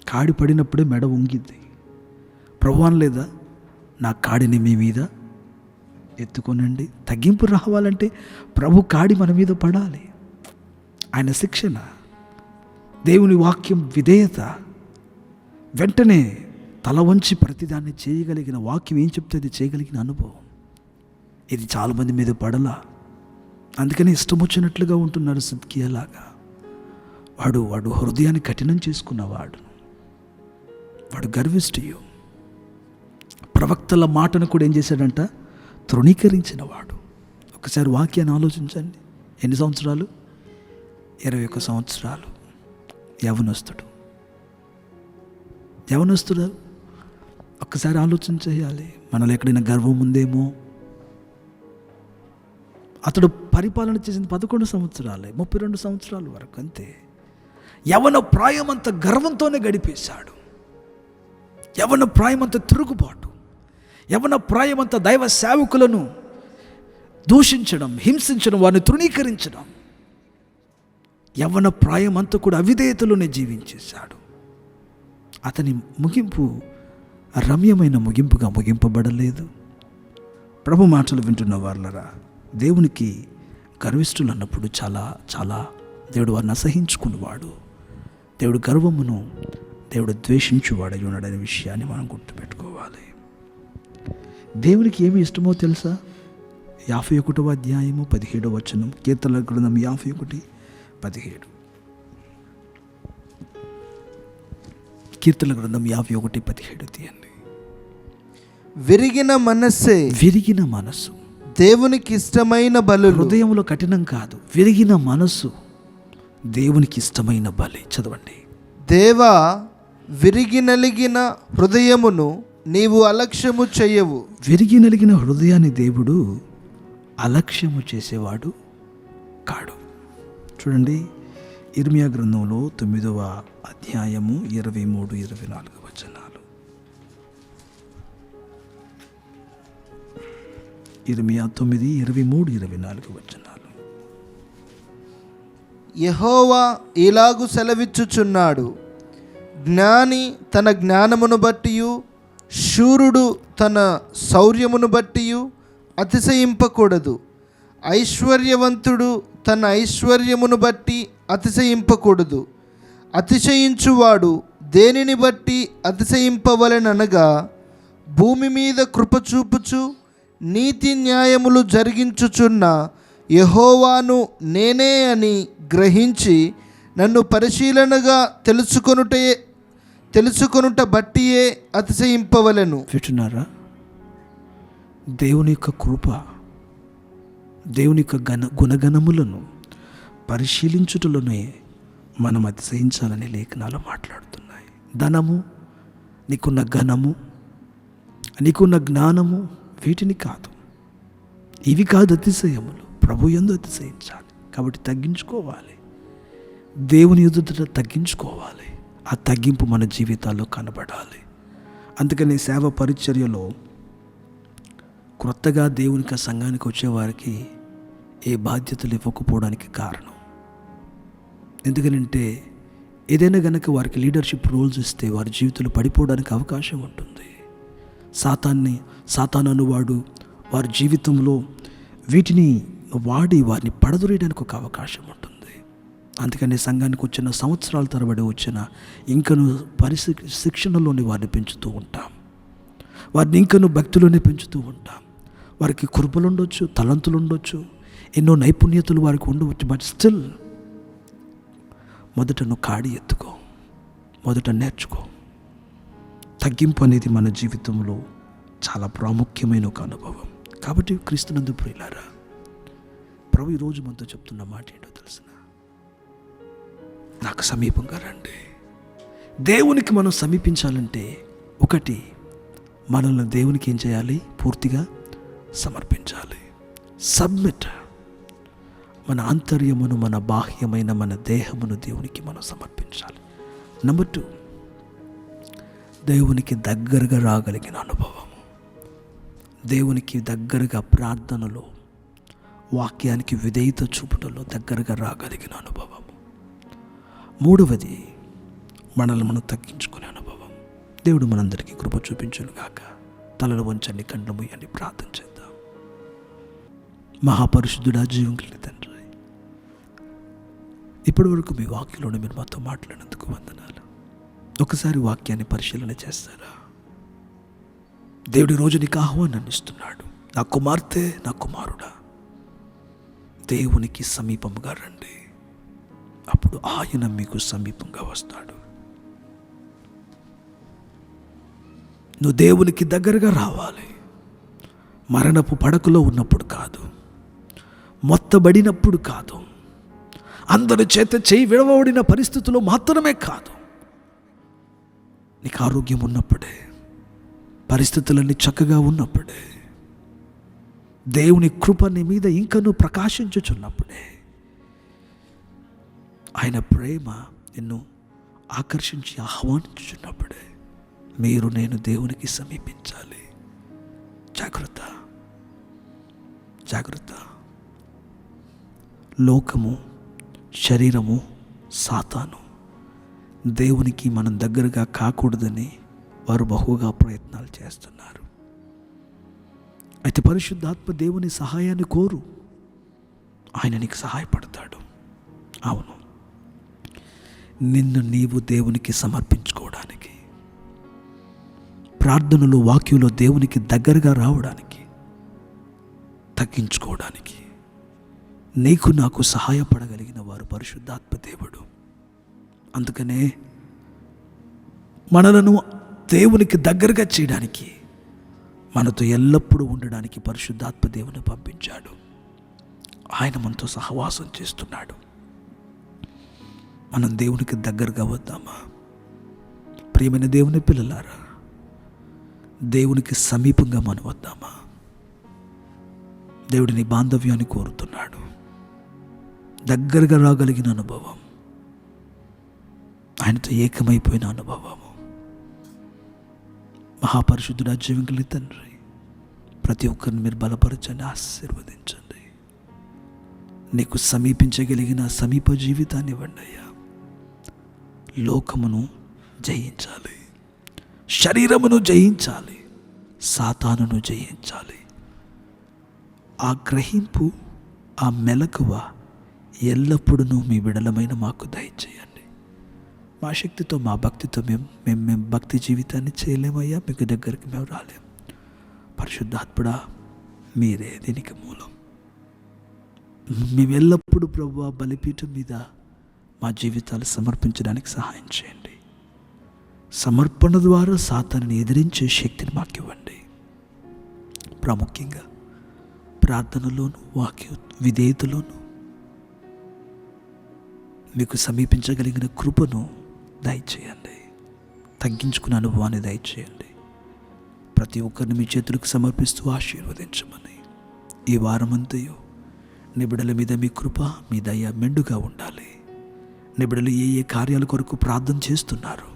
కాడి పడినప్పుడే మెడ వంగిద్ది. ప్రభువాన్ లేదా నా కాడిని మీ మీద ఎత్తుకోనండి. తగ్గింపు రావాలంటే ప్రభు కాడి మన మీద పడాలి. ఆయన శిక్షణ, దేవుని వాక్యం విధేయత, వెంటనే తల వంచి ప్రతిదాన్ని చేయగలిగిన వాక్యం ఏం చెప్తే అది చేయగలిగిన అనుభవం, ఇది చాలామంది మీద పడలా. అందుకని ఇష్టం వచ్చినట్లుగా ఉంటున్నారు సిద్కియాలాగా. వాడు హృదయాన్ని కఠినం చేసుకున్నవాడు, వాడు గర్విష్ఠియు. ప్రవక్తల మాటను కూడా ఏం చేశాడంట, తృణీకరించిన వాడు. ఒకసారి వాక్యాన్ని ఆలోచించండి. ఎన్ని సంవత్సరాలు? 21 సంవత్సరాలు. యవనస్తుడు ఒక్కసారి ఆలోచన చేయాలి. మనలో ఎక్కడైనా గర్వం ఉందేమో. అతడు పరిపాలన చేసింది 11 సంవత్సరాలే, 32 సంవత్సరాల వరకు అంతే. యవన ప్రాయమంతా గర్వంతోనే గడిపేశాడు. యవన ప్రాయమంతా తిరుగుబాటు, యవన ప్రాయమంతా దైవ సేవకులను దూషించడం, హింసించడం, వారిని తృణీకరించడం. యవ్వన ప్రాయం అంతా కూడా అవిధేయతలోనే జీవించేశాడు. అతని ముగింపు రమ్యమైన ముగింపుగా ముగింపబడలేదు. ప్రభు మాటలు వింటున్న వాళ్ళరా, దేవునికి గర్విష్ఠులు అన్నప్పుడు చాలా చాలా దేవుడు వారిని అసహించుకున్నవాడు. దేవుడు గర్వమును దేవుడు ద్వేషించువాడై ఉన్నాడనే విషయాన్ని మనం గుర్తుపెట్టుకోవాలి. దేవునికి ఏమి ఇష్టమో తెలుసా? 51వ అధ్యాయము 17వ వచనం, కీర్తనల గ్రంథం 51:17. కీర్తనల గ్రంథం 51:17 తీయండి. విరిగిన మనస్సు దేవునికి ఇష్టమైన బలు. హృదయంలో కఠినం కాదు, విరిగిన మనస్సు దేవునికి ఇష్టమైన బలి. చదవండి. దేవా, విరిగి నలిగిన హృదయమును నీవు అలక్ష్యము చెయ్యవు. విరిగి నలిగిన హృదయాన్ని దేవుడు అలక్ష్యము చేసేవాడు కాడు. చూడండి, ఇర్మియా గ్రంథంలో 9వ అధ్యాయము 23-24 వచనాలు. ఇర్మియా 9:23-24 వచనాలు. యెహోవా ఇలాగు సెలవిచ్చుచున్నాడు, జ్ఞాని తన జ్ఞానమును బట్టియు శూరుడు తన శౌర్యమును బట్టియు అతిశయింపకూడదు. ఐశ్వర్యవంతుడు తన ఐశ్వర్యమును బట్టి అతిశయింపకూడదు. అతిశయించువాడు దేనిని బట్టి అతిశయింపవలెననగా, భూమి మీద కృప చూపుచు నీతి న్యాయములు జరిగించుచున్న యెహోవాను నేనే అని గ్రహించి నన్ను పరిశీలనగా తెలుసుకొనుట బట్టియే అతిశయింపవలెను. వింటున్నారా? దేవుని యొక్క కృప, దేవుని యొక్క గుణగణములను పరిశీలించుటలోనే మనం అతిశయించాలని లేఖనాలు మాట్లాడుతున్నాయి. ధనము, నీకున్న ఘనము, నీకున్న జ్ఞానము, వీటిని కాదు, ఇవి కాదు అతిశయములు. ప్రభు యందు అతిశయించాలి. కాబట్టి తగ్గించుకోవాలి, దేవుని ఎదుట తగ్గించుకోవాలి. ఆ తగ్గింపు మన జీవితాల్లో కనబడాలి. అందుకని సేవ పరిచర్యలో క్రొత్తగా దేవునికి సంఘానికి వచ్చేవారికి ఏ బాధ్యతలు ఇవ్వకపోవడానికి కారణం. ఎందుకనంటే ఏదైనా కనుక వారికి లీడర్షిప్ రోల్స్ ఇస్తే వారి జీవితంలో పడిపోవడానికి అవకాశం ఉంటుంది. సాతాను అనువాడు వారి జీవితంలో వీటిని వాడి వారిని పడదొరేయడానికి ఒక అవకాశం ఉంటుంది. అందుకని సంఘానికి వచ్చిన సంవత్సరాల తరబడి వచ్చిన ఇంకను శిక్షణలోని వారిని పెంచుతూ ఉంటాం, వారిని ఇంకను భక్తిలోనే పెంచుతూ ఉంటాం. వారికి కృపలు ఉండొచ్చు, తలంతులు ఉండొచ్చు, ఎన్నో నైపుణ్యతలు వారికి ఉండవచ్చు. బట్ స్టిల్ మొదట నువ్వు కాడి ఎత్తుకో, మొదట నేర్చుకో. తగ్గింపు అనేది మన జీవితంలో చాలా ప్రాముఖ్యమైన ఒక అనుభవం. కాబట్టి క్రీస్తునందు ప్రియులారా, ప్రభు ఈరోజు మనతో చెప్తున్న మాట ఏంటో తెలుసిన, నాకు సమీపంగా రండి. దేవునికి మనం సమీపించాలంటే ఒకటి, మనల్ని దేవునికి ఏం చేయాలి? పూర్తిగా సమర్పించాలి. సబ్మిట్. మన ఆంతర్యమును, మన బాహ్యమైన మన దేహమును దేవునికి మనం సమర్పించాలి. నెంబర్ 2, దేవునికి దగ్గరగా రాగలిగిన అనుభవము. దేవునికి దగ్గరగా ప్రార్థనలో, వాక్యానికి విధేయత చూపుటలో దగ్గరగా రాగలిగిన అనుభవం. 3వది, మనల్ని మనం తగ్గించుకునే అనుభవం. దేవుడు మనందరికీ కృప చూపించును గాక. తలలు వంచండి, కండ్లు మూయండి, ప్రార్థన చేద్దాం. మహాపరిశుద్ధుడా, జీవం కలిగిన తండ్రి, ఇప్పటి వరకు మీ వాక్యంలోనే మీరు మాతో మాట్లాడినందుకు వందనాలు. ఒకసారి వాక్యాన్ని పరిశీలన చేస్తారా? దేవుడి రోజు నీకు ఆహ్వానాన్ని ఇస్తున్నాడు. నా కుమార్తె, నా కుమారుడా, దేవునికి సమీపంగా రండి, అప్పుడు ఆయన మీకు సమీపంగా వస్తాడు. నువ్వు దేవునికి దగ్గరగా రావాలి. మరణపు పడకలో ఉన్నప్పుడు కాదు, మొత్తబడినప్పుడు కాదు, అందరి చేత చేయి విడవబడిన పరిస్థితుల్లో మాత్రమే కాదు. నీకు ఆరోగ్యం ఉన్నప్పుడే, పరిస్థితులన్నీ చక్కగా ఉన్నప్పుడే, దేవుని కృప నీ మీద ఇంకనూ ప్రకాశించుచున్నప్పుడే, ఆయన ప్రేమ నిన్ను ఆకర్షించి ఆహ్వానించుచున్నప్పుడే మీరు నేను దేవునికి సమీపించాలి. జాగ్రత్త, జాగ్రత్త. లోకము, శరీరము, సాతాను దేవునికి మనం దగ్గరగా కాకూడదని వారు బహుగా ప్రయత్నాలు చేస్తున్నారు. అయితే పరిశుద్ధాత్మ దేవుని సహాయాన్ని కోరు, ఆయన నీకు సహాయపడతాడు. అవును, నిన్ను నీవు దేవునికి సమర్పించుకోవడానికి, ప్రార్థనలో, వాక్యంలో దేవునికి దగ్గరగా రావడానికి, తగ్గించుకోవడానికి నీకు నాకు సహాయపడగలిగిన వారు పరిశుద్ధాత్మ దేవుడు. అందుకనే మనలను దేవునికి దగ్గరగా చేయడానికి, మనతో ఎల్లప్పుడూ ఉండడానికి పరిశుద్ధాత్మ దేవుని పంపించాడు. ఆయన మనతో సహవాసం చేస్తున్నాడు. మనం దేవునికి దగ్గరగా వద్దామా? ప్రియమైన దేవుని పిల్లలారా, దేవునికి సమీపంగా మనం వద్దామా? దేవుడిని బాంధవ్యాన్ని కోరుతున్నాడు, దగ్గరగా రాగలిగిన అనుభవం, ఆయనతో ఏకమైపోయిన అనుభవము. మహాపరిశుద్ధుడా, జీవం కలిగిన తండ్రి, ప్రతి ఒక్కరిని మీరు బలపరచండి, ఆశీర్వదించండి. నీకు సమీపించగలిగిన సమీప జీవితాన్ని ఇవ్వండి అయ్యా. లోకమును జయించాలి, శరీరమును జయించాలి, సాతానును జయించాలి. ఆ గ్రహింపు, ఆ మెలకువ ఎల్లప్పుడూ మీ విడలమైన మాకు దయచేయండి. మా శక్తితో, మా భక్తితో మేము భక్తి జీవితాన్ని చేయలేమయ్యా. మీకు దగ్గరికి మేము రాలేం. పరిశుద్ధాత్ముడా, మీరే దీనికి మూలం. మేము ఎల్లప్పుడూ ప్రభువా బలిపీఠం మీద మా జీవితాలు సమర్పించడానికి సహాయం చేయండి. సమర్పణ ద్వారా సాతానుని ఎదిరించే శక్తిని మాకు ఇవ్వండి. ప్రాముఖ్యంగా ప్రార్థనలోను, వాక్య విధేయతలోను మీకు సమీపించగలిగిన కృపను దయచేయండి. తగ్గించుకున్న అనుభవాన్ని దయచేయండి. ప్రతి ఒక్కరిని మీ చేతులకు సమర్పిస్తూ ఆశీర్వదించమని, ఈ వారమంతయు నీ బిడ్డల మీద మీ కృప, మీ దయ మెండుగా ఉండాలి. నీ బిడ్డలు ఏ ఏ కార్యాల కొరకు ప్రార్థన చేస్తున్నారు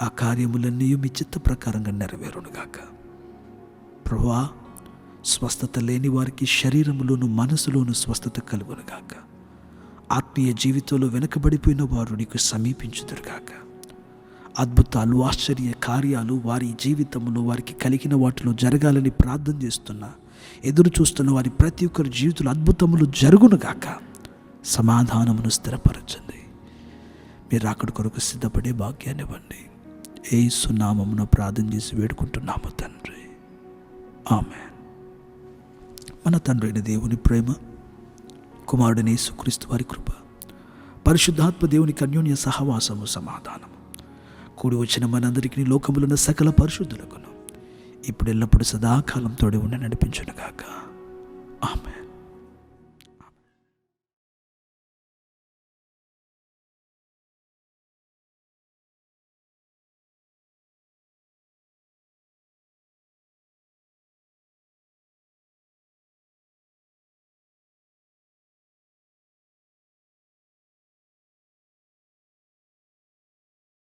ఆ కార్యములన్నీ మీ చిత్త ప్రకారంగా నెరవేరునుగాక. ప్రభువా, స్వస్థత లేని వారికి శరీరములోను మనసులోను స్వస్థత కలుగునుగాక. ఆత్మీయ జీవితంలో వెనుకబడిపోయిన వారు నీకు సమీపించుదురుగాక. అద్భుతాలు, ఆశ్చర్య కార్యాలు వారి జీవితంలో వారికి కలిగిన వాటిలో జరగాలని ప్రార్థన చేస్తున్నా, ఎదురు చూస్తున్న వారి ప్రతి ఒక్కరి జీవితంలో అద్భుతములు జరుగునుగాక. సమాధానమును స్థిరపరచండి. మీరు అక్కడి కొరకు సిద్ధపడే భాగ్యాన్ని ఇవ్వండి. యేసు నామమున ప్రార్థన చేసి వేడుకుంటున్నాము తండ్రి, ఆమేన్. మన తండ్రి అయిన దేవుని ప్రేమ, కుమారుడైన యేసుక్రీస్తు వారి కృప, పరిశుద్ధాత్మ దేవునికి అన్యోన్య సహవాసము, సమాధానము కూడి వచ్చిన మనందరికీ లోకములో ఉన్న సకల పరిశుద్ధులకును ఇప్పుడు ఎల్లప్పుడూ సదాకాలం తోడి ఉండి నడిపించునుగాక. ఆమేన్.